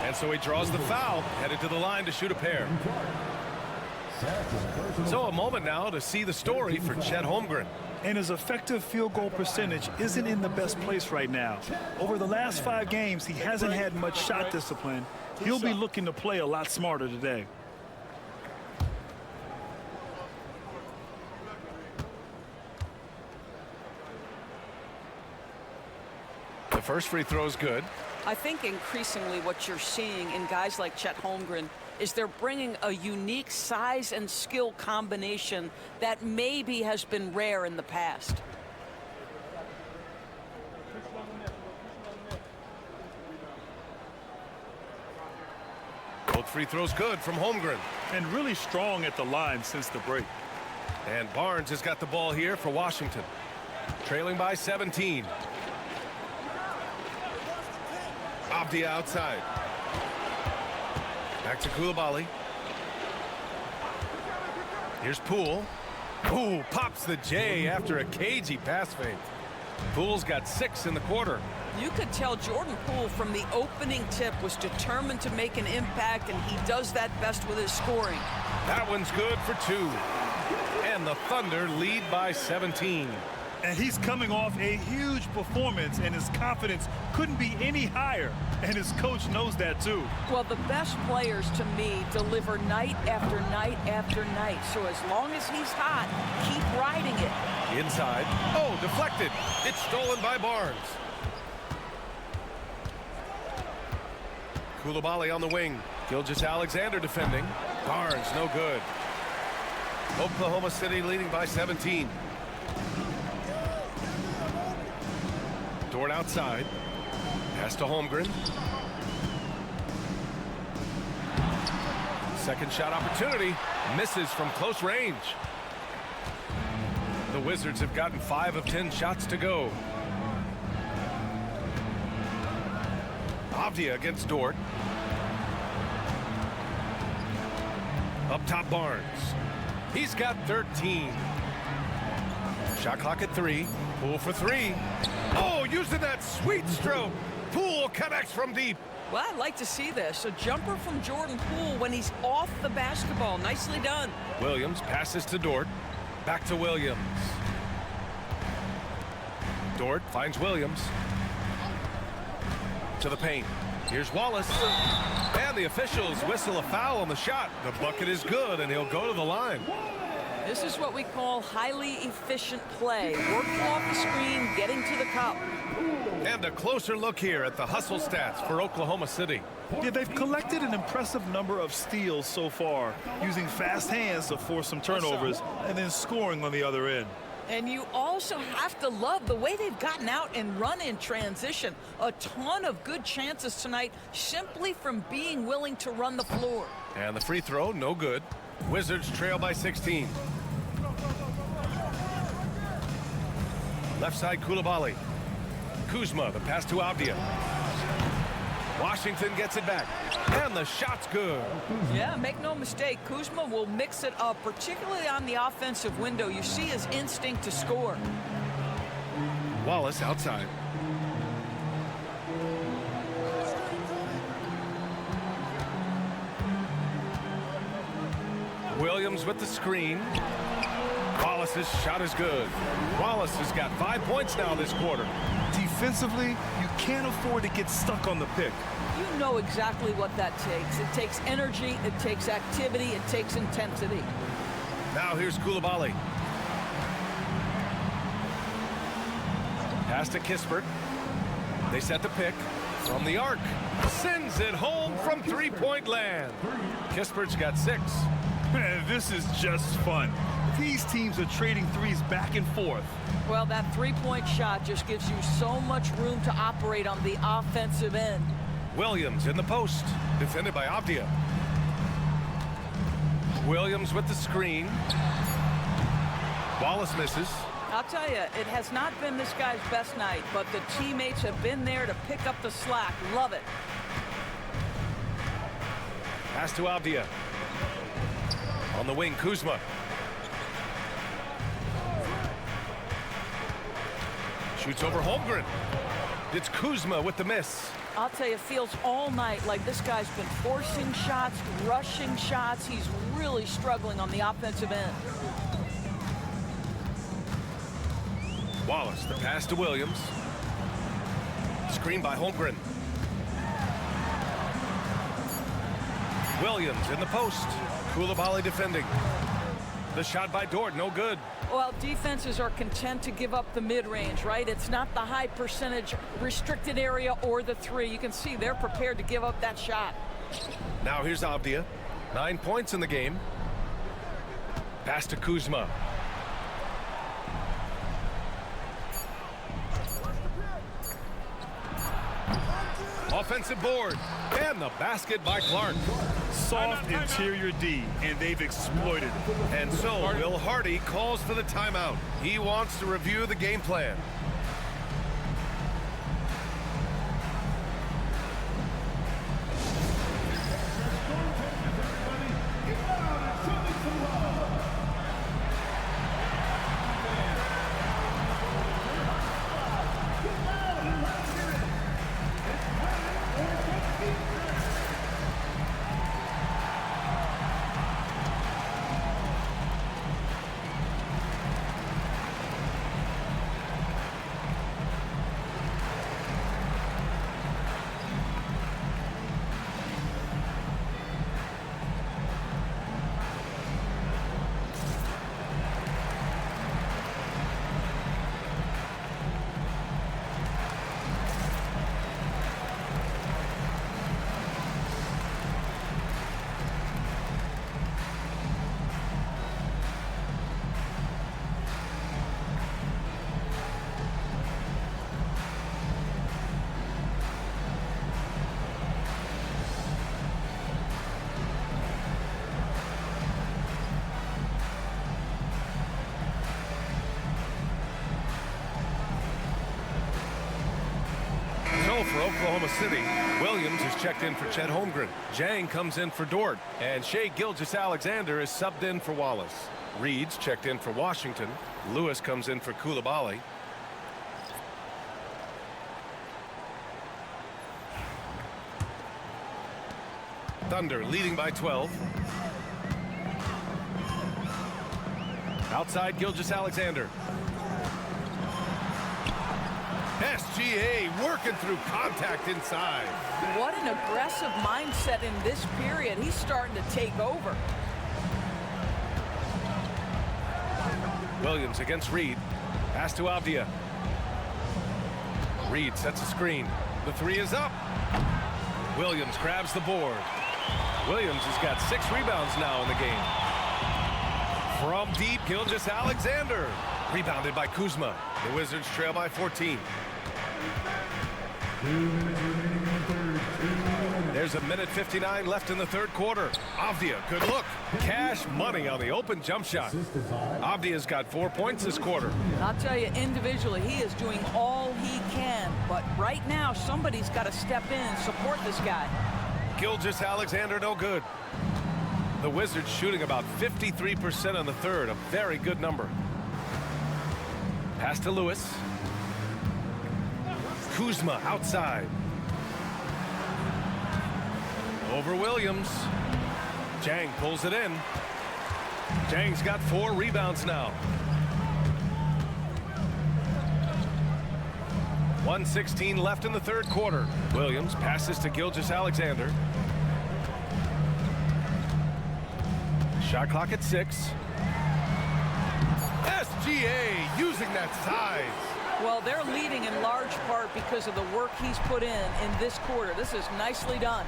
And so he draws the foul, headed to the line to shoot a pair. So a moment now to see the story for Chet Holmgren. And his effective field goal percentage isn't in the best place right now. Over the last 5 games, he hasn't had much shot discipline. He'll be looking to play a lot smarter today. The first free throw is good. I think increasingly what you're seeing in guys like Chet Holmgren is they're bringing a unique size and skill combination that maybe has been rare in the past. Both free throws good from Holmgren. And really strong at the line since the break. And Barnes has got the ball here for Washington. Trailing by 17. Abdia outside. Back to Coulibaly. Here's Poole. Poole pops the J after a cagey pass fake. Poole's got 6 in the quarter. You could tell Jordan Poole from the opening tip was determined to make an impact, and he does that best with his scoring. That one's good for 2. And the Thunder lead by 17. And he's coming off a huge performance, and his confidence couldn't be any higher. And his coach knows that, too. Well, the best players, to me, deliver night after night after night. So as long as he's hot, keep riding it. Inside. Oh, deflected. It's stolen by Barnes. Coulibaly on the wing. Gilgeous-Alexander defending. Barnes, no good. Oklahoma City leading by 17. Dort outside. Pass to Holmgren. Second shot opportunity. Misses from close range. The Wizards have gotten 5 of 10 shots to go. Avdia against Dort. Up top Barnes. He's got 13. Shot clock at 3. Poole for 3. Oh, using that sweet stroke. Poole connects from deep. Well, I'd like to see this. A jumper from Jordan Poole when he's off the basketball. Nicely done. Williams passes to Dort. Back to Williams. Dort finds Williams. To the paint. Here's Wallace. And the officials whistle a foul on the shot. The bucket is good, and he'll go to the line. This is what we call highly efficient play. Working off the screen, getting to the cup. And a closer look here at the hustle stats for Oklahoma City. Yeah, they've collected an impressive number of steals so far, using fast hands to force some turnovers and then scoring on the other end. And you also have to love the way they've gotten out and run in transition. A ton of good chances tonight simply from being willing to run the floor. And the free throw, no good. Wizards trail by 16. Left side, Coulibaly. Kuzma, the pass to Avdia. Washington gets it back. And the shot's good. Yeah, make no mistake, Kuzma will mix it up, particularly on the offensive window. You see his instinct to score. Wallace outside. Williams with the screen. Wallace's shot is good. Wallace has got 5 points now this quarter. Defensively, you can't afford to get stuck on the pick. You know exactly what that takes. It takes energy, it takes activity, it takes intensity. Now here's Coulibaly. Pass to Kispert. They set the pick from the arc. Sends it home from three-point land. Kispert's got 6. Man, this is just fun. These teams are trading threes back and forth. Well, that three-point shot just gives you so much room to operate on the offensive end. Williams in the post, defended by Avdia. Williams with the screen. Wallace misses. I'll tell you, it has not been this guy's best night, but the teammates have been there to pick up the slack. Love it. Pass to Avdia. On the wing, Kuzma. Shoots over Holmgren. It's Kuzma with the miss. I'll tell you, it feels all night like this guy's been forcing shots, rushing shots. He's really struggling on the offensive end. Wallace, the pass to Williams. Screen by Holmgren. Williams in the post. Koulibaly defending. The shot by Dort, no good. Well, defenses are content to give up the mid-range, right? It's not the high percentage restricted area or the three. You can see they're prepared to give up that shot. Now here's Avdia. 9 points in the game. Pass to Kuzma. Offensive board. And the basket by Clark. Soft interior D, and they've exploited it. And so Will Hardy calls for the timeout. He wants to review the game plan. For Oklahoma City, Williams is checked in for Chet Holmgren. Jang comes in for Dort, and Shai Gilgeous-Alexander is subbed in for Wallace. Reed's checked in for Washington. Lewis comes in for Koulibaly. Thunder leading by 12. Outside Gilgeous-Alexander. SGA working through contact inside. What an aggressive mindset in this period. He's starting to take over. Williams against Reed. Pass to Avdia. Reed sets a screen. The three is up. Williams grabs the board. Williams has got 6 rebounds now in the game. From deep, Gilgeous-Alexander. Rebounded by Kuzma. The Wizards trail by 14. 2 minutes remaining in the third. 2 minutes. There's a minute 59 left in the third quarter. Avdia, good look. Cash money on the open jump shot. Avdia's got 4 points this quarter. I'll tell you, individually, he is doing all he can. But right now, somebody's got to step in and support this guy. Gilgeous-Alexander, no good. The Wizards shooting about 53% in the third, a very good number. Pass to Lewis. Kuzma outside. Over Williams. Jang pulls it in. Jang's got 4 rebounds now. 1:16 left in the third quarter. Williams passes to Gilgeous-Alexander. Shot clock at 6. SGA using that size. Well, they're leading in large part because of the work he's put in this quarter. This is nicely done.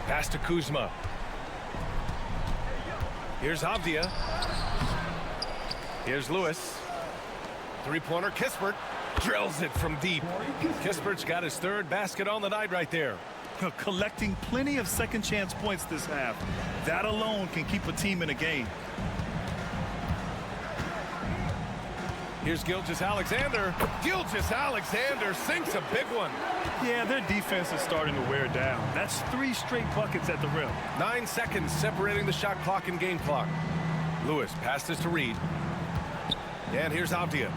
Pass to Kuzma. Here's Avdia. Here's Lewis. Three-pointer, Kispert drills it from deep. Kispert's got his third basket on the night right there. Collecting plenty of second chance points this half. That alone can keep a team in a game. Here's Gilgeous-Alexander. Gilgeous-Alexander sinks a big one. Yeah, their defense is starting to wear down. That's 3 straight buckets at the rim. 9 seconds separating the shot clock and game clock. Lewis passes to Reed. And here's Avdia.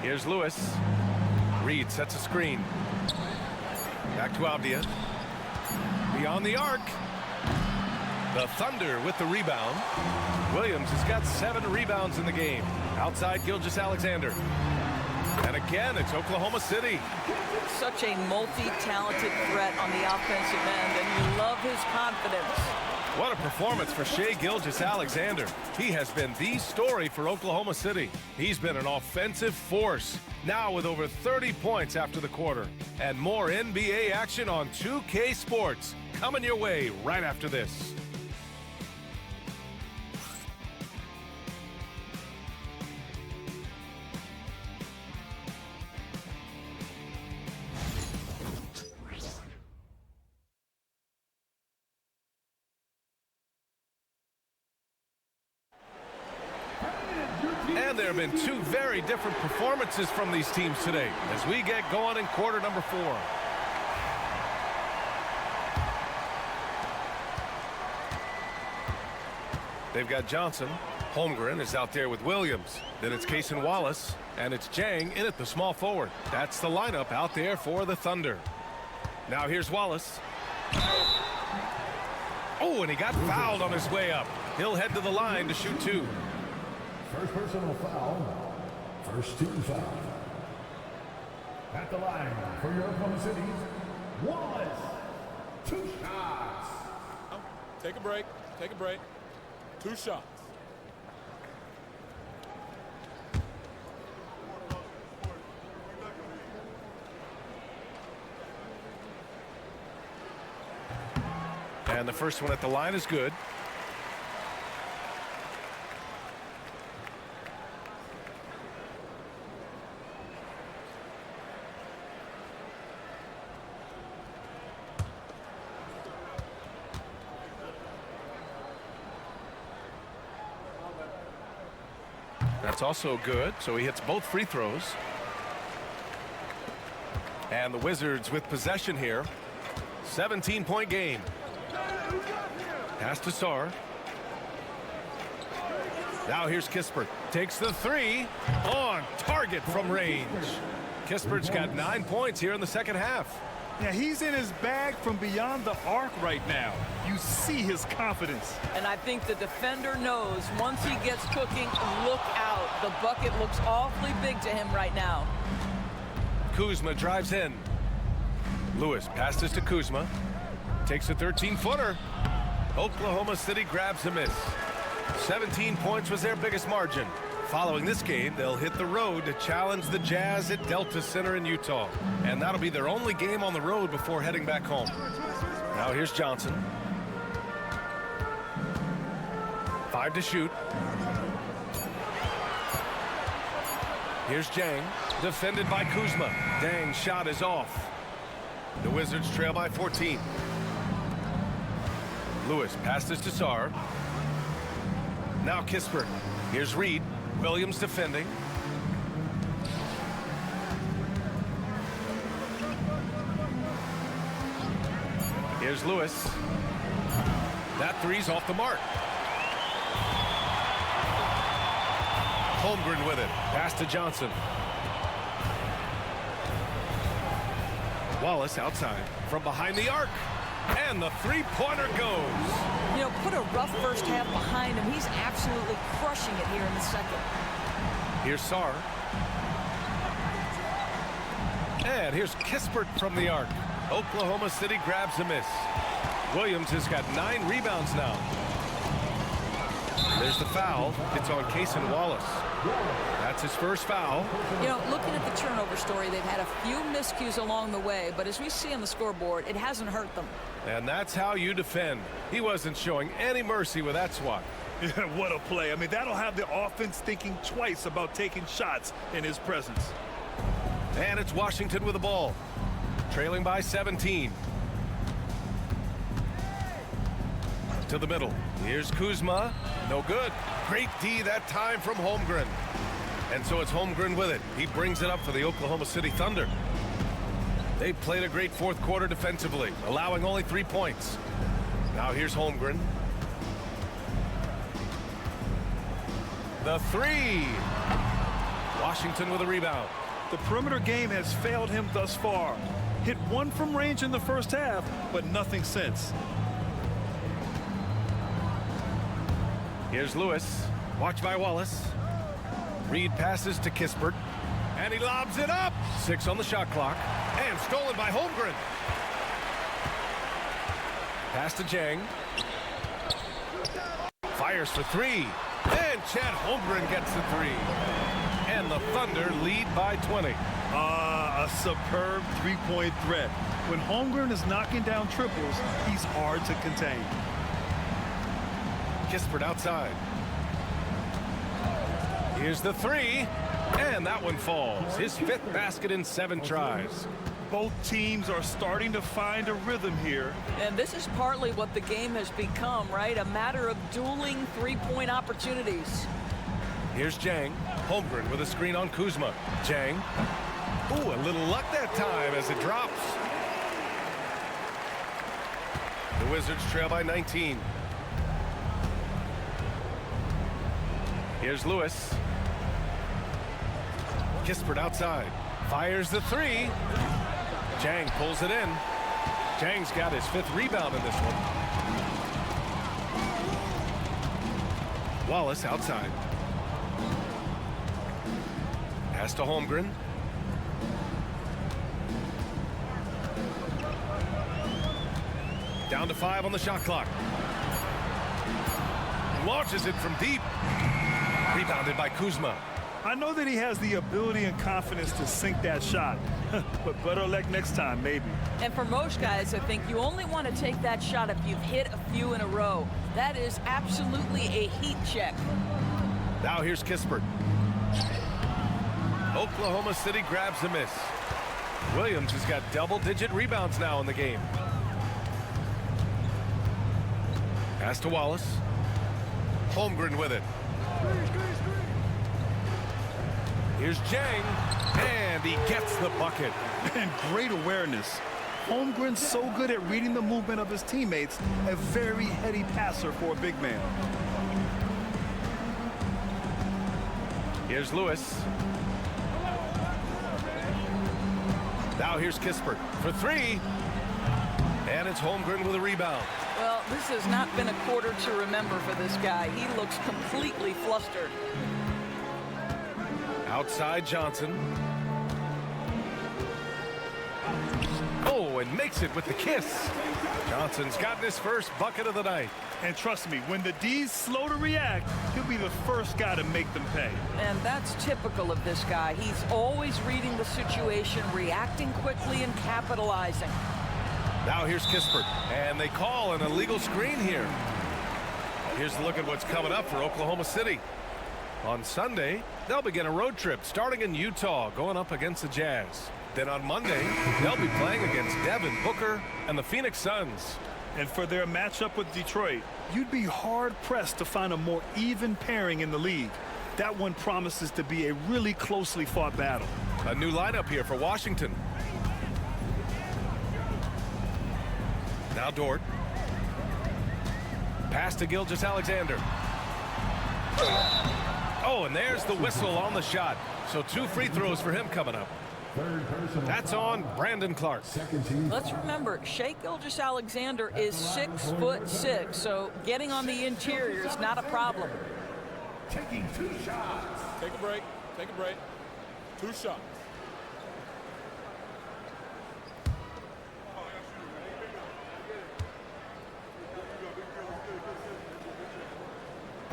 Here's Lewis. Reed sets a screen. Back to Avdia. Beyond the arc. The Thunder with the rebound. Williams has got 7 rebounds in the game. Outside Gilgeous-Alexander. And again, it's Oklahoma City. Such a multi-talented threat on the offensive end, and you love his confidence. What a performance for Shai Gilgeous-Alexander. He has been the story for Oklahoma City. He's been an offensive force, now with over 30 points after the quarter. And more NBA action on 2K Sports coming your way right after this. And there have been 2 very different performances from these teams today as we get going in quarter number 4. They've got Johnson. Holmgren is out there with Williams. Then it's Cason Wallace, and it's Jang in at the small forward. That's the lineup out there for the Thunder. Now here's Wallace. Oh, and he got fouled on his way up. He'll head to the line to shoot 2. First personal foul. First team foul. At the line for your Oklahoma City, Wallace. 2 shots. Take a break. Take a break. 2 shots. And the first one at the line is good. That's also good, so he hits both free throws. And the Wizards with possession here. 17-point game. Pass to Sarr. Now here's Kispert. Takes the 3 on target from range. Kispert's got 9 points here in the second half. Yeah, he's in his bag from beyond the arc right now. You see his confidence. And I think the defender knows once he gets cooking, look out. The bucket looks awfully big to him right now. Kuzma drives in. Lewis passes to Kuzma. Takes a 13-footer. Oklahoma City grabs a miss. 17 points was their biggest margin. Following this game, they'll hit the road to challenge the Jazz at Delta Center in Utah. And that'll be their only game on the road before heading back home. Now here's Johnson. 5 to shoot. Here's Jang, defended by Kuzma. Dang's shot is off. The Wizards trail by 14. Lewis passes to Sarr. Now Kispert. Here's Reed. Williams defending. Here's Lewis. That 3's off the mark. Holmgren with it. Pass to Johnson. Wallace outside from behind the arc. And the 3-pointer goes. You know, put a rough first half behind him. He's absolutely crushing it here in the second. Here's Sarr. And here's Kispert from the arc. Oklahoma City grabs a miss. Williams has got 9 rebounds now. There's the foul. It's on Cason Wallace. That's his first foul. You know, looking at the turnover story, they've had a few miscues along the way, but as we see on the scoreboard, it hasn't hurt them. And that's how you defend. He wasn't showing any mercy with that swat. Yeah, what a play. I mean, that'll have the offense thinking twice about taking shots in his presence. And it's Washington with the ball, trailing by 17. To the middle. Here's Kuzma. No good. Great D that time from Holmgren. And so it's Holmgren with it. He brings it up for the Oklahoma City Thunder. They played a great fourth quarter defensively, allowing only 3 points. Now here's Holmgren. The three. Washington with a rebound. The perimeter game has failed him thus far. Hit one from range in the first half, but nothing since. Here's Lewis. Watch by Wallace. Reed passes to Kispert. And he lobs it up. 6 on the shot clock. And stolen by Holmgren. Pass to Jang. Fires for 3. And Chad Holmgren gets the 3. And the Thunder lead by 20. A superb three-point threat. When Holmgren is knocking down triples, he's hard to contain. Kispert outside. Here's the 3. And that one falls. His 5th basket in 7 tries. Both teams are starting to find a rhythm here. And this is partly what the game has become, right? A matter of dueling three-point opportunities. Here's Jang. Holmgren with a screen on Kuzma. Jang. Ooh, a little luck that time as it drops. The Wizards trail by 19. Here's Lewis. Kispert outside. Fires the 3. Jang pulls it in. Jang's got his 5th rebound in this one. Wallace outside. Pass to Holmgren. Down to 5 on the shot clock. Launches it from deep. Rebounded by Kuzma. I know that he has the ability and confidence to sink that shot, but better luck next time, maybe. And for most guys, I think you only want to take that shot if you've hit a few in a row. That is absolutely a heat check. Now here's Kispert. Oklahoma City grabs the miss. Williams has got double-digit rebounds now in the game. Pass to Wallace. Holmgren with it. Here's Jang, and he gets the bucket. And great awareness. Holmgren's so good at reading the movement of his teammates, a very heady passer for a big man. Here's Lewis. Now here's Kispert for 3. And it's Holmgren with a rebound. Well, this has not been a quarter to remember for this guy. He looks completely flustered. Outside Johnson. Oh, and makes it with the kiss. Johnson's gotten his first bucket of the night. And trust me, when the D's slow to react, he'll be the first guy to make them pay. And that's typical of this guy. He's always reading the situation, reacting quickly and capitalizing. Now here's Kispert, and they call an illegal screen here. Here's a look at what's coming up for Oklahoma City. On Sunday, they'll begin a road trip starting in Utah, going up against the Jazz. Then on Monday, they'll be playing against Devin Booker and the Phoenix Suns. And for their matchup with Detroit, you'd be hard-pressed to find a more even pairing in the league. That one promises to be a really closely fought battle. A new lineup here for Washington. Now Dort. Pass to Gilgeous-Alexander. Oh, and there's the whistle on the shot. So 2 free throws for him coming up. That's on Brandon Clark. Let's remember, Shai Gilgeous-Alexander is 6'6", so getting on the interior is not a problem. Taking 2 shots. Take a break. Take a break. 2 shots.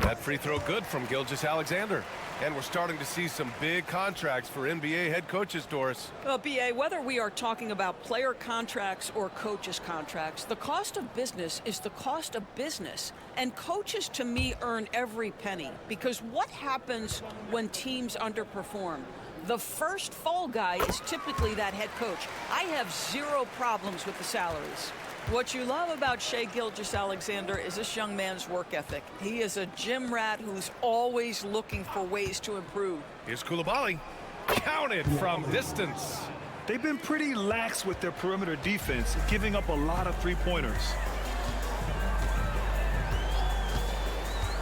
That free throw good from Gilgeous-Alexander. And we're starting to see some big contracts for NBA head coaches, Doris. Well, BA, whether we are talking about player contracts or coaches contracts, the cost of business is the cost of business. And coaches, to me, earn every penny. Because what happens when teams underperform? The first fall guy is typically that head coach. I have zero problems with the salaries. What you love about Shai Gilgeous-Alexander is this young man's work ethic. He is a gym rat who's always looking for ways to improve. Here's Coulibaly. Counted from distance. They've been pretty lax with their perimeter defense, giving up a lot of three-pointers.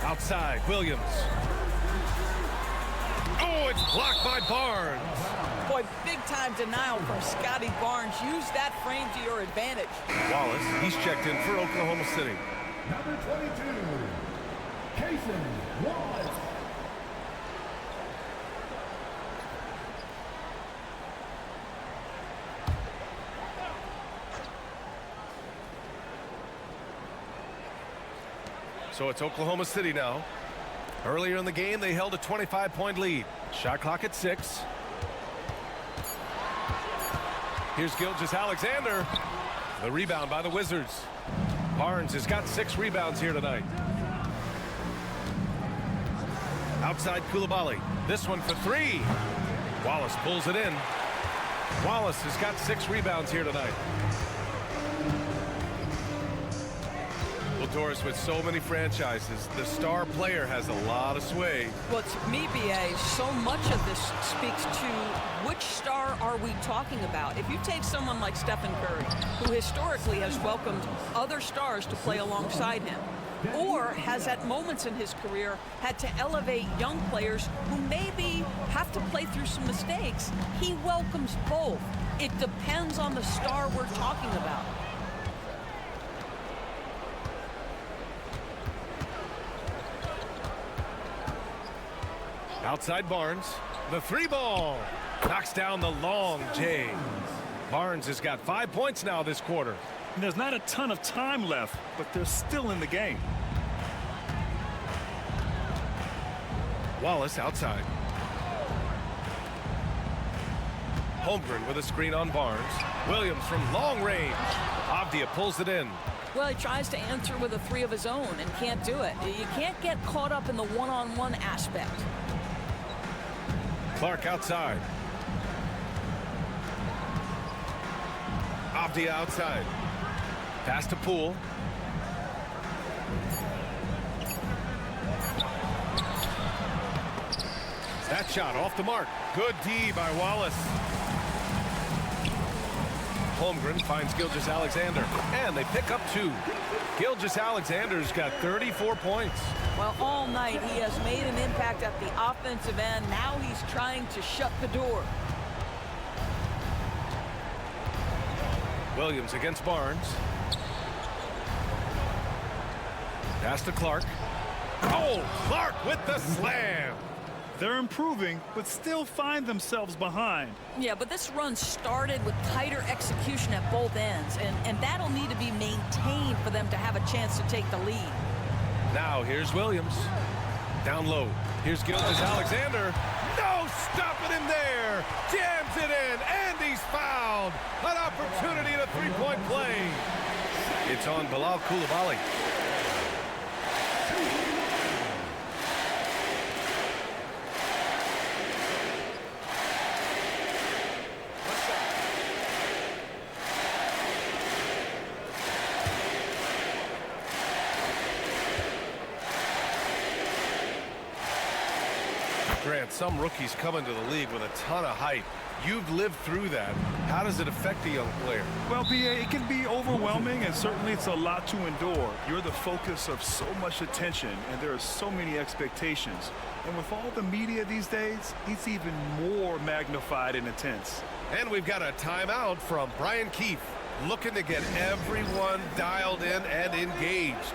Outside, Williams. Oh, it's blocked by Barnes. Boy, big-time denial from Scotty Barnes. Use that frame to your advantage. Wallace, he's checked in for Oklahoma City. Number 22, Cason Wallace. So it's Oklahoma City now. Earlier in the game, they held a 25-point lead. Shot clock at 6. Here's Gilgeous-Alexander. The rebound by the Wizards. Barnes has got 6 rebounds here tonight. Outside Coulibaly. This one for 3. Wallace pulls it in. Wallace has got 6 rebounds here tonight. Well, Doris, with so many franchises, the star player has a lot of sway. Well, to me, BA, so much of this speaks to which star are we talking about. If you take someone like Stephen Curry, who historically has welcomed other stars to play alongside him, or has at moments in his career had to elevate young players who maybe have to play through some mistakes, he welcomes both. It depends on the star we're talking about. Outside Barnes, the 3 ball. Knocks down the long J. Barnes has got 5 points now this quarter. And there's not a ton of time left, but they're still in the game. Wallace outside. Holmgren with a screen on Barnes. Williams from long range. Avdia pulls it in. Well, he tries to answer with a 3 of his own and can't do it. You can't get caught up in the one-on-one aspect. Clark outside. Avdia outside. Pass to Poole. That shot off the mark. Good D by Wallace. Holmgren finds Gilgeous-Alexander, and they pick up 2. Gilgeous-Alexander's got 34 points. Well, all night he has made an impact at the offensive end. Now he's trying to shut the door. Williams against Barnes. Pass to Clark. Oh, Clark with the slam. They're improving, but still find themselves behind. Yeah, but this run started with tighter execution at both ends, and that'll need to be maintained for them to have a chance to take the lead. Now here's Williams. Down low. Here's Gilgeous-Alexander. No stopping him there. Jams it in, and he's fouled. An opportunity at a three-point play. It's on Bilal Coulibaly. Grant, some rookies come into the league with a ton of hype. You've lived through that. How does it affect a young player? Well, BA, it can be overwhelming, and certainly it's a lot to endure. You're the focus of so much attention, and there are so many expectations. And with all the media these days, it's even more magnified and intense. And we've got a timeout from Brian Keefe, looking to get everyone dialed in and engaged.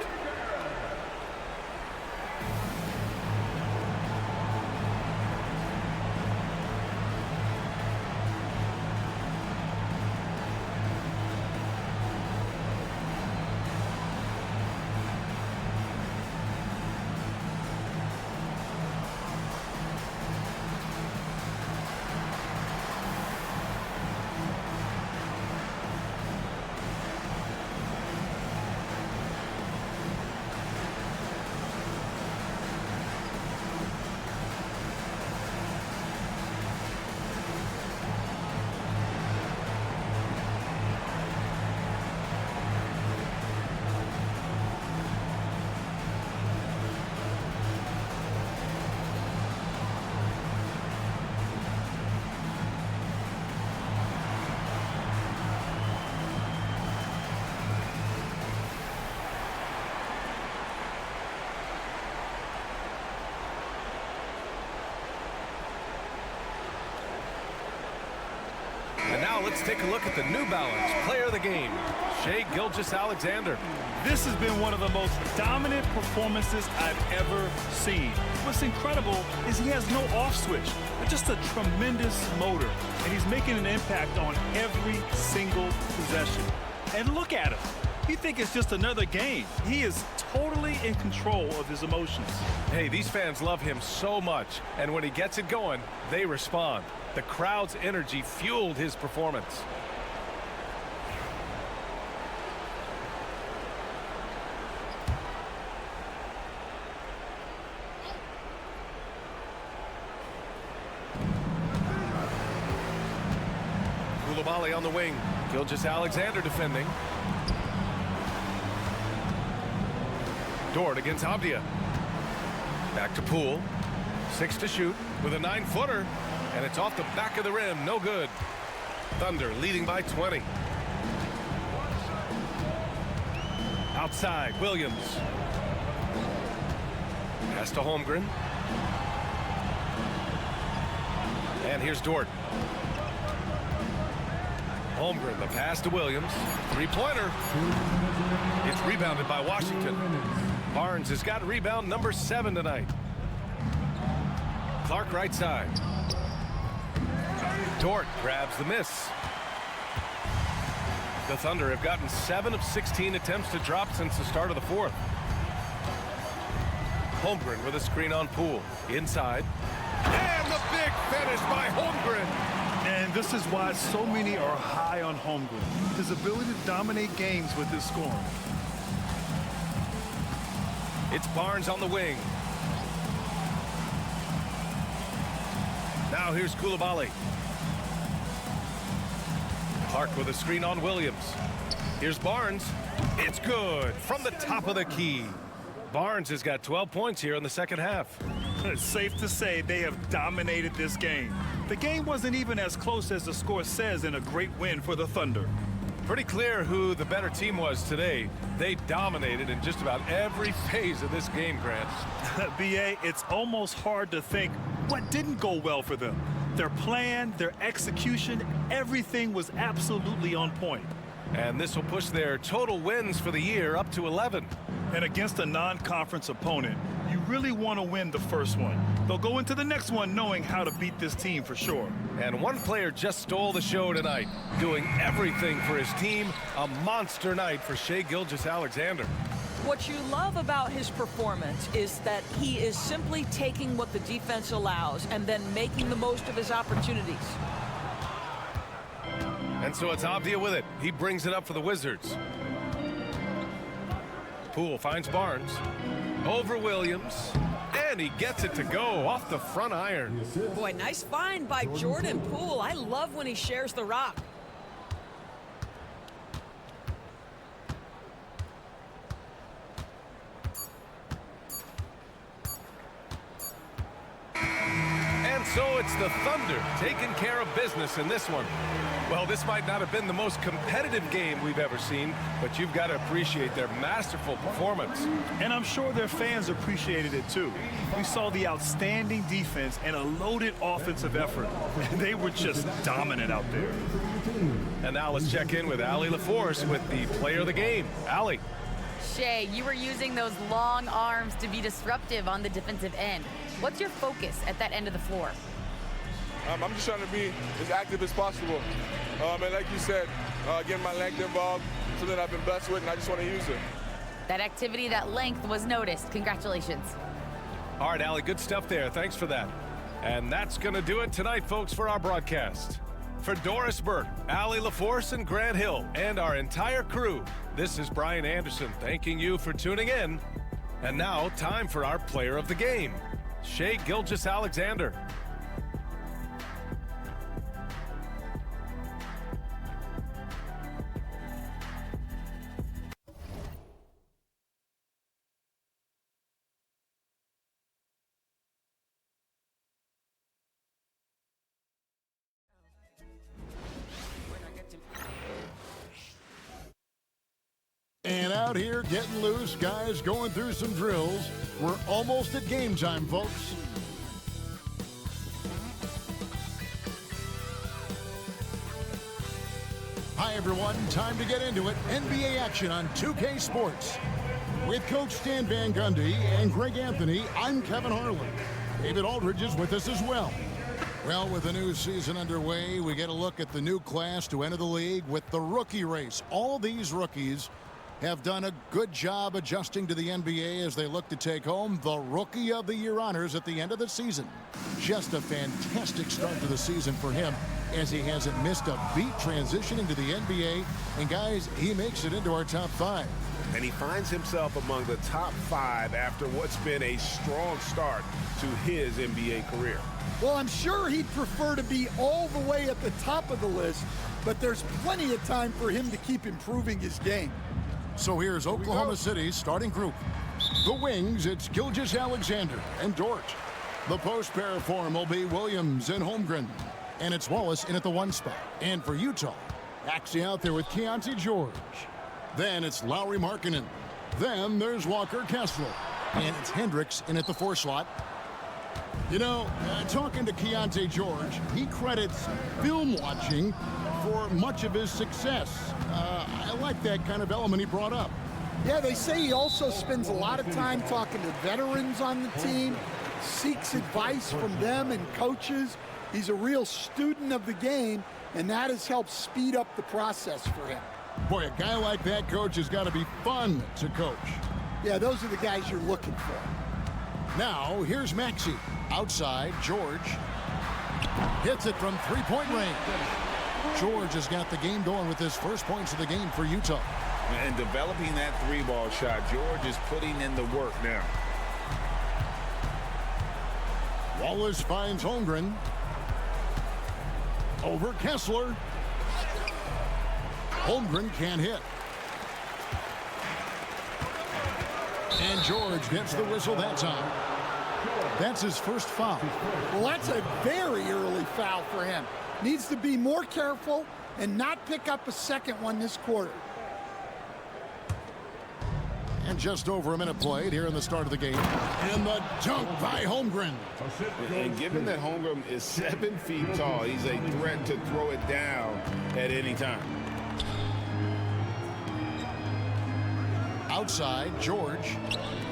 And now let's take a look at the New Balance player of the game, Shai Gilgeous-Alexander. This has been one of the most dominant performances I've ever seen. What's incredible is he has no off switch, but just a tremendous motor, and he's making an impact on every single possession. And look at him. You think it's just another game. He is totally in control of his emotions. Hey, these fans love him so much, and when he gets it going, they respond. The crowd's energy fueled his performance. Koulibaly on the wing. Gilgeous-Alexander defending. Dort against Abdia. Back to Poole. 6 to shoot with a 9-footer. And it's off the back of the rim. No good. Thunder leading by 20. Outside, Williams. Pass to Holmgren. And here's Dort. Holmgren, the pass to Williams. Three-pointer. It's rebounded by Washington. Barnes has got rebound number 7 tonight. Clark right side. Dort grabs the miss. The Thunder have gotten 7 of 16 attempts to drop since the start of the fourth. Holmgren with a screen on Poole. Inside. And the big finish by Holmgren. And this is why so many are high on Holmgren. His ability to dominate games with his scoring. It's Barnes on the wing. Now here's Koulibaly. Clark with a screen on Williams. Here's Barnes. It's good from the top of the key. Barnes has got 12 points here in the second half. It's safe to say they have dominated this game. The game wasn't even as close as the score says in a great win for the Thunder. Pretty clear who the better team was today. They dominated in just about every phase of this game, Grant. B.A., it's almost hard to think what didn't go well for them. Their plan, their execution, everything was absolutely on point. And this will push their total wins for the year up to 11. And against a non-conference opponent, you really want to win the first one. They'll go into the next one knowing how to beat this team for sure. And one player just stole the show tonight, doing everything for his team. A monster night for Shai Gilgeous-Alexander. What you love about his performance is that he is simply taking what the defense allows and then making the most of his opportunities. And so it's Abdia with it. He brings it up for the Wizards. Poole finds Barnes. Over Williams. And he gets it to go off the front iron. Boy, nice find by Jordan Poole. I love when he shares the rock. And so it's the Thunder taking care of business in this one. Well, this might not have been the most competitive game we've ever seen, but you've got to appreciate their masterful performance. And I'm sure their fans appreciated it too. We saw the outstanding defense and a loaded offensive effort. They were just dominant out there. And now let's check in with Allie LaForce with the player of the game. Allie. Shai, you were using those long arms to be disruptive on the defensive end. What's your focus at that end of the floor? I'm just trying to be as active as possible. And like you said, getting my length involved, something I've been blessed with, and I just want to use it. That activity, that length was noticed. Congratulations. All right, Allie, good stuff there. Thanks for that. And that's going to do it tonight, folks, for our broadcast. For Doris Burke, Allie LaForce, and Grant Hill, and our entire crew, this is Brian Anderson thanking you for tuning in. And now, time for our player of the game, Shai Gilgeous-Alexander. And out here getting loose, guys going through some drills. We're almost at game time, folks. Hi, everyone. Time to get into it. NBA action on 2K Sports. With Coach Stan Van Gundy and Greg Anthony, I'm Kevin Harlan. David Aldridge is with us as well. Well, with the new season underway, we get a look at the new class to enter the league with the rookie race. All these rookies have done a good job adjusting to the NBA as they look to take home the Rookie of the Year honors at the end of the season. Just a fantastic start to the season for him, as he hasn't missed a beat transitioning to the NBA. And guys, he makes it into our top 5. And he finds himself among the top 5 after what's been a strong start to his NBA career. Well, I'm sure he'd prefer to be all the way at the top of the list, but there's plenty of time for him to keep improving his game. So here's Oklahoma City's starting group. The wings, it's Gilgeous-Alexander and Dort. The post pair form will be Williams and Holmgren. And it's Wallace in at the 1 spot. And for Utah, Maxey out there with Keontae George. Then it's Lauri Markkanen. Then there's Walker Kessler. And it's Hendricks in at the 4 slot. You know, talking to Keontae George, he credits film watching for much of his success. I like that kind of element he brought up. Yeah, they say he also spends a lot of time talking to veterans on the team, seeks advice from them and coaches. He's a real student of the game, and that has helped speed up the process for him. Boy, a guy like that, Coach, has got to be fun to coach. Yeah, those are the guys you're looking for. Now, here's Maxey. Outside, George hits it from 3-point range. George has got the game going with his first points of the game for Utah. And developing that 3-ball shot, George is putting in the work now. Wallace finds Holmgren. Over Kessler. Holmgren can't hit. And George gets the whistle that time. That's his first foul. Well, that's a very early foul for him. Needs to be more careful and not pick up a second one this quarter. And just over a minute played here in the start of the game. And the dunk by Holmgren. And given that Holmgren is 7 feet tall, he's a threat to throw it down at any time. Outside, George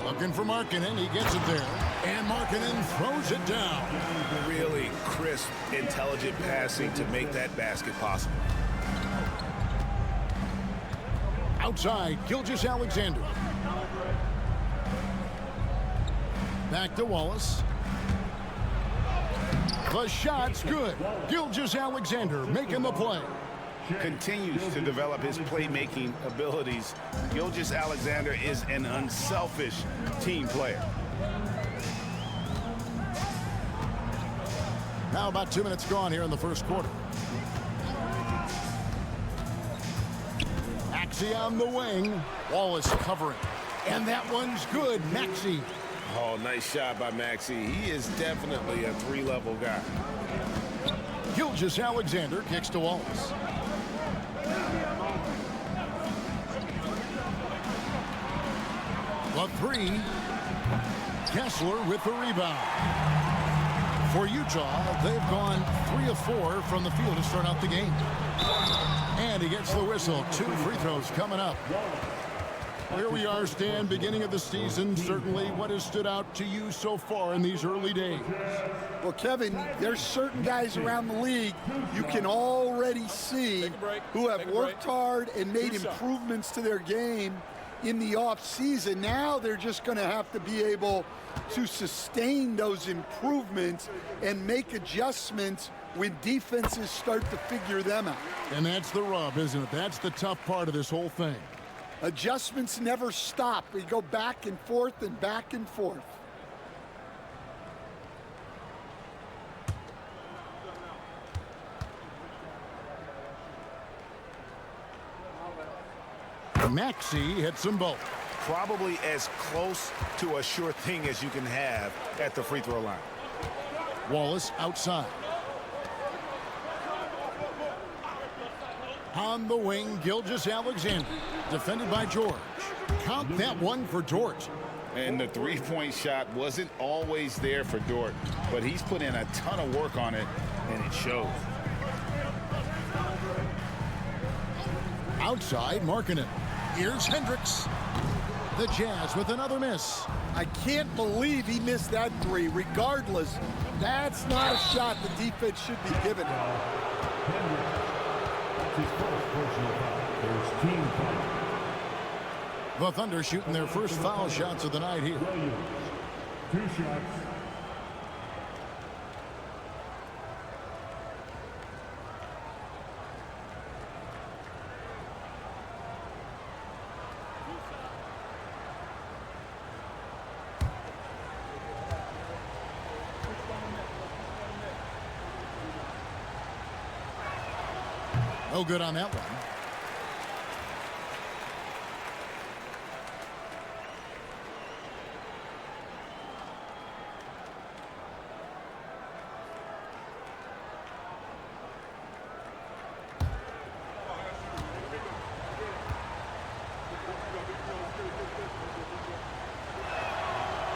looking for Markkanen. He gets it there. And Markkanen throws it down. Really crisp, intelligent passing to make that basket possible. Outside, Gilgeous-Alexander. Back to Wallace. The shot's good. Gilgeous-Alexander making the play. Continues to develop his playmaking abilities. Gilgeous-Alexander is an unselfish team player. Now about 2 minutes gone here in the first quarter. Maxey on the wing. Wallace covering. And that one's good. Maxey. Oh, nice shot by Maxey. He is definitely a 3-level guy. Gilgeous-Alexander kicks to Wallace. The 3. Kessler with the rebound. For Utah, they've gone 3 of 4 from the field to start out the game. And he gets the whistle. 2 free throws coming up. Here we are, Stan, beginning of the season. Certainly, what has stood out to you so far in these early days? Well, Kevin, there's certain guys around the league you can already see who have worked hard and made improvements to their game in the offseason. Now they're just going to have to be able to sustain those improvements and make adjustments when defenses start to figure them out. And that's the rub, isn't it? That's the tough part of this whole thing. Adjustments never stop. We go back and forth and back and forth. Maxey hits them both. Probably as close to a sure thing as you can have at the free throw line. Wallace outside. On the wing, Gilgeous-Alexander, defended by George. Count that one for Dort. And the 3-point shot wasn't always there for Dort, but he's put in a ton of work on it, and it shows. Outside, Markkanen. Here's Hendricks. The Jazz with another miss. I can't believe he missed that three. Regardless, that's not a shot the defense should be giving him. That's his first personal foul. There's team foul. The Thunder shooting their first foul shots of the night here. Williams, 2 shots. No good on that one.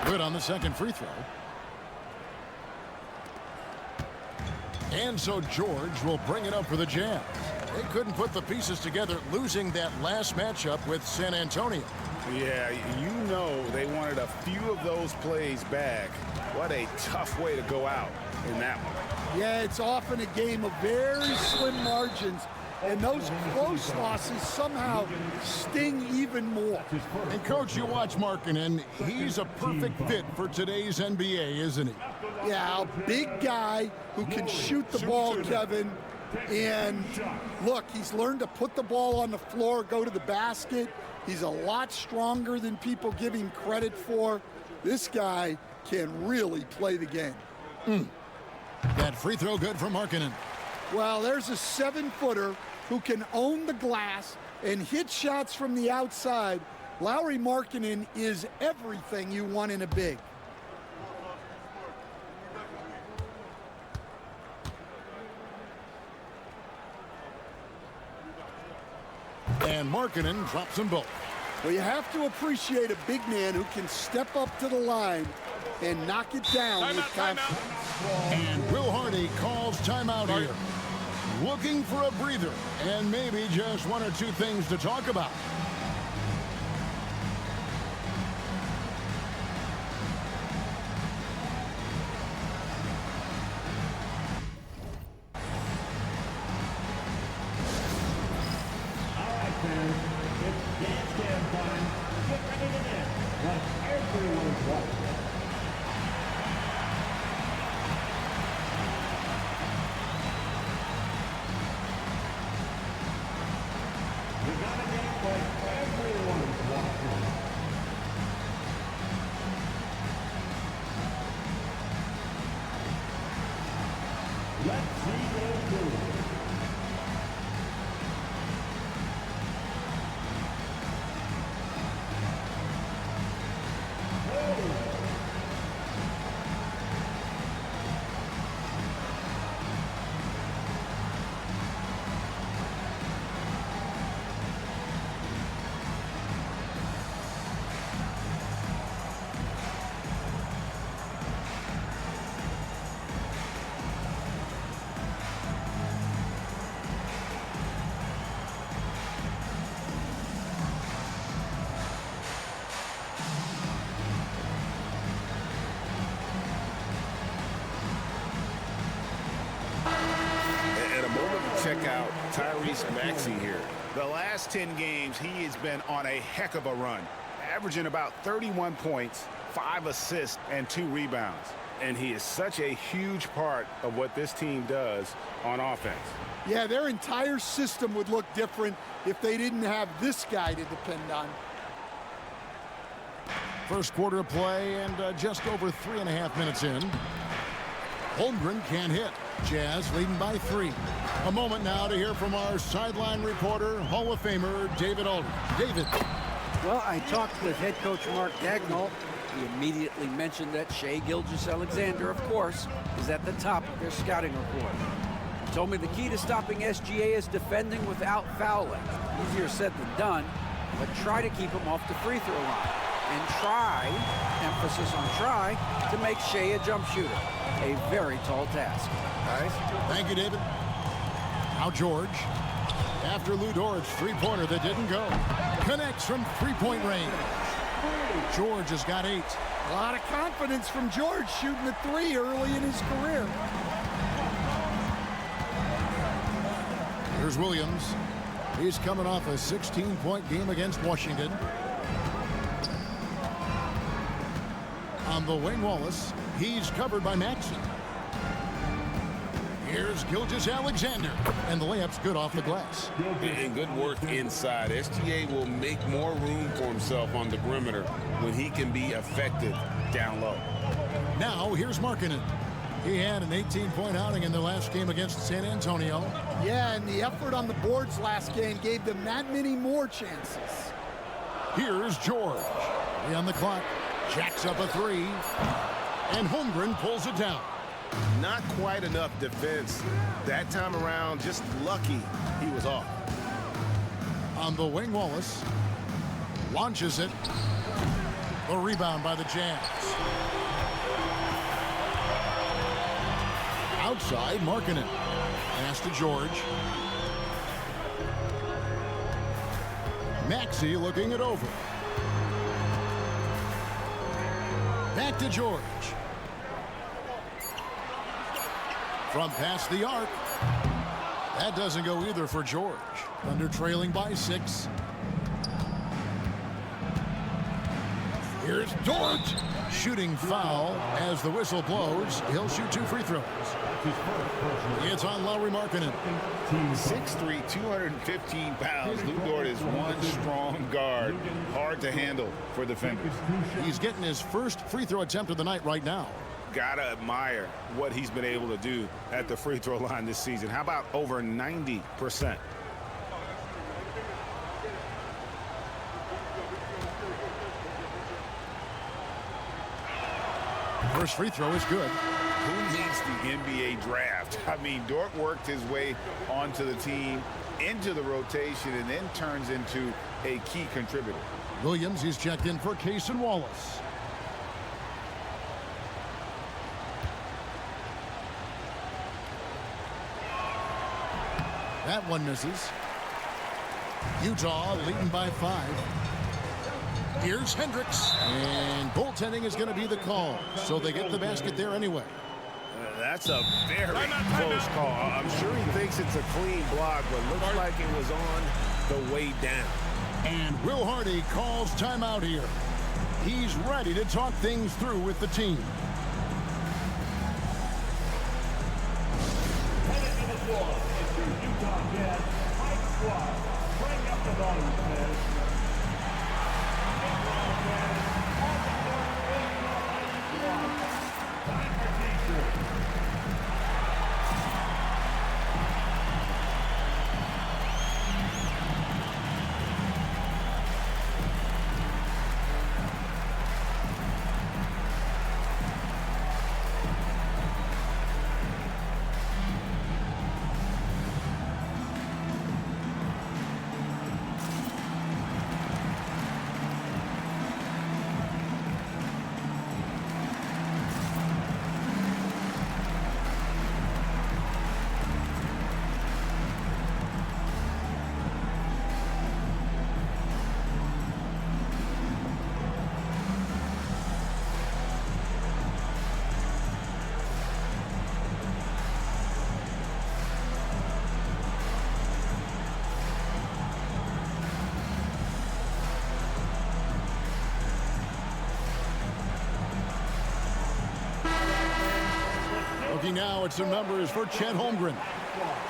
Good on the second free throw. And so George will bring it up for the Jazz. They couldn't put the pieces together, losing that last matchup with San Antonio. Yeah, you know they wanted a few of those plays back. What a tough way to go out in that one. Yeah, it's often a game of very slim margins, and those close losses somehow sting even more. And, Coach, you watch Markkanen. He's a perfect fit for today's NBA, isn't he? Yeah, a big guy who can shoot the ball, Kevin. And look, he's learned to put the ball on the floor, go to the basket. He's a lot stronger than people give him credit for. This guy can really play the game. That free throw good for Markkanen. Well, there's a 7-footer who can own the glass and hit shots from the outside. Lauri Markkanen is everything you want in a big. And Markkanen drops them both. Well, you have to appreciate a big man who can step up to the line and knock it down with confidence. And Will Hardy calls timeout here. Looking for a breather and maybe just 1 or 2 things to talk about. Check out Tyrese Maxey here. The last 10 games, he has been on a heck of a run, averaging about 31 points, 5 assists, and 2 rebounds. And he is such a huge part of what this team does on offense. Yeah, their entire system would look different if they didn't have this guy to depend on. First quarter of play and just over 3.5 minutes in. Holmgren can't hit. Jazz leading by 3. A moment now to hear from our sideline reporter, Hall of Famer David Aldridge. David. Well, I talked with head coach Mark Dagnall. He immediately mentioned that Shai Gilgeous-Alexander, of course, is at the top of their scouting report. He told me the key to stopping SGA is defending without fouling. Easier said than done, but try to keep him off the free throw line. And try, emphasis on try, to make Shai a jump shooter. A very tall task. Thank you, David. Now George. After Lou Dort's three-pointer that didn't go. Connects from three-point range. George has got 8. A lot of confidence from George shooting the 3 early in his career. Here's Williams. He's coming off a 16-point game against Washington. On the wing, Wallace. He's covered by Maxey. Here's Gilgeous-Alexander, and the layup's good off the glass. And good work inside. SGA will make more room for himself on the perimeter when he can be effective down low. Now, here's Markkanen. He had an 18-point outing in their last game against San Antonio. Yeah, and the effort on the boards last game gave them that many more chances. Here's George. 3 on the clock. Jacks up a 3. And Holmgren pulls it down. Not quite enough defense that time around. Just lucky he was off. On the wing, Wallace launches it. The rebound by the Jazz. Outside, Markkanen. Pass to George. Maxey looking it over. Back to George. From past the arc. That doesn't go either for George. Thunder trailing by 6. Here's George. Shooting foul as the whistle blows. He'll shoot 2 free throws. It's on Lauri Markkanen. 6'3", 215 pounds. Lou Dort is one strong guard. Hard to handle for defenders. He's getting his first free throw attempt of the night right now. Gotta admire what he's been able to do at the free throw line this season. How about over 90%? First free throw is good. Who needs the NBA draft? I mean, Dort worked his way onto the team, into the rotation, and then turns into a key contributor. Williams, he's checked in for Cason Wallace. That one misses. Utah leading by 5. Here's Hendricks. And goaltending is going to be the call. So they get the basket there anyway. That's a very close call. I'm sure he thinks it's a clean block, but looks like it was on the way down. And Will Hardy calls timeout here. He's ready to talk things through with the team. Heading to the floor is your Utah Jazz Mike Squad. Bring up the volume, man. Time for t-shirt. Looking now at some numbers for Chet Holmgren.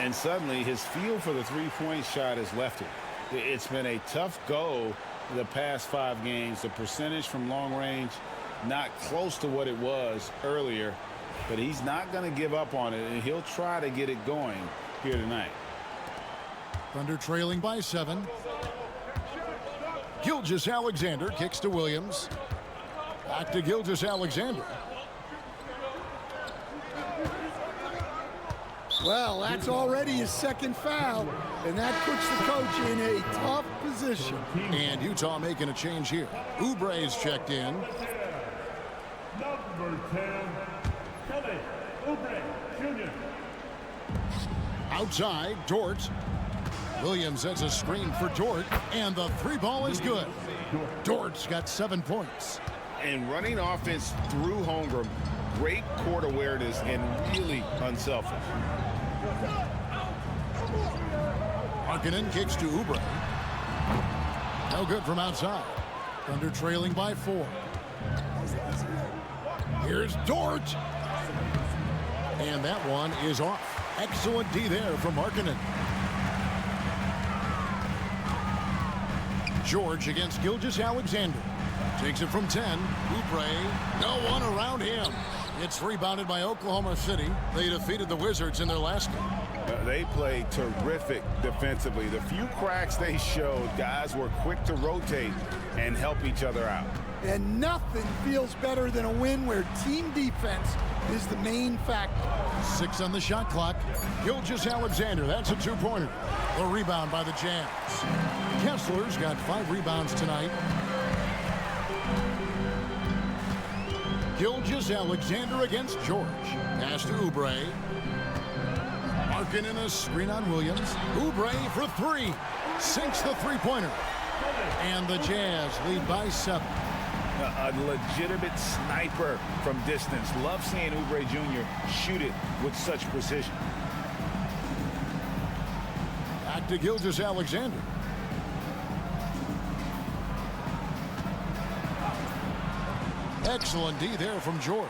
And suddenly his feel for the three-point shot has left it. It's been a tough go the past 5 games. The percentage from long range not close to what it was earlier, but he's not going to give up on it, and he'll try to get it going here tonight. Thunder trailing by 7. Gilgeous-Alexander kicks to Williams. Back to Gilgeous-Alexander. Well, that's already his second foul, and that puts the coach in a tough position. And Utah making a change here. Oubre's checked in. Number 10, Kelly Oubre Jr. Outside, Dort. Williams sets a screen for Dort, and the three ball is good. Dort's got 7 points. And running offense through Holmgren, great court awareness and really unselfish. Markkanen kicks to Oubre. No good from outside. Thunder trailing by 4. Here's Dort. And that one is off. Excellent D there from Markkanen. George against Gilgeous-Alexander. Takes it from 10. Oubre, no one around him. It's rebounded by Oklahoma City. They defeated the Wizards in their last game. They played terrific defensively. The few cracks they showed, guys were quick to rotate and help each other out. And nothing feels better than a win where team defense is the main factor. 6 on the shot clock. Gilgeous-Alexander, that's a 2-pointer. The rebound by the Jazz. Kessler's got 5 rebounds tonight. Gilgeous-Alexander against George. Pass to Oubre. Markkanen a screen on Williams. Oubre for 3. Sinks the three-pointer. And the Jazz lead by 7. A legitimate sniper from distance. Love seeing Oubre Jr. shoot it with such precision. Back to Gilgeous-Alexander. Excellent D there from George.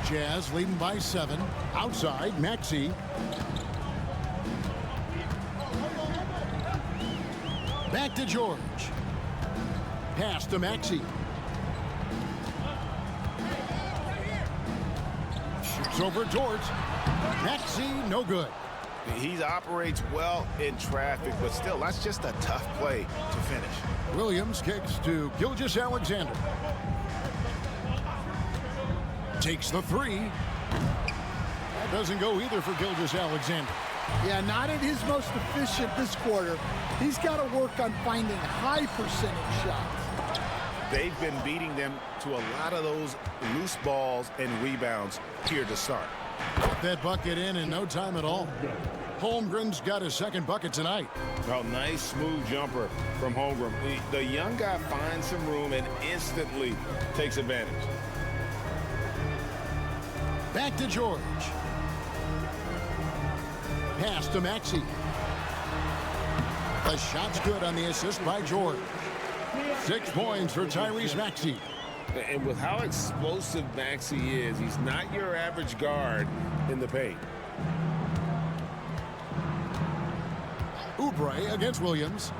Jazz leading by 7. Outside, Maxey. Back to George. Pass to Maxey. Shoots over Dort. Maxey, no good. He operates well in traffic, but still, that's just a tough play to finish. Williams kicks to Gilgeous-Alexander. Takes the 3. That doesn't go either for Gilgeous-Alexander. Yeah, not at his most efficient this quarter. He's got to work on finding high percentage shots. They've been beating them to a lot of those loose balls and rebounds here to start. Got that bucket in no time at all. Holmgren's got his second bucket tonight. Oh, nice smooth jumper from Holmgren. The young guy finds some room and instantly takes advantage. Back to George. Pass to Maxey. The shot's good on the assist by George. 6 points for Tyrese Maxey. And with how explosive Maxey is, he's not your average guard in the paint. Oubre against Williams.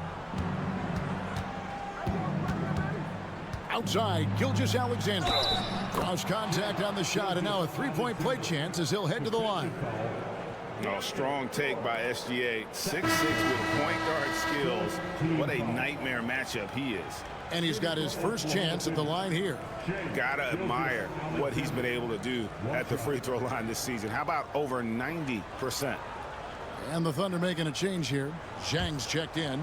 Outside, Gilgeous-Alexander. Cross contact on the shot, and now a 3-point play chance as he'll head to the line. Oh, strong take by SGA. 6'6" with point guard skills. What a nightmare matchup he is. And he's got his first chance at the line here. Gotta admire what he's been able to do at the free throw line this season. How about over 90%? And the Thunder making a change here. Zhang's checked in.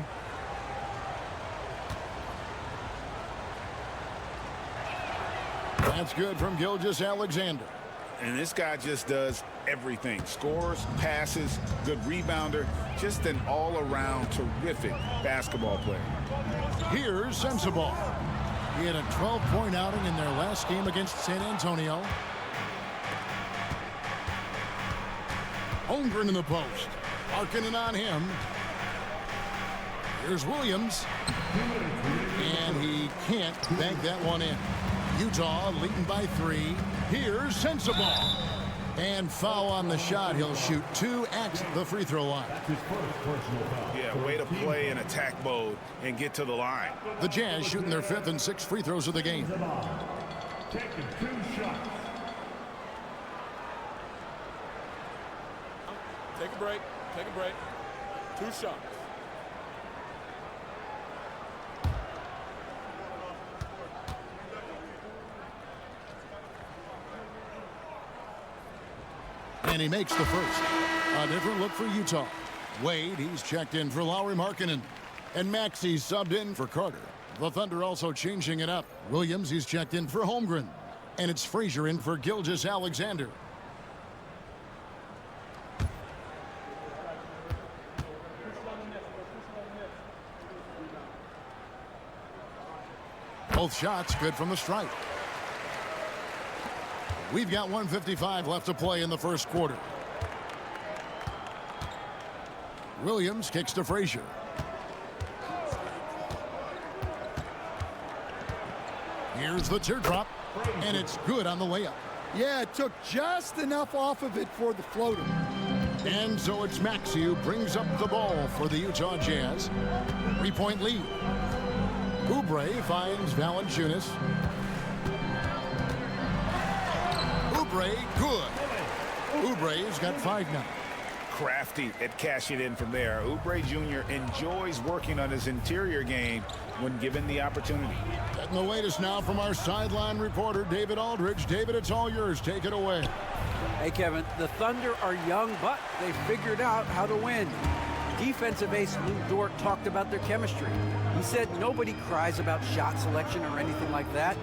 That's good from Gilgeous-Alexander. And this guy just does everything. Scores, passes, good rebounder. Just an all-around terrific basketball player. Here's Sensabaugh. He had a 12-point outing in their last game against San Antonio. Holmgren in the post. Markkanen on him. Here's Williams. And he can't bank that one in. Utah leading by 3. Here's Sensabaugh. And foul on the shot. He'll shoot 2 at the free throw line. Yeah, way to play in attack mode and get to the line. The Jazz shooting their 5th and 6th free throws of the game. Taking 2 shots. Take a break. Take a break. 2 shots. And he makes the first. A different look for Utah. Wade, he's checked in for Lauri Markkanen. And Maxey subbed in for Carter. The Thunder also changing it up. Williams, he's checked in for Holmgren. And it's Frazier in for Gilgeous-Alexander. Both shots good from the stripe. We've got 1:55 left to play in the first quarter. Williams kicks to Frazier. Here's the teardrop, and it's good on the layup. Yeah, it took just enough off of it for the floater. And so it's Maxey who brings up the ball for the Utah Jazz. 3-point lead. Oubre finds Valanciunas. Oubre, good. Oubre's got 5 now. Crafty at cashing in from there. Oubre Jr. enjoys working on his interior game when given the opportunity. Getting the latest now from our sideline reporter, David Aldridge. David, it's all yours. Take it away. Hey, Kevin, the Thunder are young, but they figured out how to win. Defensive ace Lou Dort talked about their chemistry. He said nobody cries about shot selection or anything like that.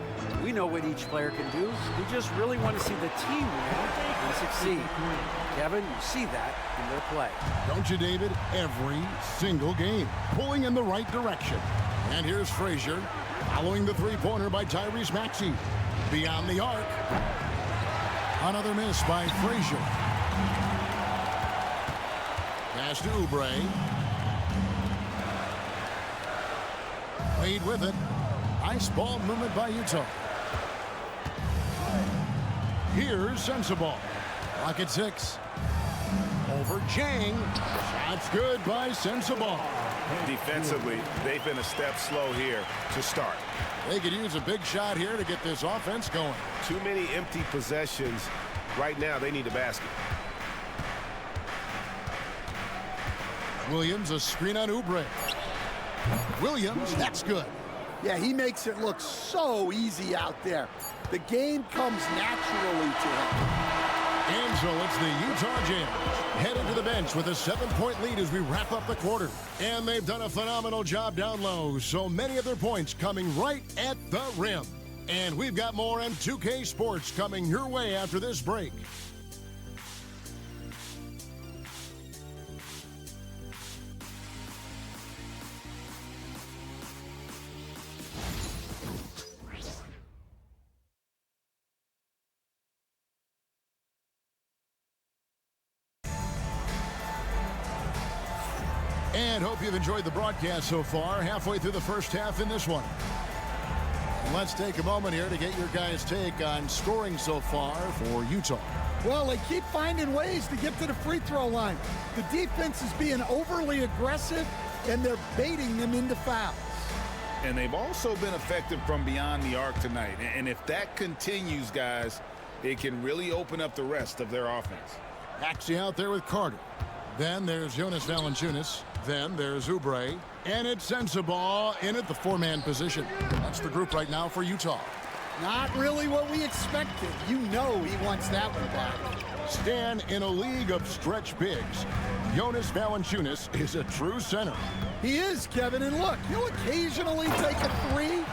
We know what each player can do. We just really want to see the team win and succeed. Kevin, you see that in their play. Don't you, David? Every single game. Pulling in the right direction. And here's Frazier following the three-pointer by Tyrese Maxey. Beyond the arc. Another miss by Frazier. Pass to Oubre. Lead with it. Nice ball movement by Utah. Here's Sensabaugh. Clock at 6. Over Jang. Shot's good by Sensabaugh. Defensively, they've been a step slow here to start. They could use a big shot here to get this offense going. Too many empty possessions. Right now, they need a basket. Williams, a screen on Oubre. Williams, that's good. Yeah, he makes it look so easy out there. The game comes naturally to him. And so it's the Utah Jazz headed to the bench with a 7-point lead as we wrap up the quarter. And they've done a phenomenal job down low. So many of their points coming right at the rim. And we've got more on 2K Sports coming your way after this break. And hope you've enjoyed the broadcast so far. Halfway through the first half in this one. And let's take a moment here to get your guys' take on scoring so far for Utah. Well, they keep finding ways to get to the free throw line. The defense is being overly aggressive, and they're baiting them into fouls. And they've also been effective from beyond the arc tonight. And if that continues, guys, it can really open up the rest of their offense. Maxey out there with Carter. Then there's Jonas Valanciunas. Then there's Oubre. And it's Sensabaugh in at the 4-man position. That's the group right now for Utah. Not really what we expected. You know he wants that one back. Stan, in a league of stretch bigs, Jonas Valanciunas is a true center. He is, Kevin. And look, he'll occasionally take a three,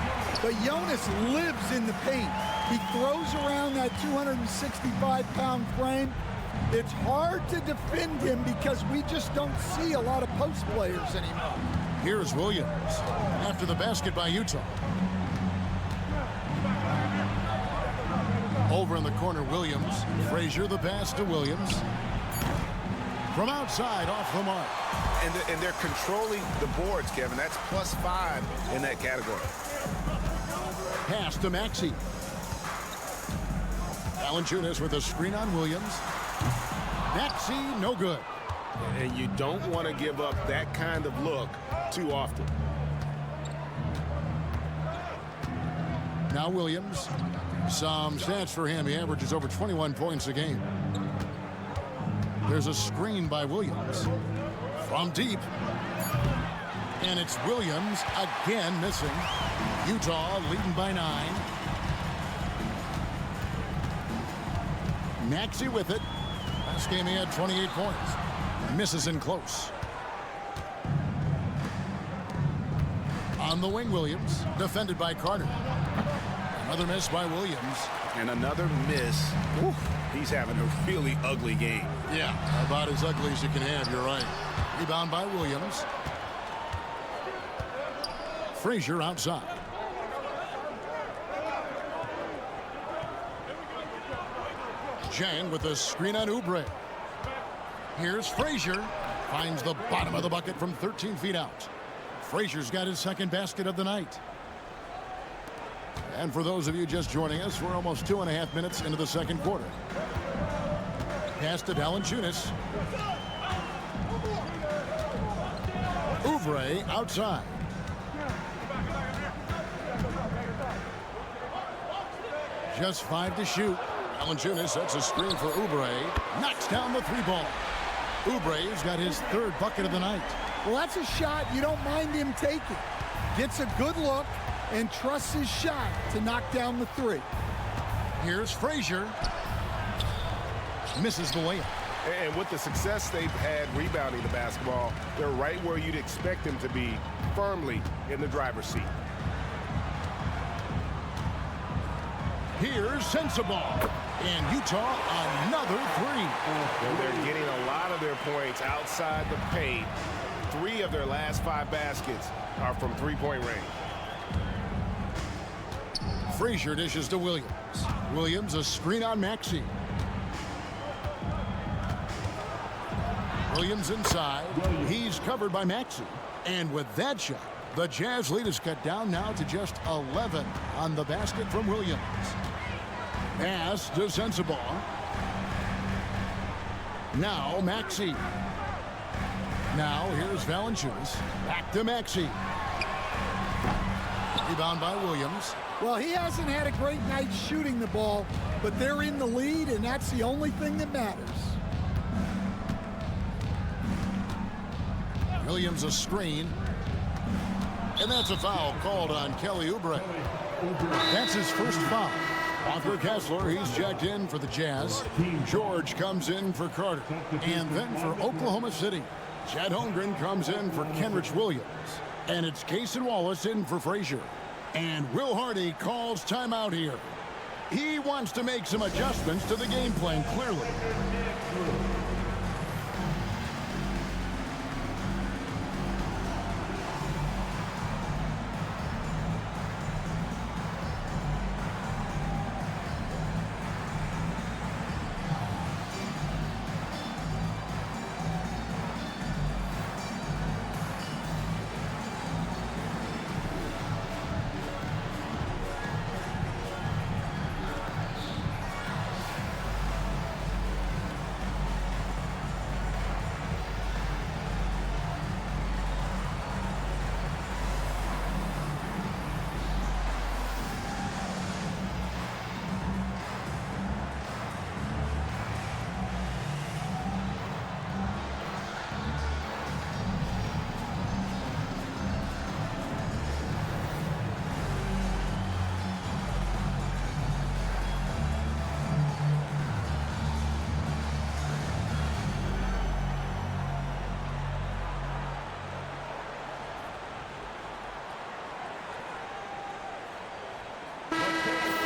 but Jonas lives in the paint. He throws around that 265-pound frame. It's hard to defend him because we just don't see a lot of post players anymore. Here's Williams after the basket by Utah. Over in the corner, Williams. Frazier, the pass to Williams. From outside, off the mark. And they're controlling the boards, Kevin. That's +5 in that category. Pass to Maxey. Valanciunas with a screen on Williams. Maxey, no good. And you don't want to give up that kind of look too often. Now Williams. Some stats for him. He averages over 21 points a game. There's a screen by Williams. From deep. And it's Williams again missing. Utah leading by 9. Maxey with it. Last game he had 28 points. Misses in close. On the wing, Williams. Defended by Carter. Another miss by Williams. And another miss. Oof, he's having a really ugly game. Yeah, about as ugly as you can have, you're right. Rebound by Williams. Frazier outside. Chang with a screen on Oubre. Here's Frazier. Finds the bottom of the bucket from 13 feet out. Frazier's got his second basket of the night. And for those of you just joining us, we're almost 2.5 minutes into the second quarter. Pass to Valanciunas. Oubre outside. Just 5 to shoot. Valanciunas sets a screen for Oubre. Knocks down the 3-ball. Oubre's got his third bucket of the night. Well, that's a shot you don't mind him taking. Gets a good look and trusts his shot to knock down the 3. Here's Frazier. Misses the layup. And with the success they've had rebounding the basketball, they're right where you'd expect them to be, firmly in the driver's seat. Here's Sensabaugh. And Utah, another 3. And they're getting a lot of their points outside the paint. 3 of their last 5 baskets are from three-point range. Frazier dishes to Williams. Williams a screen on Maxey. Williams inside. He's covered by Maxey. And with that shot, the Jazz lead is cut down now to just 11 on the basket from Williams. Pass to Sensabaugh. Now Maxey. Now here's Valanciunas. Back to Maxey. Rebound by Williams. Well, he hasn't had a great night shooting the ball, but they're in the lead, and that's the only thing that matters. Williams a screen. And that's a foul called on Kelly Oubre. That's his first foul. Walker Kessler, he's checked in for the Jazz. George comes in for Carter. And then for Oklahoma City, Chet Holmgren comes in for Kenrich Williams. And it's Cason Wallace in for Frazier. And Will Hardy calls timeout here. He wants to make some adjustments to the game plan, clearly.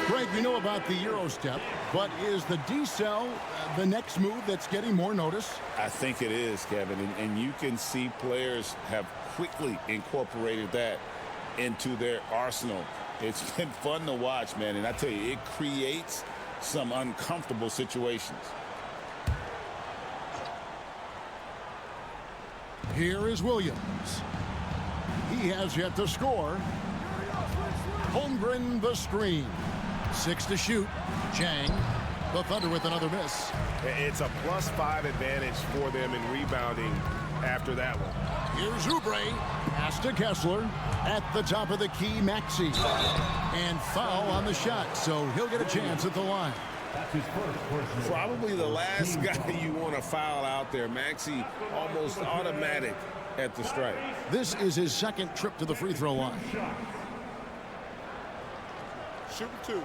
Greg, we know about the Euro step, but is the decel the next move that's getting more notice? I think it is, Kevin, and you can see players have quickly incorporated that into their arsenal. It's been fun to watch, man, and I tell you, it creates some uncomfortable situations. Here is Williams. He has yet to score. Holmgren the screen. 6 to shoot. Chang, the Thunder with another miss. It's a +5 advantage for them in rebounding after that one. Here's Oubre. Pass to Kessler. At the top of the key, Maxey. And foul on the shot, so he'll get a chance at the line. Probably the last guy you want to foul out there. Maxey almost automatic at the strike. This is his second trip to the free throw line. Shooting 2.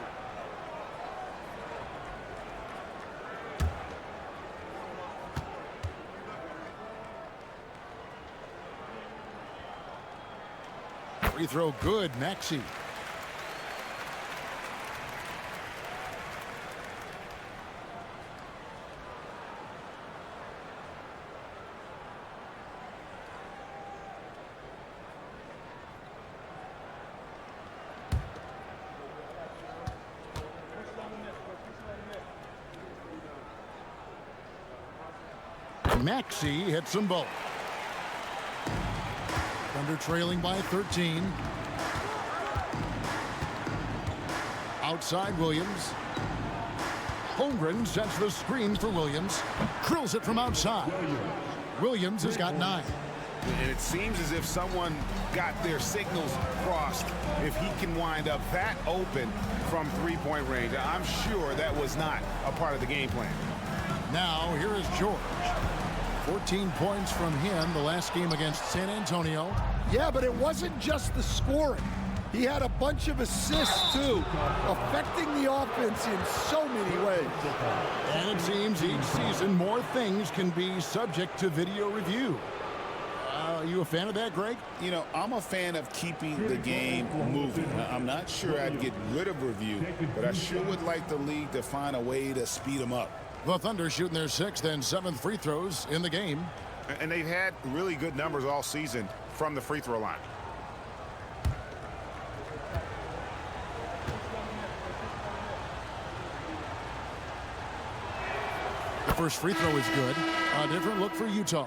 Free throw good, Maxey. Maxey hits them both. Thunder trailing by 13. Outside Williams. Holmgren sets the screen for Williams. Drills it from outside. Williams has got 9. And it seems as if someone got their signals crossed. If he can wind up that open from three-point range, I'm sure that was not a part of the game plan. Now here is George. 14 points from him the last game against San Antonio. Yeah, but it wasn't just the scoring. He had a bunch of assists, too, affecting the offense in so many ways. And it seems each season more things can be subject to video review. Are you a fan of that, Greg? You know, I'm a fan of keeping the game moving. I'm not sure I'd get rid of review, but I sure would like the league to find a way to speed them up. The Thunder shooting their 6th and 7th free throws in the game. And they've had really good numbers all season from the free throw line. The first free throw is good. A different look for Utah.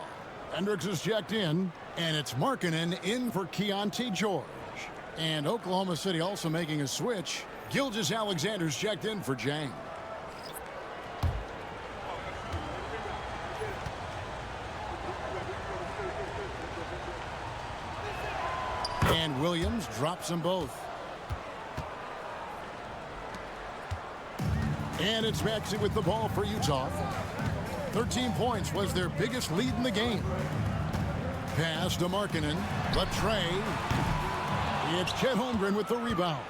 Hendricks is checked in, and it's Markkanen in for Keontae George. And Oklahoma City also making a switch. Gilgeous-Alexander's checked in for Jang. And Williams drops them both. And it's Maxey with the ball for Utah. 13 points was their biggest lead in the game. Pass to Markkanen. The tray. It's Chet Holmgren with the rebound.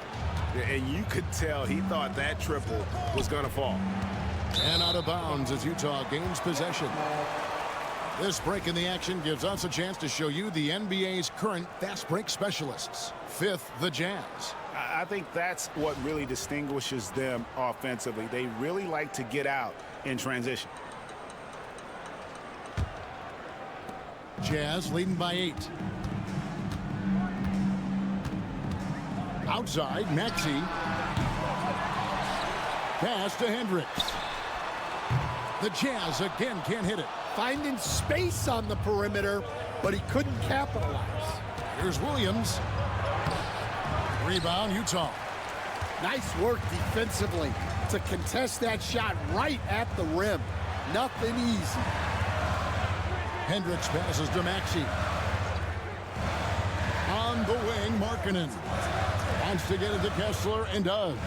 And you could tell he thought that triple was going to fall. And out of bounds as Utah gains possession. This break in the action gives us a chance to show you the NBA's current fast break specialists. 5th, the Jazz. I think that's what really distinguishes them offensively. They really like to get out in transition. Jazz leading by 8. Outside, Maxey. Pass to Hendricks. The Jazz again can't hit it. Finding space on the perimeter, but he couldn't capitalize. Here's Williams. Rebound, Utah. Nice work defensively to contest that shot right at the rim. Nothing easy. Hendricks passes to Maxey. On the wing, Markkanen. Wants to get it to Kessler and does.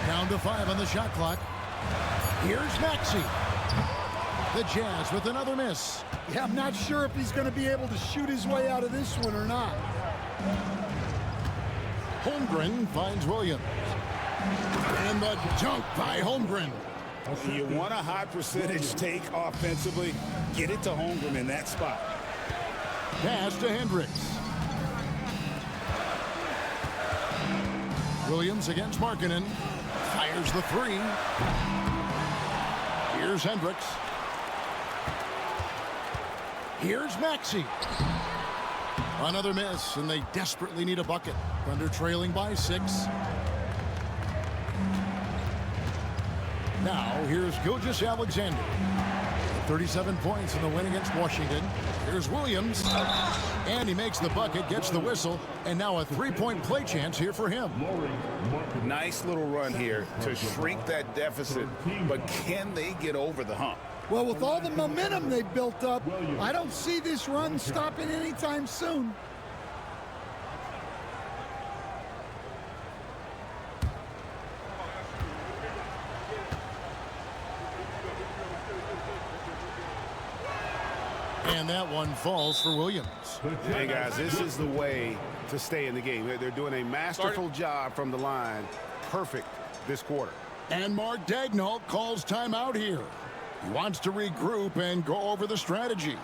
Down to 5 on the shot clock. Here's Maxey. The Jazz with another miss. Yeah, I'm not sure if he's going to be able to shoot his way out of this one or not. Holmgren finds Williams. And the dunk by Holmgren. You want a high percentage take offensively, get it to Holmgren in that spot. Pass to Hendricks. Williams against Markkanen. Fires the 3. Here's Hendricks. Here's Maxey. Another miss, and they desperately need a bucket. Thunder trailing by 6. Now, here's Gilgeous-Alexander. 37 points in the win against Washington. Here's Williams. And he makes the bucket, gets the whistle, and now a 3-point play chance here for him. Nice little run here to shrink that deficit, but can they get over the hump? Well, with all the momentum they've built up, I don't see this run stopping anytime soon. And that one falls for Williams. Hey, guys, this is the way to stay in the game. They're doing a masterful job from the line. Perfect this quarter. And Mark Daigneault calls timeout here. He wants to regroup and go over the strategy.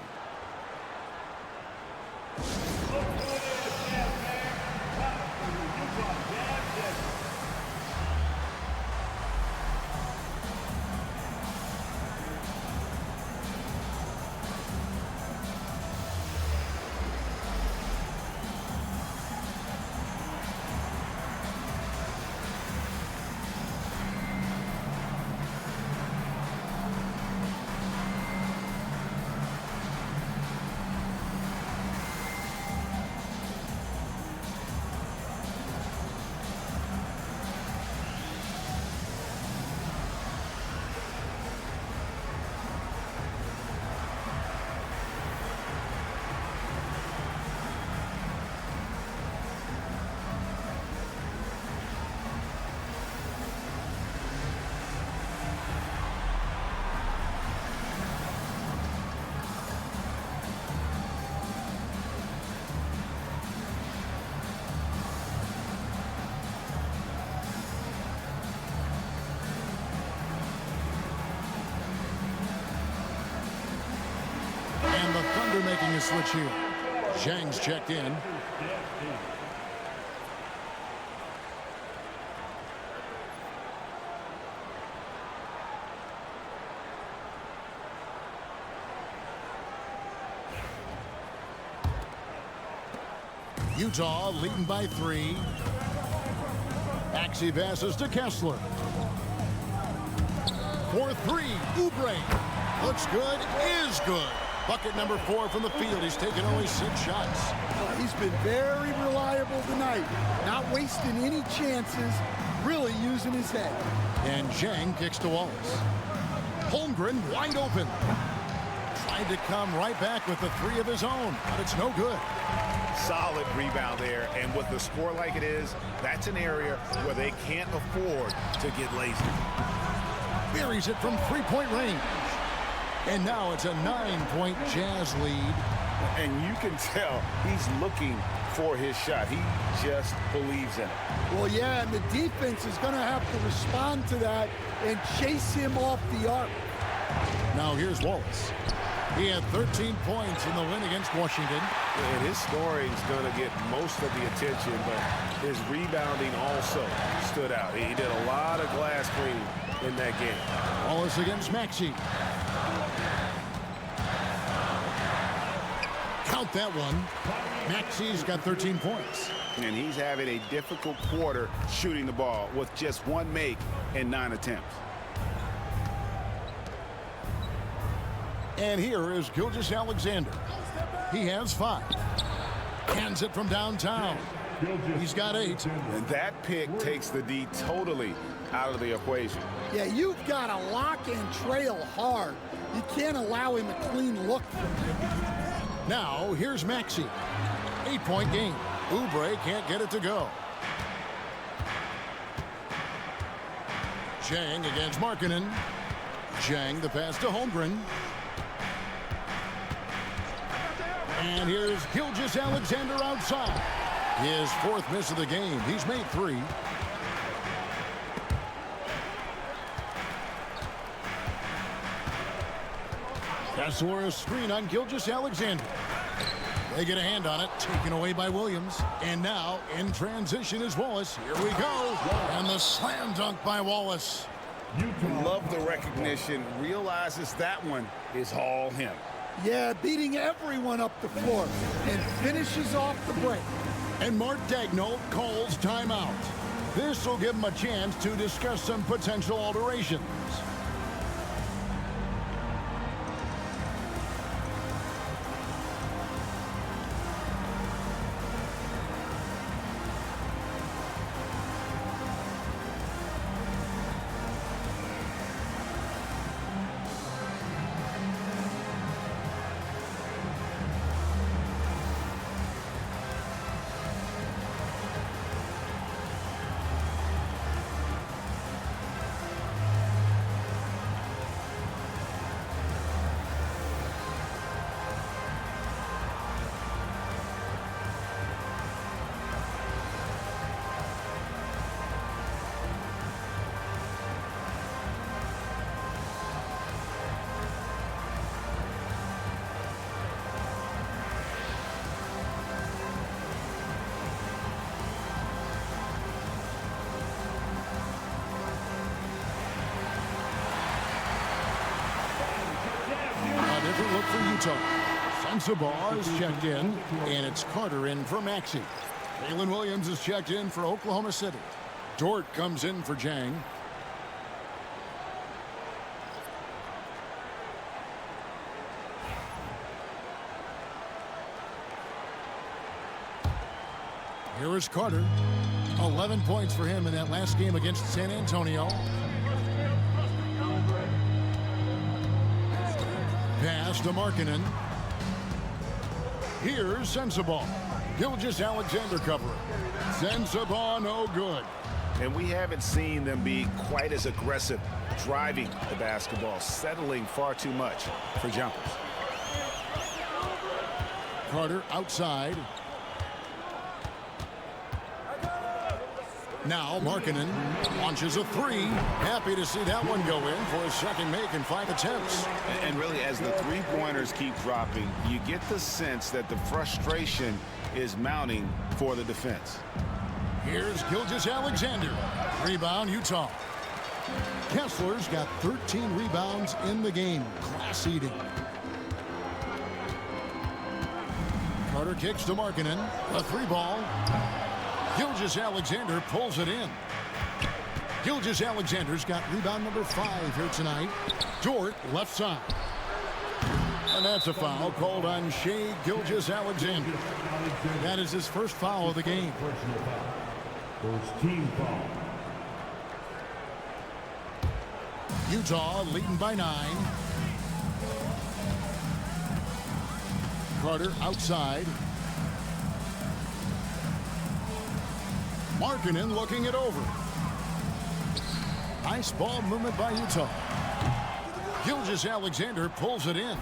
making a switch here. Zhang's checked in. Utah leading by 3. Maxey passes to Kessler. For 3, Oubre. Looks good, is good. Bucket number 4 from the field. He's taken only 6 shots. He's been very reliable tonight. Not wasting any chances, really using his head. And Zhang kicks to Wallace. Holmgren wide open. Tried to come right back with the 3 of his own, but it's no good. Solid rebound there, and with the score like it is, that's an area where they can't afford to get lazy. Buries it from 3-point range. And now it's a 9-point Jazz lead. And you can tell he's looking for his shot. He just believes in it. Well, yeah, and the defense is going to have to respond to that and chase him off the arc. Now here's Wallace. He had 13 points in the win against Washington. And his scoring is going to get most of the attention, but his rebounding also stood out. He did a lot of glass cleaning in that game. Wallace against Maxey. Count that one. Maxey's got 13 points. And he's having a difficult quarter shooting the ball with just 1 make and 9 attempts. And here is Gilgeous-Alexander. He has 5. Hands it from downtown. He's got 8. And that pick takes the D totally out of the equation. Yeah, you've got to lock and trail hard. You can't allow him a clean look. Now, here's Maxey. 8-point game. Oubre can't get it to go. Zhang against Markkanen. Zhang the pass to Holmgren. And here's Gilgeous-Alexander outside. His 4th miss of the game. He's made 3. Kessler screen on Gilgeous-Alexander. They get a hand on it, taken away by Williams. And now, in transition is Wallace. Here we go. And the slam dunk by Wallace. Love the recognition. Realizes that one is all him. Yeah, beating everyone up the floor and finishes off the break. And Mark Daigneault calls timeout. This will give him a chance to discuss some potential alterations. Different look for Utah. Sensabaugh is checked in, and it's Carter in for Maxey. Jalen Williams is checked in for Oklahoma City. Dort comes in for Zhang. Here is Carter. 11 points for him in that last game against San Antonio. Pass to Markkanen. Here's Sensabaugh. Gilgeous-Alexander covering. Sensabaugh no good. And we haven't seen them be quite as aggressive driving the basketball, settling far too much for jumpers. Carter outside. Now Markkanen launches a three. Happy to see that one go in for a second make in 5 attempts. And really, as the three-pointers keep dropping, you get the sense that the frustration is mounting for the defense. Here's Gilgeous-Alexander. Rebound, Utah. Kessler's got 13 rebounds in the game. Class eating. Carter kicks to Markkanen. A three ball. Gilgeous-Alexander pulls it in. Gilgeous-Alexander's got rebound number 5 here tonight. Dort, left side. And that's a foul called on Shai Gilgeous-Alexander. That is his first foul of the game. First team foul. Utah leading by 9. Carter outside. Markkanen looking it over. Nice ball movement by Utah. Gilgeous-Alexander pulls it in.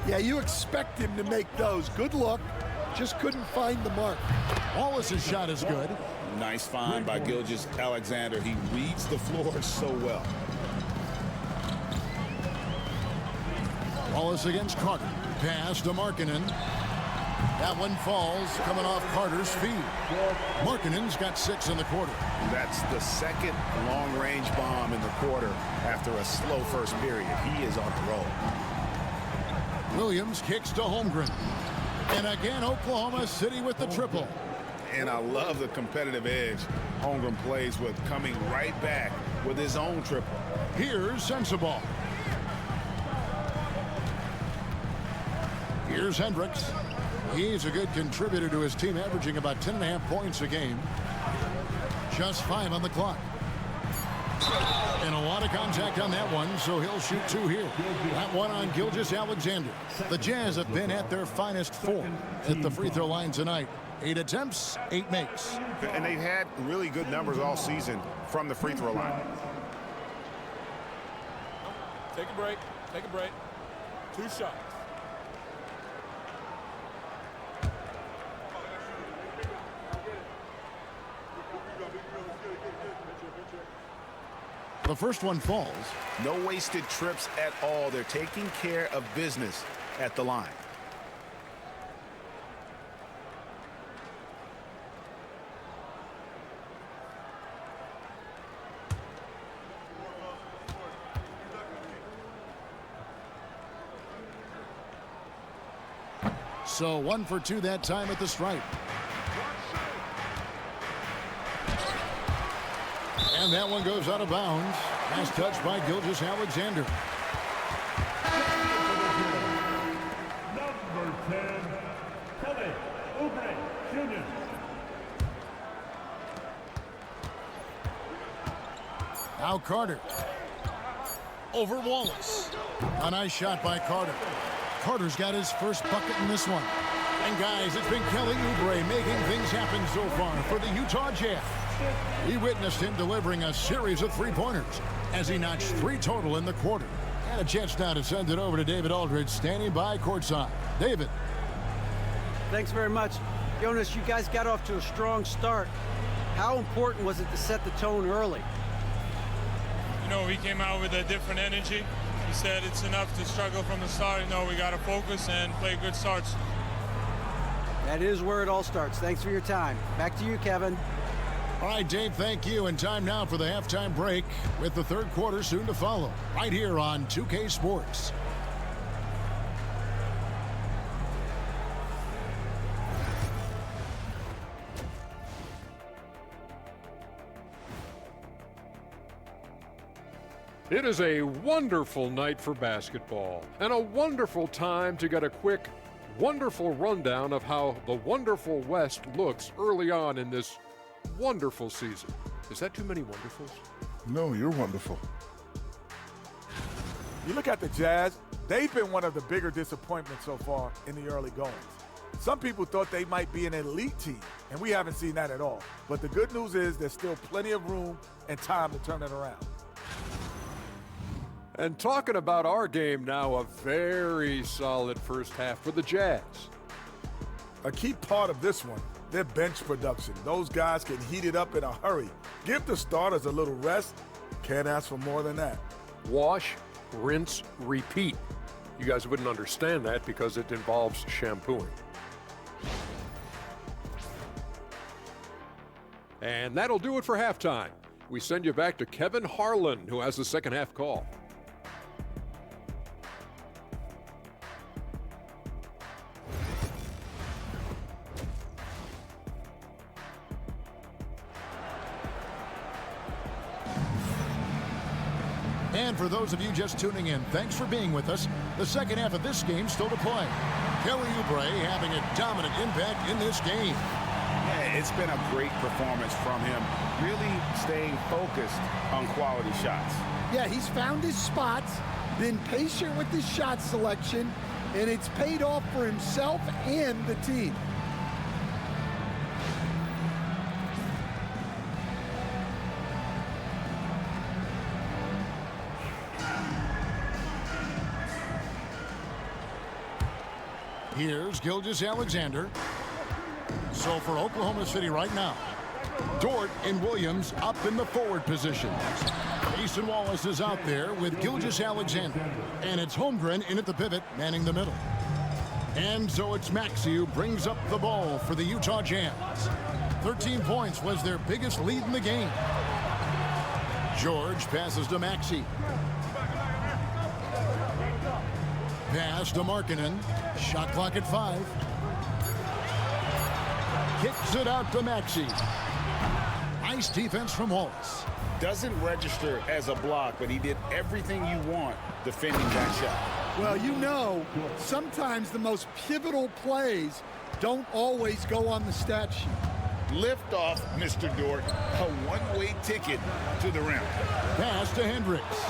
Yeah, you expect him to make those. Good look. Just couldn't find the mark. Wallace's shot is good. Nice find by Gilgeous-Alexander. He reads the floor so well. Wallace against Carter. Pass to Markkanen. That one falls, coming off Carter's feet. Markkanen's got 6 in the quarter. That's the second long-range bomb in the quarter after a slow first period. He is on the roll. Williams kicks to Holmgren. And again, Oklahoma City with the triple. And I love the competitive edge Holmgren plays with, coming right back with his own triple. Here's Sensabaugh. Here's Hendricks. He's a good contributor to his team, averaging about 10.5 points a game. Just 5 on the clock. And a lot of contact on that one, so he'll shoot 2 here. That one on Gilgeous-Alexander. The Jazz have been at their finest form at the free throw line tonight. 8 attempts, 8 makes. And they've had really good numbers all season from the free throw line. Take a break. Take a break. 2 shots. The first one falls. No wasted trips at all. They're taking care of business at the line. So 1 for 2 that time at the stripe. And that one goes out of bounds. Last touch by Gilgeous-Alexander. Number 10, Kelly Oubre Jr. Now Carter. Over Wallace. A nice shot by Carter. Carter's got his first bucket in this one. And guys, it's been Kelly Oubre making things happen so far for the Utah Jazz. We witnessed him delivering a series of three-pointers as he notched 3 total in the quarter. And a chance now to send it over to David Aldridge, standing by courtside. David. Thanks very much. Jonas, you guys got off to a strong start. How important was it to set the tone early? You know, we came out with a different energy. He said it's enough to struggle from the start. You know, we got to focus and play good starts. That is where it all starts. Thanks for your time. Back to you, Kevin. All right, Dave, thank you. And time now for the halftime break with the third quarter soon to follow right here on 2K Sports. It is a wonderful night for basketball and a wonderful time to get a quick, wonderful rundown of how the wonderful West looks early on in this wonderful season. Is that too many wonderfuls? No, you're wonderful. You look at the Jazz, they've been one of the bigger disappointments so far in the early goings. Some people thought they might be an elite team, and we haven't seen that at all. But the good news is there's still plenty of room and time to turn it around. And talking about our game now, a very solid first half for the Jazz. A key part of this one their bench production. Those guys can heat it up in a hurry. Give the starters a little rest. Can't ask for more than that. Wash, rinse, repeat. You guys wouldn't understand that because it involves shampooing. And that'll do it for halftime. We send you back to Kevin Harlan, who has the second half call. And for those of you just tuning in, thanks for being with us. The second half of this game still to play. Kelly Oubre having a dominant impact in this game. Yeah, it's been a great performance from him, really staying focused on quality shots. Yeah, he's found his spots, been patient with his shot selection, and it's paid off for himself and the team. Here's Gilgeous-Alexander. So for Oklahoma City right now, Dort and Williams up in the forward position. Mason Wallace is out there with Gilgeous-Alexander. And it's Holmgren in at the pivot, manning the middle. And so it's Maxey who brings up the ball for the Utah Jazz. 13 points was their biggest lead in the game. George passes to Maxey. Pass to Markkanen. Shot clock at 5. Kicks it out to Maxey. Nice defense from Wallace. Doesn't register as a block, but he did everything you want defending that shot. Well, you know, sometimes the most pivotal plays don't always go on the stat sheet. Lift off, Mr. Dort. A one-way ticket to the rim. Pass to Hendricks.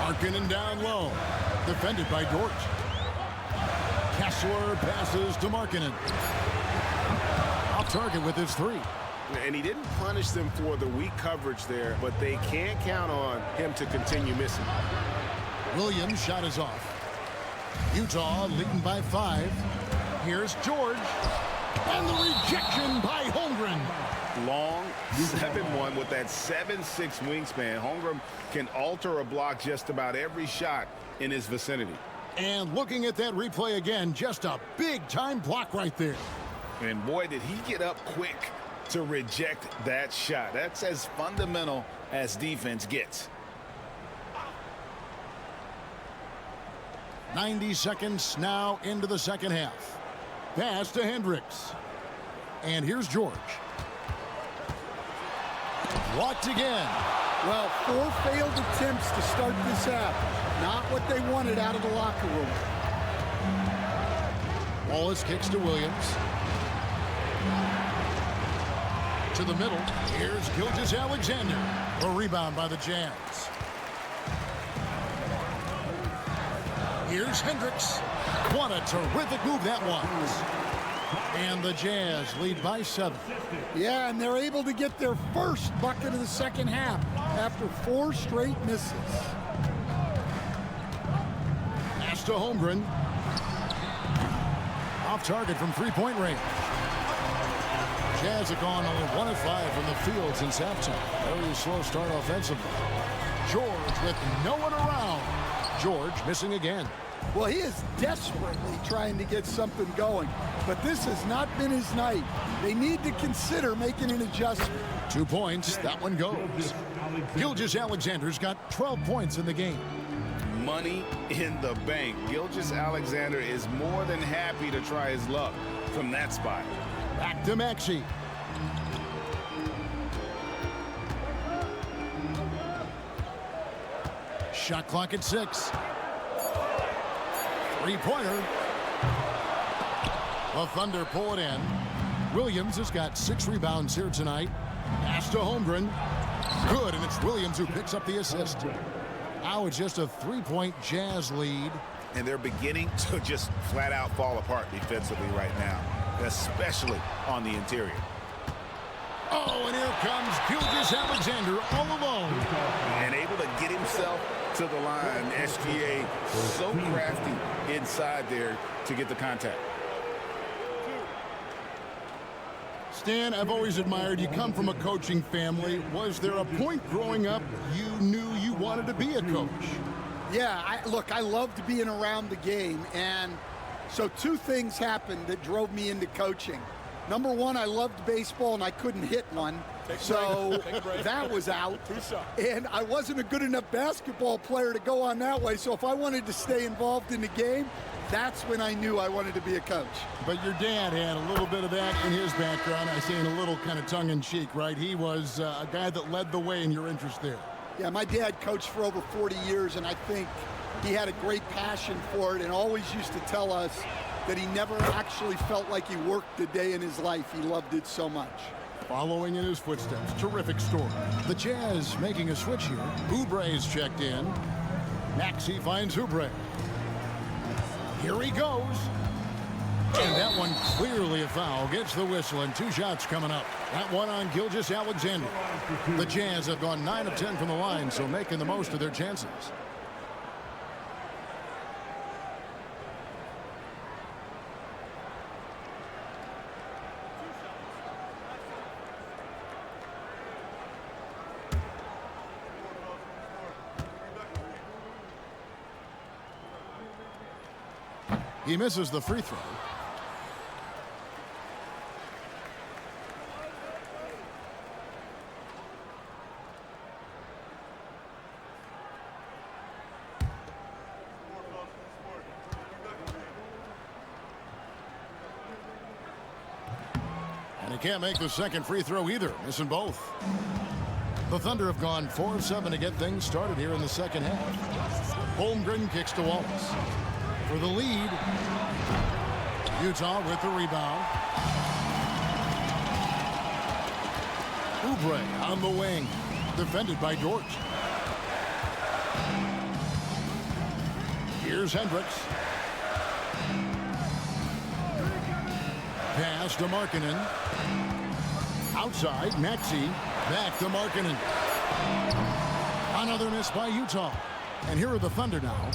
Markkanen down low. Defended by Dort. Kessler passes to Markkanen. Off target with his 3. And he didn't punish them for the weak coverage there, but they can't count on him to continue missing. Williams' shot is off. Utah leading by 5. Here's George. And the rejection by Holmgren. Long 7-1 with that 7'6" wingspan. Holmgren can alter a block just about every shot in his vicinity. And looking at that replay again, just a big-time block right there. And boy, did he get up quick to reject that shot. That's as fundamental as defense gets. 90 seconds now into the second half. Pass to Hendricks. And here's George. Blocked again. Well, 4 failed attempts to start this half. Not what they wanted out of the locker room. Wallace kicks to Williams. To the middle. Here's Gilgeous-Alexander. A rebound by the Jazz. Here's Hendricks. What a terrific move that was. And the Jazz lead by 7. Yeah, and they're able to get their first bucket of the second half after 4 straight misses. Pass to Holmgren. Off target from three-point range. Jazz have gone only 1 of 5 from the field since halftime. Very slow start offensively. George with no one around. George missing again. Well, he is desperately trying to get something going, but this has not been his night. They need to consider making an adjustment. 2 points. That one goes. Gilgeous-Alexander's got 12 points in the game. Money in the bank. Gilgeous-Alexander is more than happy to try his luck from that spot. Back to Maxey. Shot clock at 6. Three-pointer. The Thunder pull it in. Williams has got 6 rebounds here tonight. Pass to Holmgren. Good, and it's Williams who picks up the assist. Now it's just a 3-point Jazz lead. And they're beginning to just flat out fall apart defensively right now, especially on the interior. Oh, and here comes Gilgeous-Alexander all alone. And able to get himself to the line. SGA so crafty inside there to get the contact. Stan, I've always admired you. Come from a coaching family. Was there a point growing up you knew you wanted to be a coach? Yeah, look, I loved being around the game, and so two things happened that drove me into coaching. Number one, I loved baseball, and I couldn't hit one, so that was out. And I wasn't a good enough basketball player to go on that way, so if I wanted to stay involved in the game, that's when I knew I wanted to be a coach. But your dad had a little bit of that in his background. I say in a little kind of tongue-in-cheek, right? He was a guy that led the way in your interest there. Yeah, my dad coached for over 40 years, and I think he had a great passion for it and always used to tell us that he never actually felt like he worked a day in his life. He loved it so much. Following in his footsteps, terrific story. The Jazz making a switch here. Oubre's checked in. Maxey finds Oubre. Here he goes. And that one clearly a foul. Gets the whistle, and two shots coming up. That one on Gilgeous-Alexander. The Jazz have gone 9 of 10 from the line, so making the most of their chances. He misses the free throw. And he can't make the second free throw either, missing both. The Thunder have gone 4 of 7 to get things started here in the second half. Holmgren kicks to Wallace. For the lead, Utah with the rebound. Oubre on the wing, defended by George. Here's Hendricks. Pass to Markkanen. Outside, Maxey. Back to Markkanen. Another miss by Utah. And here are the Thunder now.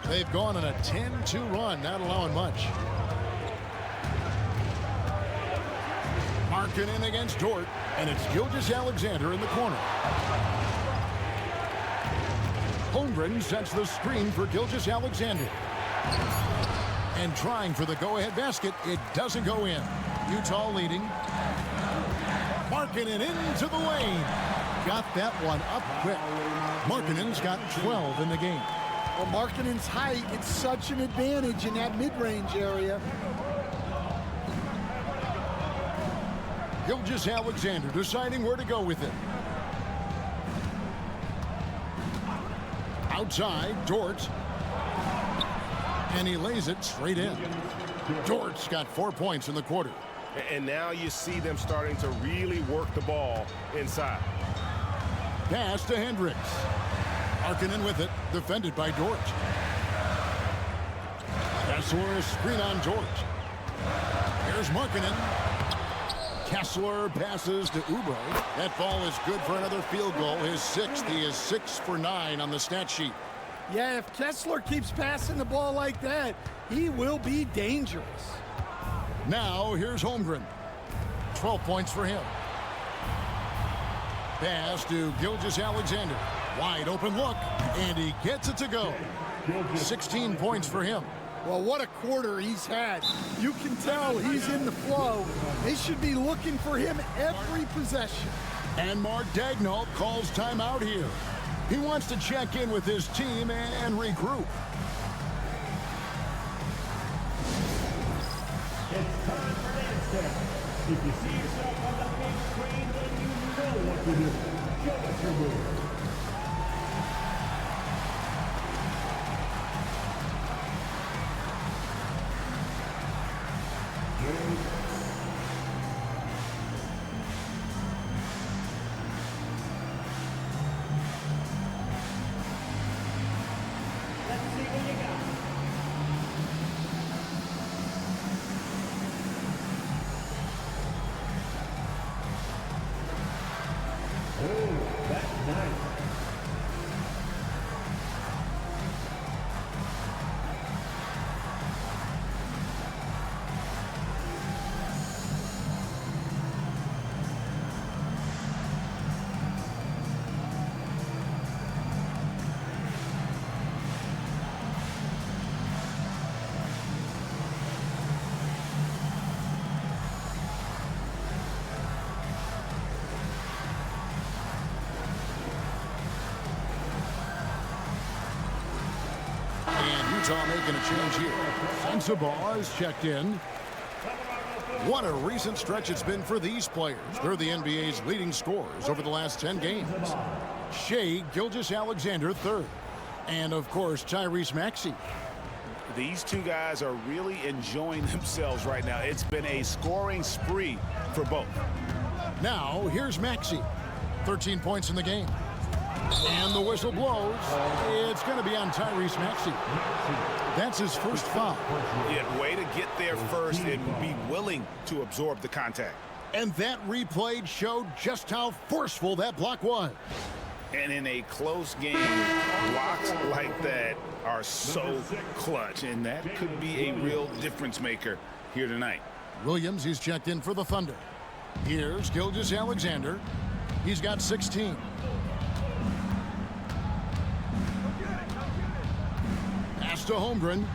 They've gone on a 10-2 run, not allowing much. Markkanen against Dort, and it's Gilgeous-Alexander in the corner. Holmgren sets the screen for Gilgeous-Alexander. And trying for the go-ahead basket, it doesn't go in. Utah leading. Markkanen into the lane. Got that one up quick. Markkanen's got 12 in the game. Well, Markkanen's height, it's such an advantage in that mid-range area. Gilgeous-Alexander deciding where to go with it. Outside, Dort. And he lays it straight in. Dort's got 4 points in the quarter. And now you see them starting to really work the ball inside. Pass to Hendricks. Markkanen with it, defended by Dort. Kessler screen on Dort. Here's Markkanen. Kessler passes to Oubre. That ball is good for another field goal. His 6th. He is 6 for 9 on the stat sheet. Yeah, if Kessler keeps passing the ball like that, he will be dangerous. Now, here's Holmgren. 12 points for him. Pass to Gilgeous-Alexander. Wide open look, and he gets it to go. 16 points for him. Well, what a quarter he's had. You can tell he's in the flow. They should be looking for him every possession. And Mark Daigneault calls timeout here. He wants to check in with his team and regroup. It's time for dance time. If you see yourself on the big screen, then you know what to do. Show us your move. Let's see what you got. Oh, that's nice. Utah making a change here. Sensabaugh is checked in. What a recent stretch it's been for these players. They're the NBA's leading scorers over the last 10 games. Shea Gilgeous-Alexander third. And, of course, Tyrese Maxey. These two guys are really enjoying themselves right now. It's been a scoring spree for both. Now, here's Maxey. 13 points in the game. And the whistle blows. It's going to be on Tyrese Maxey. That's his first foul. Yeah, way to get there first and be willing to absorb the contact. And that replay showed just how forceful that block was. And in a close game, blocks like that are so clutch, and that could be a real difference maker here tonight. Williams, he's checked in for the Thunder. Here's Gilgeous-Alexander. He's got 16. Pass to Holmgren.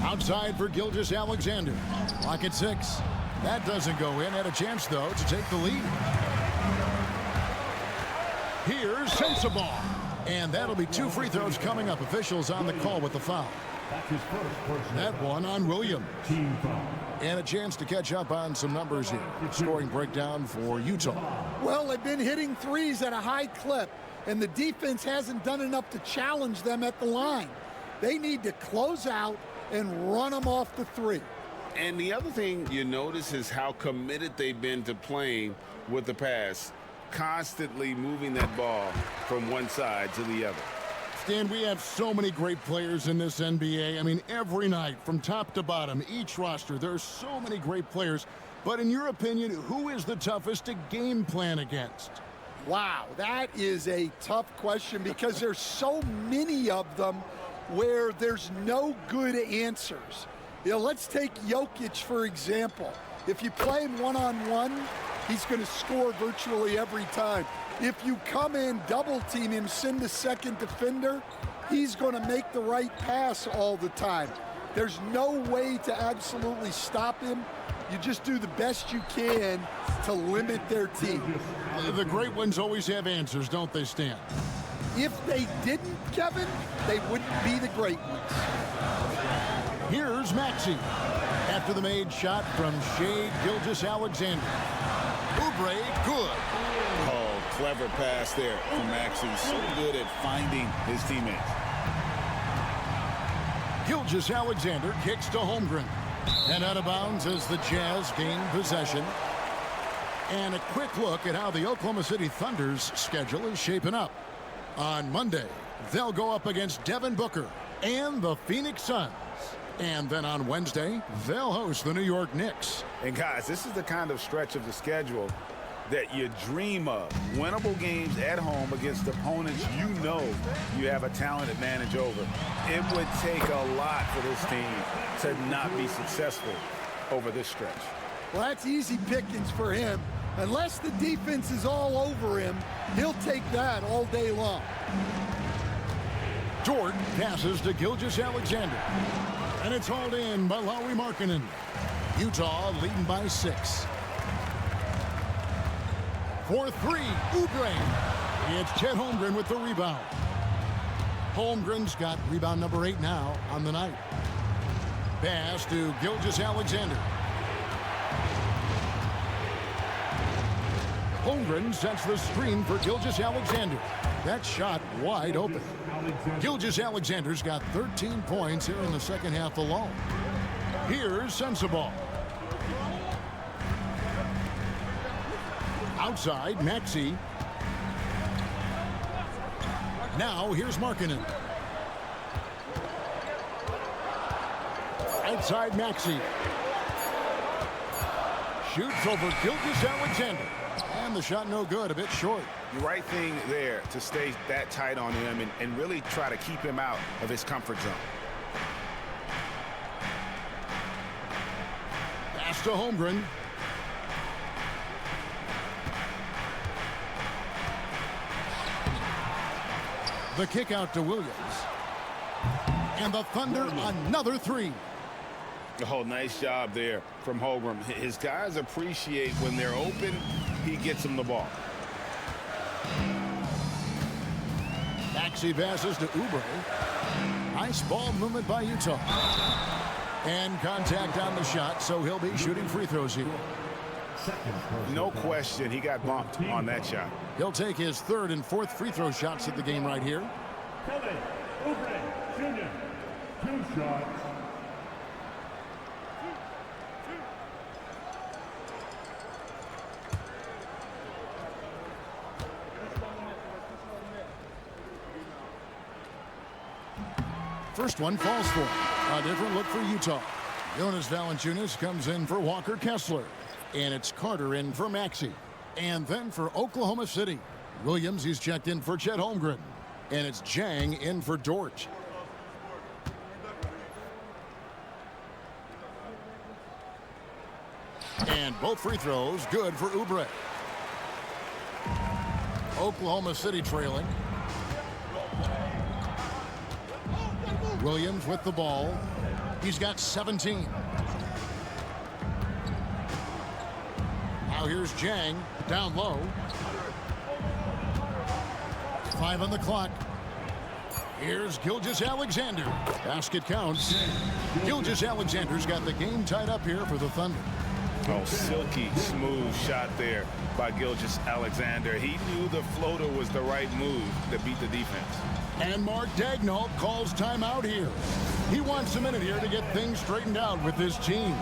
Outside for Gilgeous-Alexander. Clock at 6. That doesn't go in. Had a chance, though, to take the lead. Here's Sensabaugh. And that'll be 2 free throws coming up. Officials on the call with the foul. That one on Williams. And a chance to catch up on some numbers here. Scoring breakdown for Utah. Well, they've been hitting threes at a high clip, and the defense hasn't done enough to challenge them at the line. They need to close out and run them off the three. And the other thing you notice is how committed they've been to playing with the pass, constantly moving that ball from one side to the other. Stan, we have so many great players in this NBA. I mean, every night, from top to bottom, each roster, there are so many great players. But in your opinion, who is the toughest to game plan against? Wow, that is a tough question because there's so many of them where there's no good answers. You know, let's take Jokic, for example. If you play him one-on-one, he's going to score virtually every time. If you come in, double-team him, send a second defender, he's going to make the right pass all the time. There's no way to absolutely stop him. You just do the best you can to limit their team. The great ones always have answers, don't they, Stan? If they didn't, Kevin, they wouldn't be the great ones. Here's Maxey. After the made shot from Shea Gilgeous-Alexander. Oubre, good. Oh, clever pass there from Maxey. So good at finding his teammates. Gilgeous-Alexander kicks to Holmgren. And out of bounds as the Jazz gain possession. And a quick look at how the Oklahoma City Thunder's schedule is shaping up. On Monday, they'll go up against Devin Booker and the Phoenix Suns. And then on Wednesday, they'll host the New York Knicks. And guys, this is the kind of stretch of the schedule that you dream of. Winnable games at home against opponents you know you have a talent advantage over. It would take a lot for this team to not be successful over this stretch. Well, that's easy pickings for him. Unless the defense is all over him, he'll take that all day long. Jordan passes to Gilgeous-Alexander. And it's hauled in by Lauri Markkanen. Utah leading by 6. For 3, Oubre. It's Chet Holmgren with the rebound. Holmgren's got rebound number 8 now on the night. Pass to Gilgeous-Alexander. Holmgren sets the screen for Gilgeous-Alexander. That shot wide open. Gilgeous-Alexander's got 13 points here in the second half alone. Here's Sensabaugh. Outside, Maxey. Now here's Markkanen. Outside, Maxey. Shoots over Gilgeous-Alexander. And the shot no good, a bit short. The right thing there to stay that tight on him and really try to keep him out of his comfort zone. Pass to Holmgren. The kick out to Williams. And the Thunder another 3. Oh, nice job there from Holmgren. His guys appreciate when they're open, he gets them the ball. Maxey passes to Oubre. Nice ball movement by Utah. And contact on the shot, so he'll be shooting free throws here. No question, he got bumped on that shot. He'll take his third and fourth free throw shots of the game right here. Kelly Oubre Jr. 2 shots. First one falls for him. A different look for Utah. Jonas Valanciunas comes in for Walker Kessler. And it's Carter in for Maxey. And then for Oklahoma City, Williams, he's checked in for Chet Holmgren. And it's Jang in for Dort. And both free throws good for Oubre. Oklahoma City trailing. Williams with the ball. He's got 17. Now here's Jang down low. 5 on the clock. Here's Gilgeous-Alexander. Basket counts. Gilgeous-Alexander's got the game tied up here for the Thunder. Oh, silky smooth shot there by Gilgeous-Alexander. He knew the floater was the right move to beat the defense. And Mark Daigneault calls timeout here. He wants a minute here to get things straightened out with this team.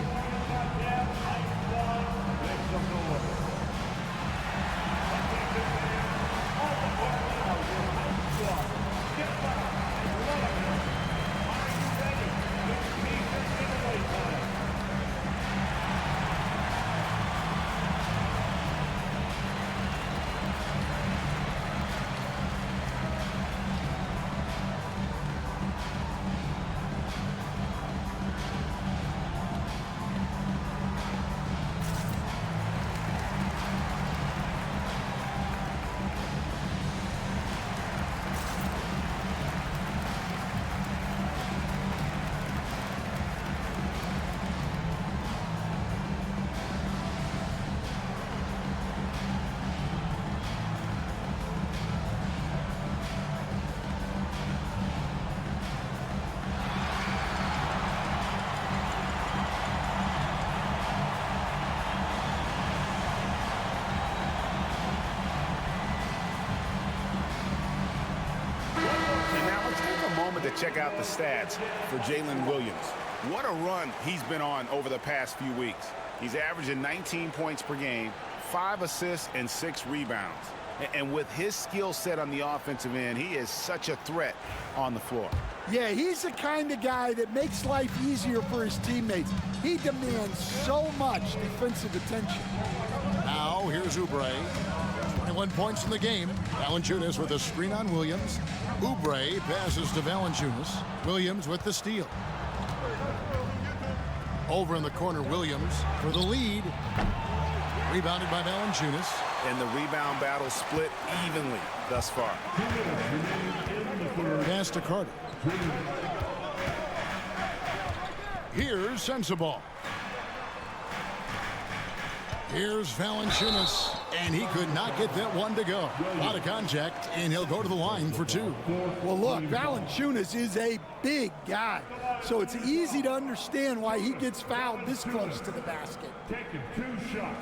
To check out the stats for Jalen Williams. What a run he's been on over the past few weeks. He's averaging 19 points per game, 5 assists, and 6 rebounds. And with his skill set on the offensive end, he is such a threat on the floor. Yeah, he's the kind of guy that makes life easier for his teammates. He demands so much defensive attention. Now here's Oubre. 21 points in the game. Valanciunas with a screen on Williams. Oubre passes to Valanciunas. Williams with the steal. Over in the corner, Williams for the lead. Rebounded by Valanciunas. And the rebound battle split evenly thus far. Pass to Carter. Here's Sensabaugh. Here's Valanciunas, and he could not get that one to go. A lot of contact, and he'll go to the line for 2. Well, look, Valanciunas is a big guy, so it's easy to understand why he gets fouled this close to the basket. Taking 2 shots.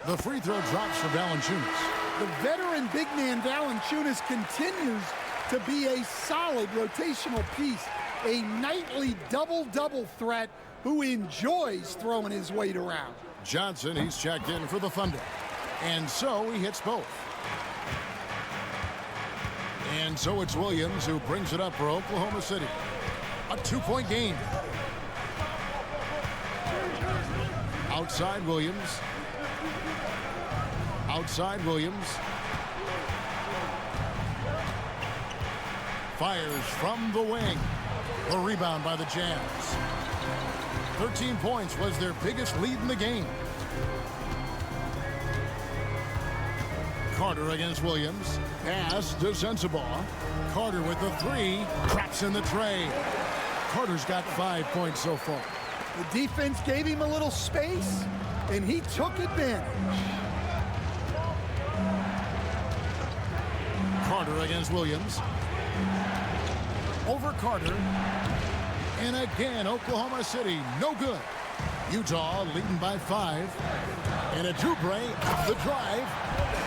The free throw drops for Valanciunas. The veteran big man Valanciunas continues to be a solid rotational piece, a nightly double-double threat who enjoys throwing his weight around. Johnson, he's checked in for the Thunder. And so he hits both. And so it's Williams who brings it up for Oklahoma City. A 2-point game. Outside Williams. Outside Williams. Fires from the wing. The rebound by the Jazz. 13 points was their biggest lead in the game. Carter against Williams. Pass to Sensabaugh. Carter with the three. Traps in the tray. Carter's got 5 points so far. The defense gave him a little space, and he took advantage. Carter against Williams. Over Carter. And again, Oklahoma City, no good. Utah leading by 5. And a Oubre off the drive.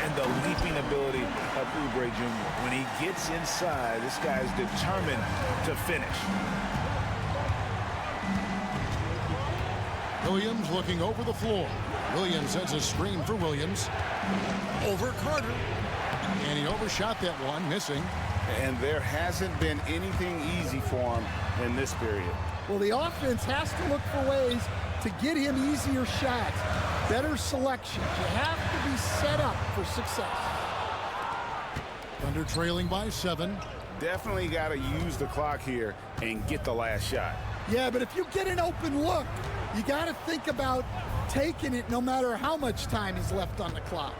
And the leaping ability of Oubre Jr. When he gets inside, this guy's determined to finish. Williams looking over the floor. Williams sends a screen for Williams. Over Carter. And he overshot that one, missing. And there hasn't been anything easy for him in this period. Well, the offense has to look for ways to get him easier shots, better selections. You have to be set up for success. Thunder trailing by 7. Definitely got to use the clock here and get the last shot. Yeah, but if you get an open look, you got to think about taking it no matter how much time is left on the clock.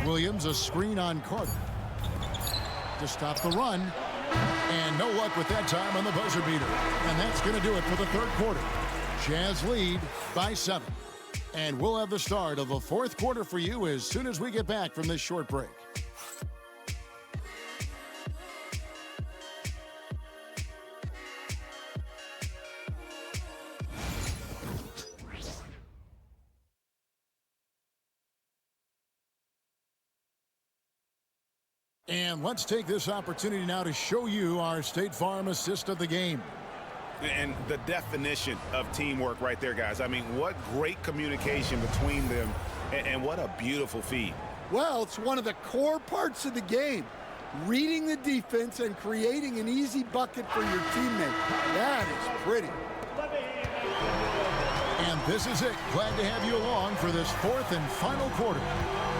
Williams, a screen on Carter to stop the run. And no luck with that time on the buzzer beater. And that's going to do it for the third quarter. Jazz lead by 7. And we'll have the start of the fourth quarter for you as soon as we get back from this short break. And let's take this opportunity now to show you our State Farm assist of the game. And the definition of teamwork right there, guys. I mean, what great communication between them, and what a beautiful feed. Well, it's one of the core parts of the game. Reading the defense and creating an easy bucket for your teammate. That is pretty. And this is it. Glad to have you along for this fourth and final quarter.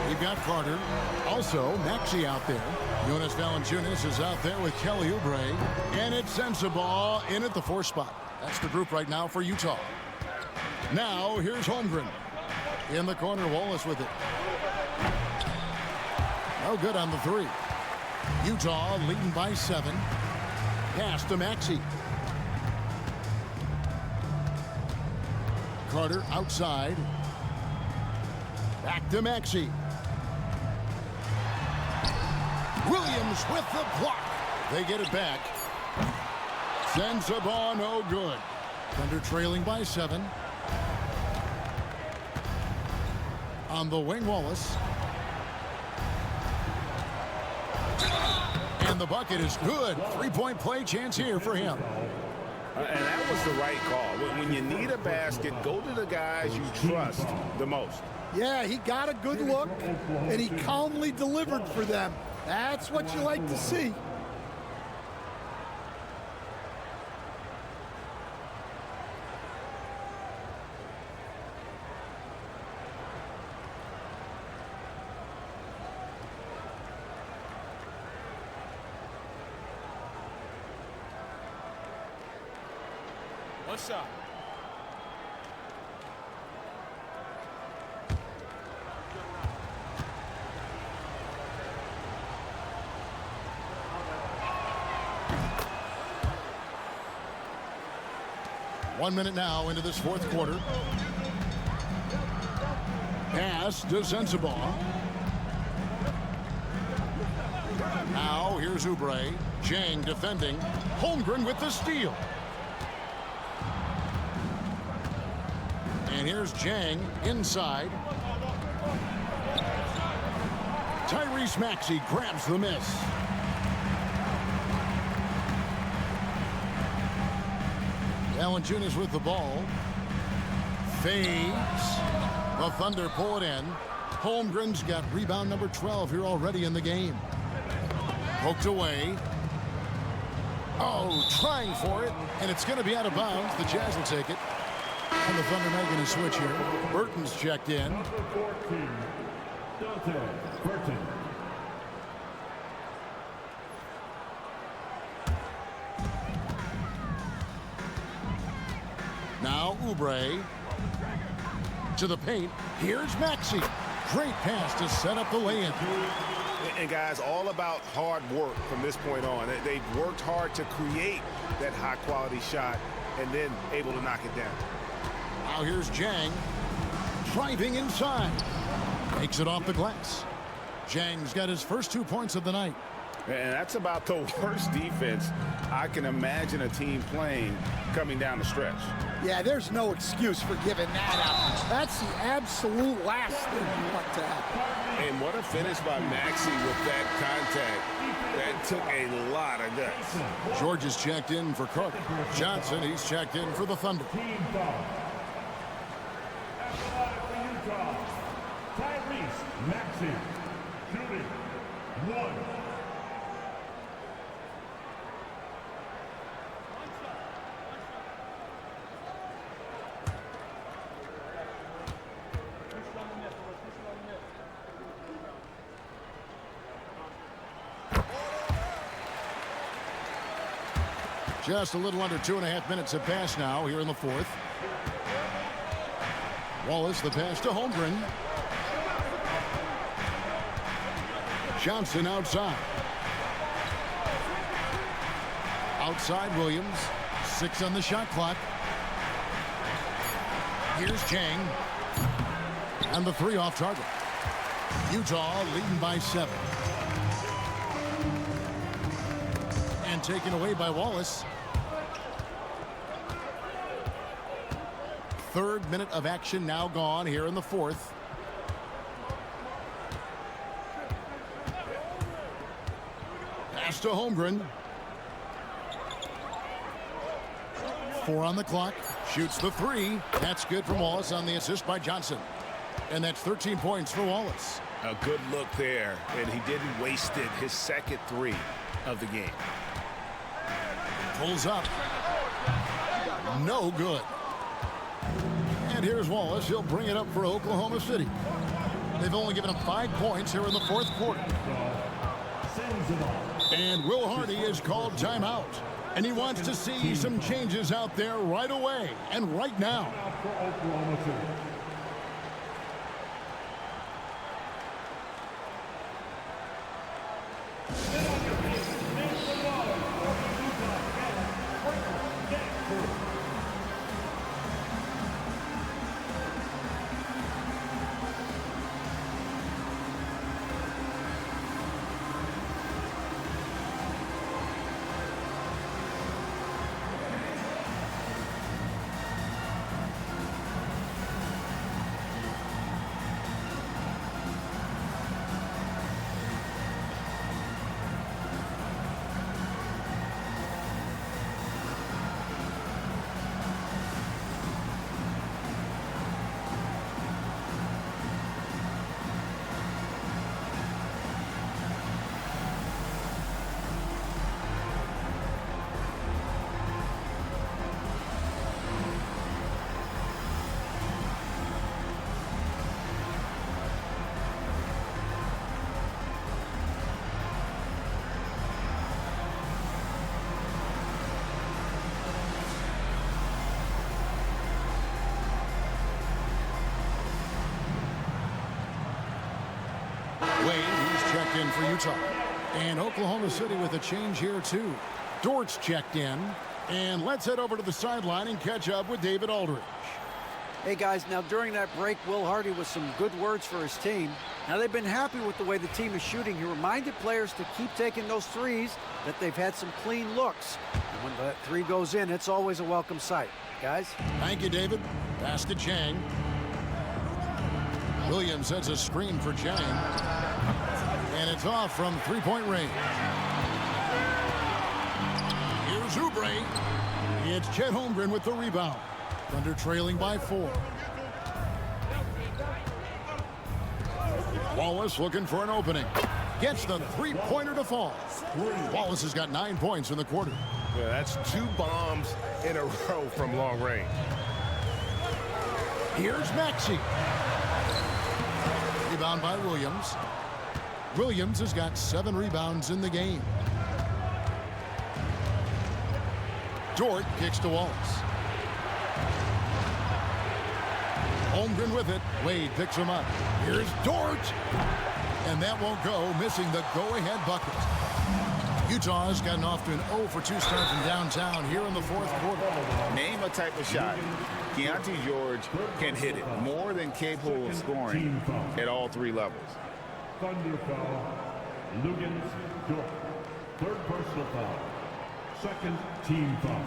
We've got Carter. Also, Maxey out there. Jonas Valanciunas is out there with Kelly Oubre. And it's Sensabaugh in at the 4 spot. That's the group right now for Utah. Now, here's Holmgren. In the corner, Wallace with it. No good on the 3. Utah leading by 7. Pass to Maxey. Carter outside. Back to Maxey. Williams with the block. They get it back. Sensabaugh, no good. Thunder trailing by 7. On the wing, Wallace. And the bucket is good. 3-point play chance here for him. And that was the right call. When you need a basket, go to the guys you trust the most. Yeah, he got a good look, and he calmly delivered for them. That's what you like to see. One shot. One minute now into this fourth quarter. Pass to Sensabaugh. Now here's Oubre. Jang defending. Holmgren with the steal. And here's Jang inside. Tyrese Maxey grabs the miss. Valanciunas with the ball. Fades. The Thunder pull it in. Holmgren's got rebound number 12 here already in the game. Poked away. Oh, trying for it. And it's going to be out of bounds. The Jazz will take it. And the Thunder making a switch here. Burton's checked in. Number 14, Dante Burton. Now Oubre to the paint. Here's Maxey. Great pass to set up the lay-in. And guys, all about hard work from this point on. They've worked hard to create that high-quality shot and then able to knock it down. Now here's Jang. Driving inside. Makes it off the glass. Jang's got his first 2 points of the night. And that's about the worst defense I can imagine a team playing coming down the stretch. Yeah, there's no excuse for giving that up. That's the absolute last thing you want to happen. And what a finish by Maxey with that contact. That took a lot of guts. George is checked in for Carter. Johnson, he's checked in for the Thunder. Tyrese Maxey, shooting 1. Just a little under 2.5 minutes have passed now here in the fourth. Wallace, the pass to Holmgren. Johnson outside. Outside Williams. 6 on the shot clock. Here's Jang. And the 3 off target. Utah leading by 7. And taken away by Wallace. 3rd minute of action now gone here in the fourth. Pass to Holmgren. 4 on the clock. Shoots the 3. That's good from Wallace on the assist by Johnson. And that's 13 points for Wallace. A good look there, and he didn't waste it. His second 3 of the game. Pulls up. No good. And here's Wallace. He'll bring it up for Oklahoma City. They've only given him 5 points here in the fourth quarter. And Will Hardy is called timeout. And he wants to see some changes out there right away and right now. Wade, he's checked in for Utah. And Oklahoma City with a change here, too. Dort's checked in. And let's head over to the sideline and catch up with David Aldridge. Hey, guys, now during that break, Will Hardy with some good words for his team. Now, they've been happy with the way the team is shooting. He reminded players to keep taking those threes, that they've had some clean looks. And when that 3 goes in, it's always a welcome sight. Guys? Thank you, David. Pass to Jang. Williams sets a screen for Jang. And it's off from 3-point range. Here's Oubre. It's Chet Holmgren with the rebound. Thunder trailing by 4. Wallace looking for an opening. Gets the 3-pointer to fall. Wallace has got 9 points in the quarter. Yeah, that's 2 bombs in a row from long range. Here's Maxey. Rebound by Williams. Williams has got 7 rebounds in the game. Dort kicks to Wallace. Holmgren with it. Wade picks him up. Here's Dort. And that won't go, missing the go-ahead bucket. Utah's gotten off to an 0-for-2 start from downtown here in the fourth quarter. Name a type of shot Keontae George can hit it. More than capable of scoring at all three levels. Thunder foul. Lugans, Dort. Third personal foul. Second team foul.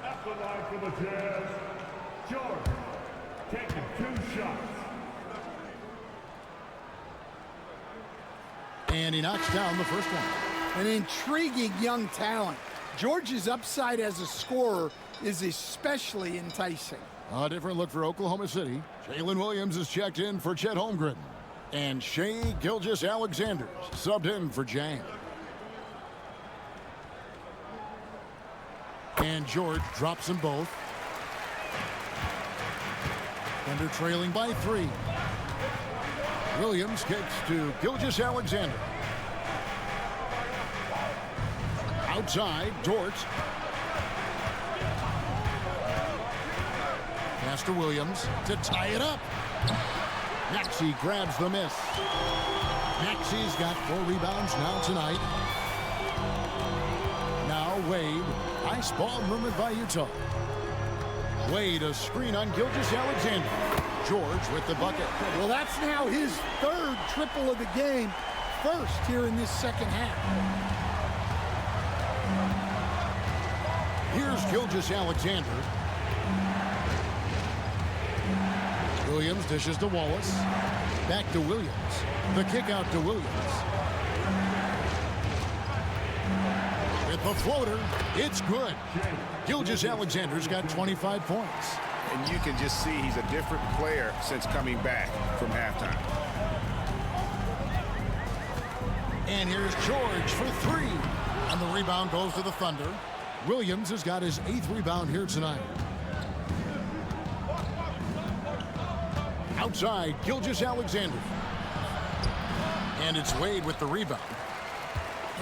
At the line for the Jazz, George taking 2 shots. And he knocks down the first one. An intriguing young talent. George's upside as a scorer is especially enticing. A different look for Oklahoma City. Jalen Williams is checked in for Chet Holmgren. And Shai Gilgeous-Alexander subbed in for Jang. And George drops them both. Thunder trailing by 3. Williams kicks to Gilgeous-Alexander. Outside, Dort. Pass to Williams to tie it up. Maxey grabs the miss. Maxey's got 4 rebounds now tonight. Now Wade. Nice ball movement by Utah. Wade, a screen on Gilgeous-Alexander. George with the bucket. Well, that's now his 3rd triple of the game. First here in this second half. Here's Gilgeous-Alexander. Williams dishes to Wallace. Back to Williams. The kick out to Williams. With the floater, it's good. Gilgeous-Alexander's got 25 points. And you can just see he's a different player since coming back from halftime. And here's George for 3. And the rebound goes to the Thunder. Williams has got his 8th rebound here tonight. Outside, Gilgeous-Alexander. And it's Wade with the rebound.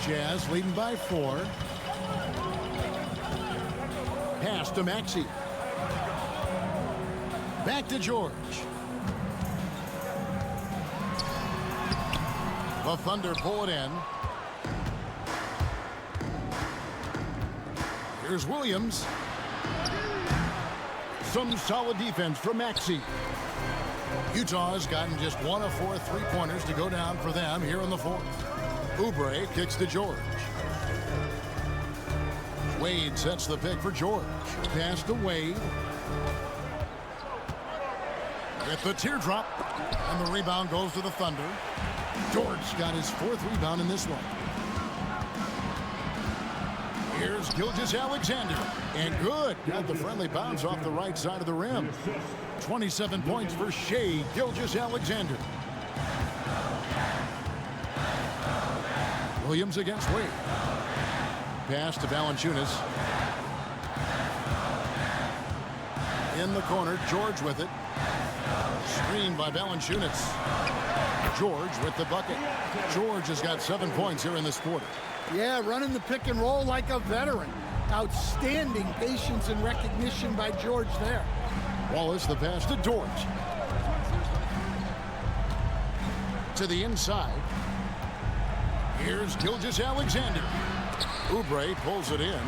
Jazz leading by 4. Pass to Maxey. Back to George. The Thunder pull it in. Here's Williams. Some solid defense from Maxey. Utah has gotten just 1 of 4 3-pointers to go down for them here in the fourth. Oubre kicks to George. Wade sets the pick for George. Pass to Wade. With the teardrop. And the rebound goes to the Thunder. George got his 4th rebound in this one. Here's Gilgeous-Alexander. And good. Got the friendly bounce off the right side of the rim. 27 points for Shai Gilgeous-Alexander. Williams against Wade. Pass to Valanciunas. In the corner, George with it. Screened by Valanciunas. George with the bucket. George has got 7 points here in this quarter. Yeah, running the pick and roll like a veteran. Outstanding patience and recognition by George there. Wallace the pass to Dort. To the inside. Here's Gilgeous-Alexander. Oubre pulls it in.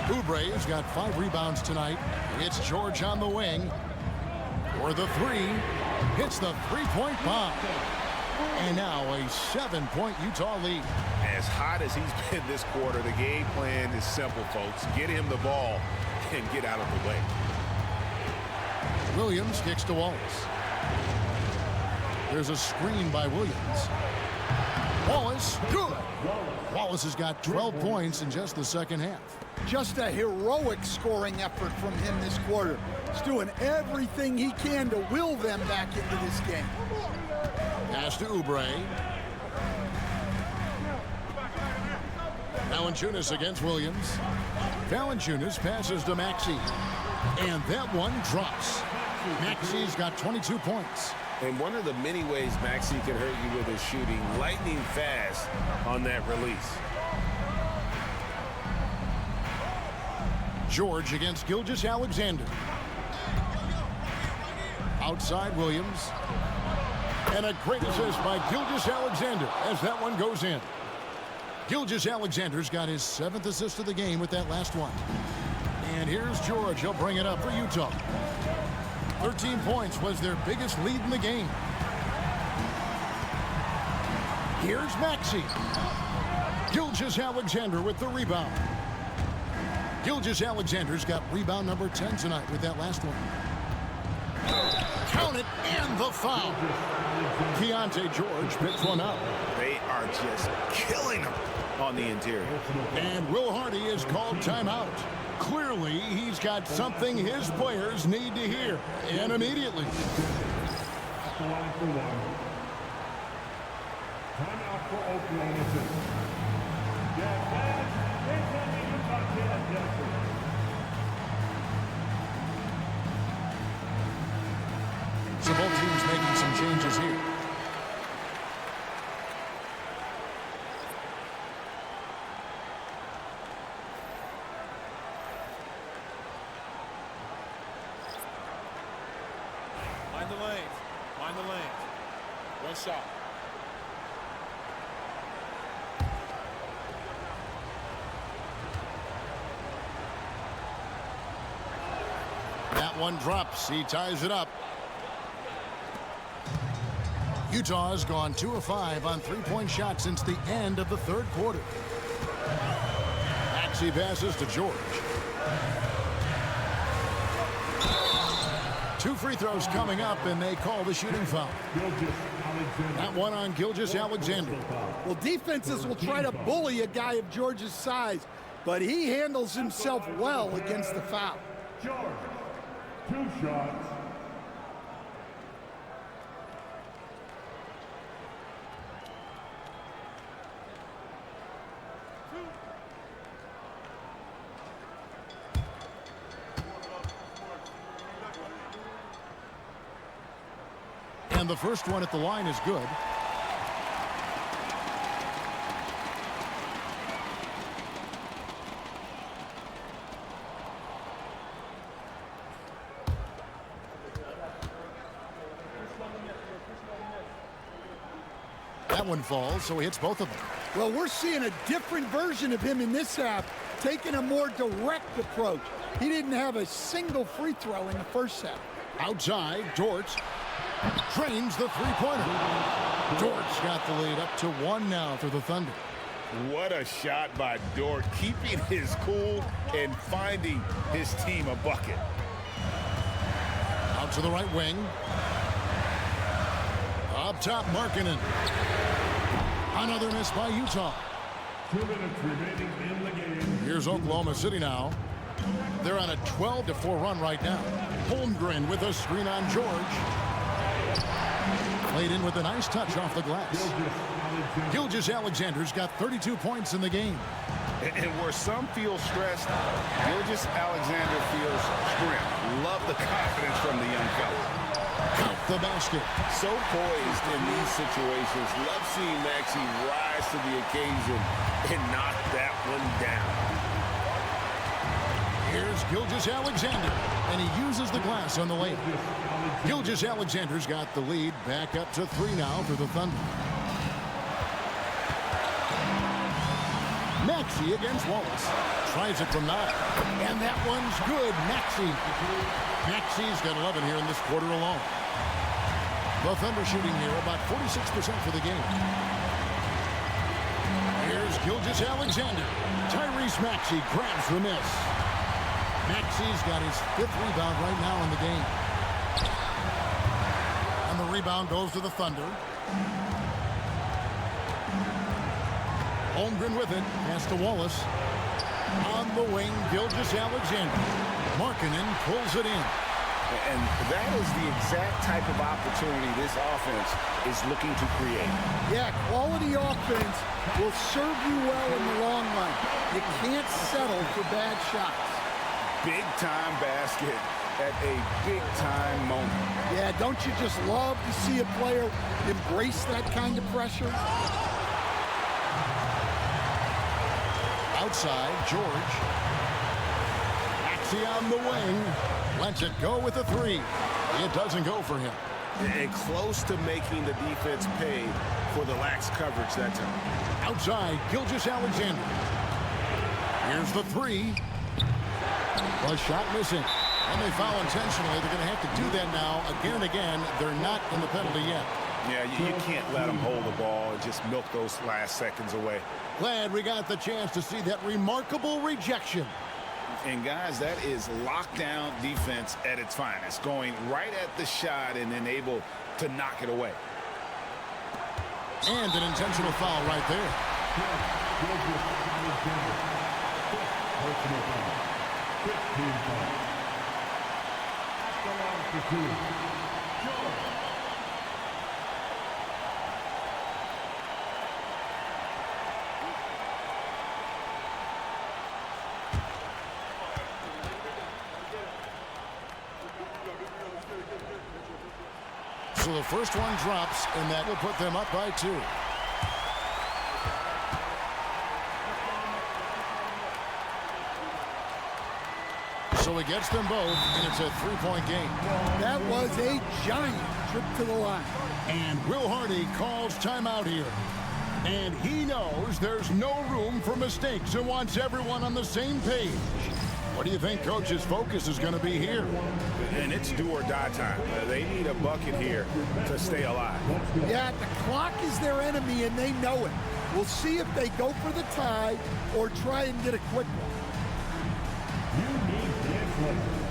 Oubre has got 5 rebounds tonight. It's George on the wing. For the 3. Hits the 3-point bomb. And now a 7-point Utah lead. As hot as he's been this quarter, the game plan is simple, folks. Get him the ball and get out of the way. Williams kicks to Wallace. There's a screen by Williams. Wallace, good. Wallace has got 12 points in just the second half. Just a heroic scoring effort from him this quarter. He's doing everything he can to will them back into this game. Pass to Oubre. Valanciunas against Williams. Valanciunas passes to Maxey. And that one drops. Maxey's got 22 points. And one of the many ways Maxey can hurt you with his shooting, lightning fast on that release. George against Gilgeous-Alexander. Outside Williams. And a great assist by Gilgeous-Alexander as that one goes in. Gilgeous-Alexander's got his 7th assist of the game with that last one. And here's George. He'll bring it up for Utah. 13 points was their biggest lead in the game. Here's Maxey. Gilgeous-Alexander with the rebound. Gilgeous-Alexander's got rebound number 10 tonight with that last one. Count it, and the foul. Keontae George picks one up. They are just killing him on the interior. And Will Hardy is called timeout. Clearly, he's got something his players need to hear, and immediately. Timeout for Oklahoma City. So both teams making some changes here. Mind the lanes. Mind the lanes. One shot. That one drops. He ties it up. Utah has gone 2 of 5 on three-point shots since the end of the third quarter. Maxey passes to George. 2 free throws coming up, and they call the shooting foul. That one on Gilgeous-Alexander. Well, defenses will try to bully a guy of George's size, but he handles himself well against the foul. George, 2 shots. And the first one at the line is good. That one falls, so he hits both of them. Well, we're seeing a different version of him in this half, taking a more direct approach. He didn't have a single free throw in the first half. Outside, George drains the three-pointer. George got the lead up to 1 now for the Thunder. What a shot by Dort, keeping his cool and finding his team a bucket. Out to the right wing. Up top, Markkanen. Another miss by Utah. 2 minutes remaining in the game. Here's Oklahoma City now. They're on a 12-4 run right now. Holmgren with a screen on George. Played in with a nice touch off the glass. Gilgeous-Alexander's got 32 points in the game. And where some feel stressed, Gilgeous-Alexander feels trim. Love the confidence from the young fella. Count the basket. So poised in these situations. Love seeing Maxey rise to the occasion and knock that one down. Here's Gilgeous-Alexander, and he uses the glass on the layup. Gilgeous-Alexander's got the lead back up to 3 now for the Thunder. Maxey against Wallace. Tries it from 9. And that one's good. Maxey's got 11 here in this quarter alone. The Thunder shooting here about 46% for the game. Here's Gilgeous-Alexander. Tyrese Maxey grabs the miss. Maxey's got his 5th rebound right now in the game. And the rebound goes to the Thunder. Holmgren with it. Pass to Wallace. On the wing, Gilgeous-Alexander. Markkanen pulls it in. And that is the exact type of opportunity this offense is looking to create. Yeah, quality offense will serve you well in the long run. You can't settle for bad shots. Big-time basket at a big-time moment. Yeah, don't you just love to see a player embrace that kind of pressure? Outside, George. Maxey on the wing. Lets it go with a 3. It doesn't go for him. And close to making the defense pay for the lax coverage that time. Outside, Gilgeous-Alexander. Here's the three. The shot missing. And they foul intentionally. They're going to have to do that now again and again. They're not in the penalty yet. Yeah, you can't let them hold the ball and just milk those last seconds away. Glad we got the chance to see that remarkable rejection. And guys, that is lockdown defense at its finest, going right at the shot and then able to knock it away. And an intentional foul right there. Personal foul. 15 foul. At the line for two. George. So the first one drops, and that will put them up by 2. So he gets them both, and it's a 3-point game. That was a giant trip to the line. And Will Hardy calls timeout here. And he knows there's no room for mistakes and wants everyone on the same page. What do you think Coach's focus is going to be here? And it's do or die time. They need a bucket here to stay alive. Yeah, the clock is their enemy, and they know it. We'll see if they go for the tie or try and get a quick one. You need this.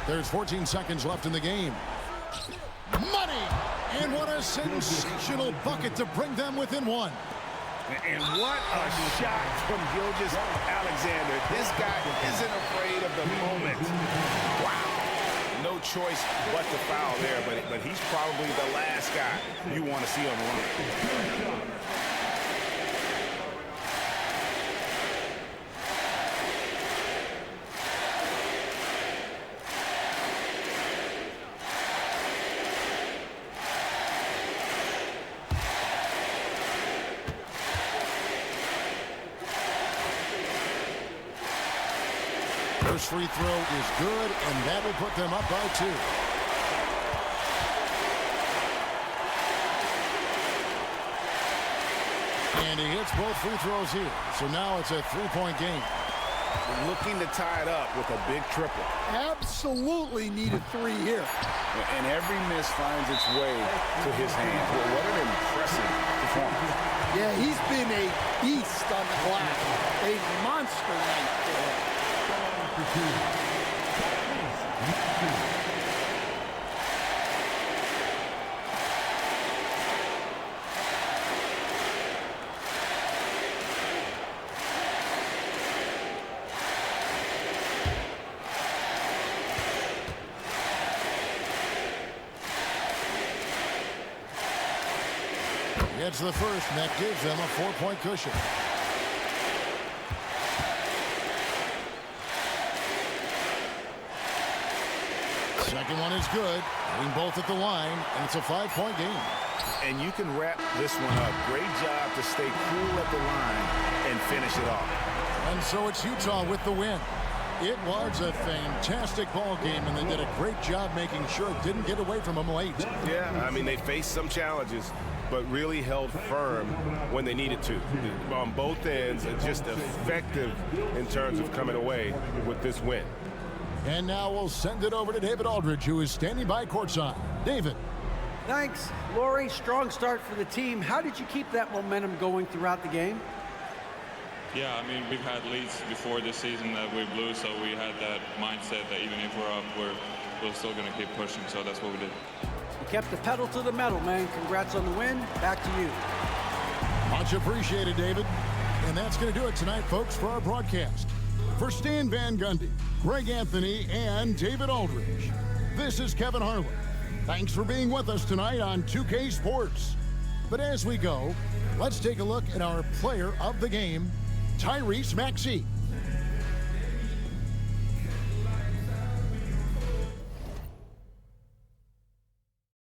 There's 14 seconds left in the game. Money! And what a sensational bucket to bring them within 1. And what a shot from Gilgeous-Alexander. This guy isn't afraid of the moment. Wow. No choice but to foul there, but he's probably the last guy you want to see on the line. First free throw is good, and that will put them up by 2. And he hits both free throws here. So now it's a 3-point game. Looking to tie it up with a big triple. Absolutely need a 3 here. And every miss finds its way to his hands. Well, what an impressive performance. Yeah, he's been a beast on the glass. A monster night for him. Gets the first, and that gives them a 4-point cushion. Second one is good. Hitting both at the line, and it's a 5-point game. And you can wrap this one up. Great job to stay cool at the line and finish it off. And so it's Utah with the win. It was a fantastic ball game, and they did a great job making sure it didn't get away from them late. Yeah, I mean, they faced some challenges, but really held firm when they needed to. On both ends, just effective in terms of coming away with this win. And now we'll send it over to David Aldridge, who is standing by courtside. David. Thanks, Laurie. Strong start for the team. How did you keep that momentum going throughout the game? Yeah, I mean, we've had leads before this season that we blew, so we had that mindset that even if we're up, we're still going to keep pushing, so that's what we did. You kept the pedal to the metal, man. Congrats on the win. Back to you. Much appreciated, David. And that's going to do it tonight, folks, for our broadcast. For Stan Van Gundy, Greg Anthony, and David Aldridge, this is Kevin Harlan. Thanks for being with us tonight on 2K Sports. But as we go, let's take a look at our player of the game, Tyrese Maxey.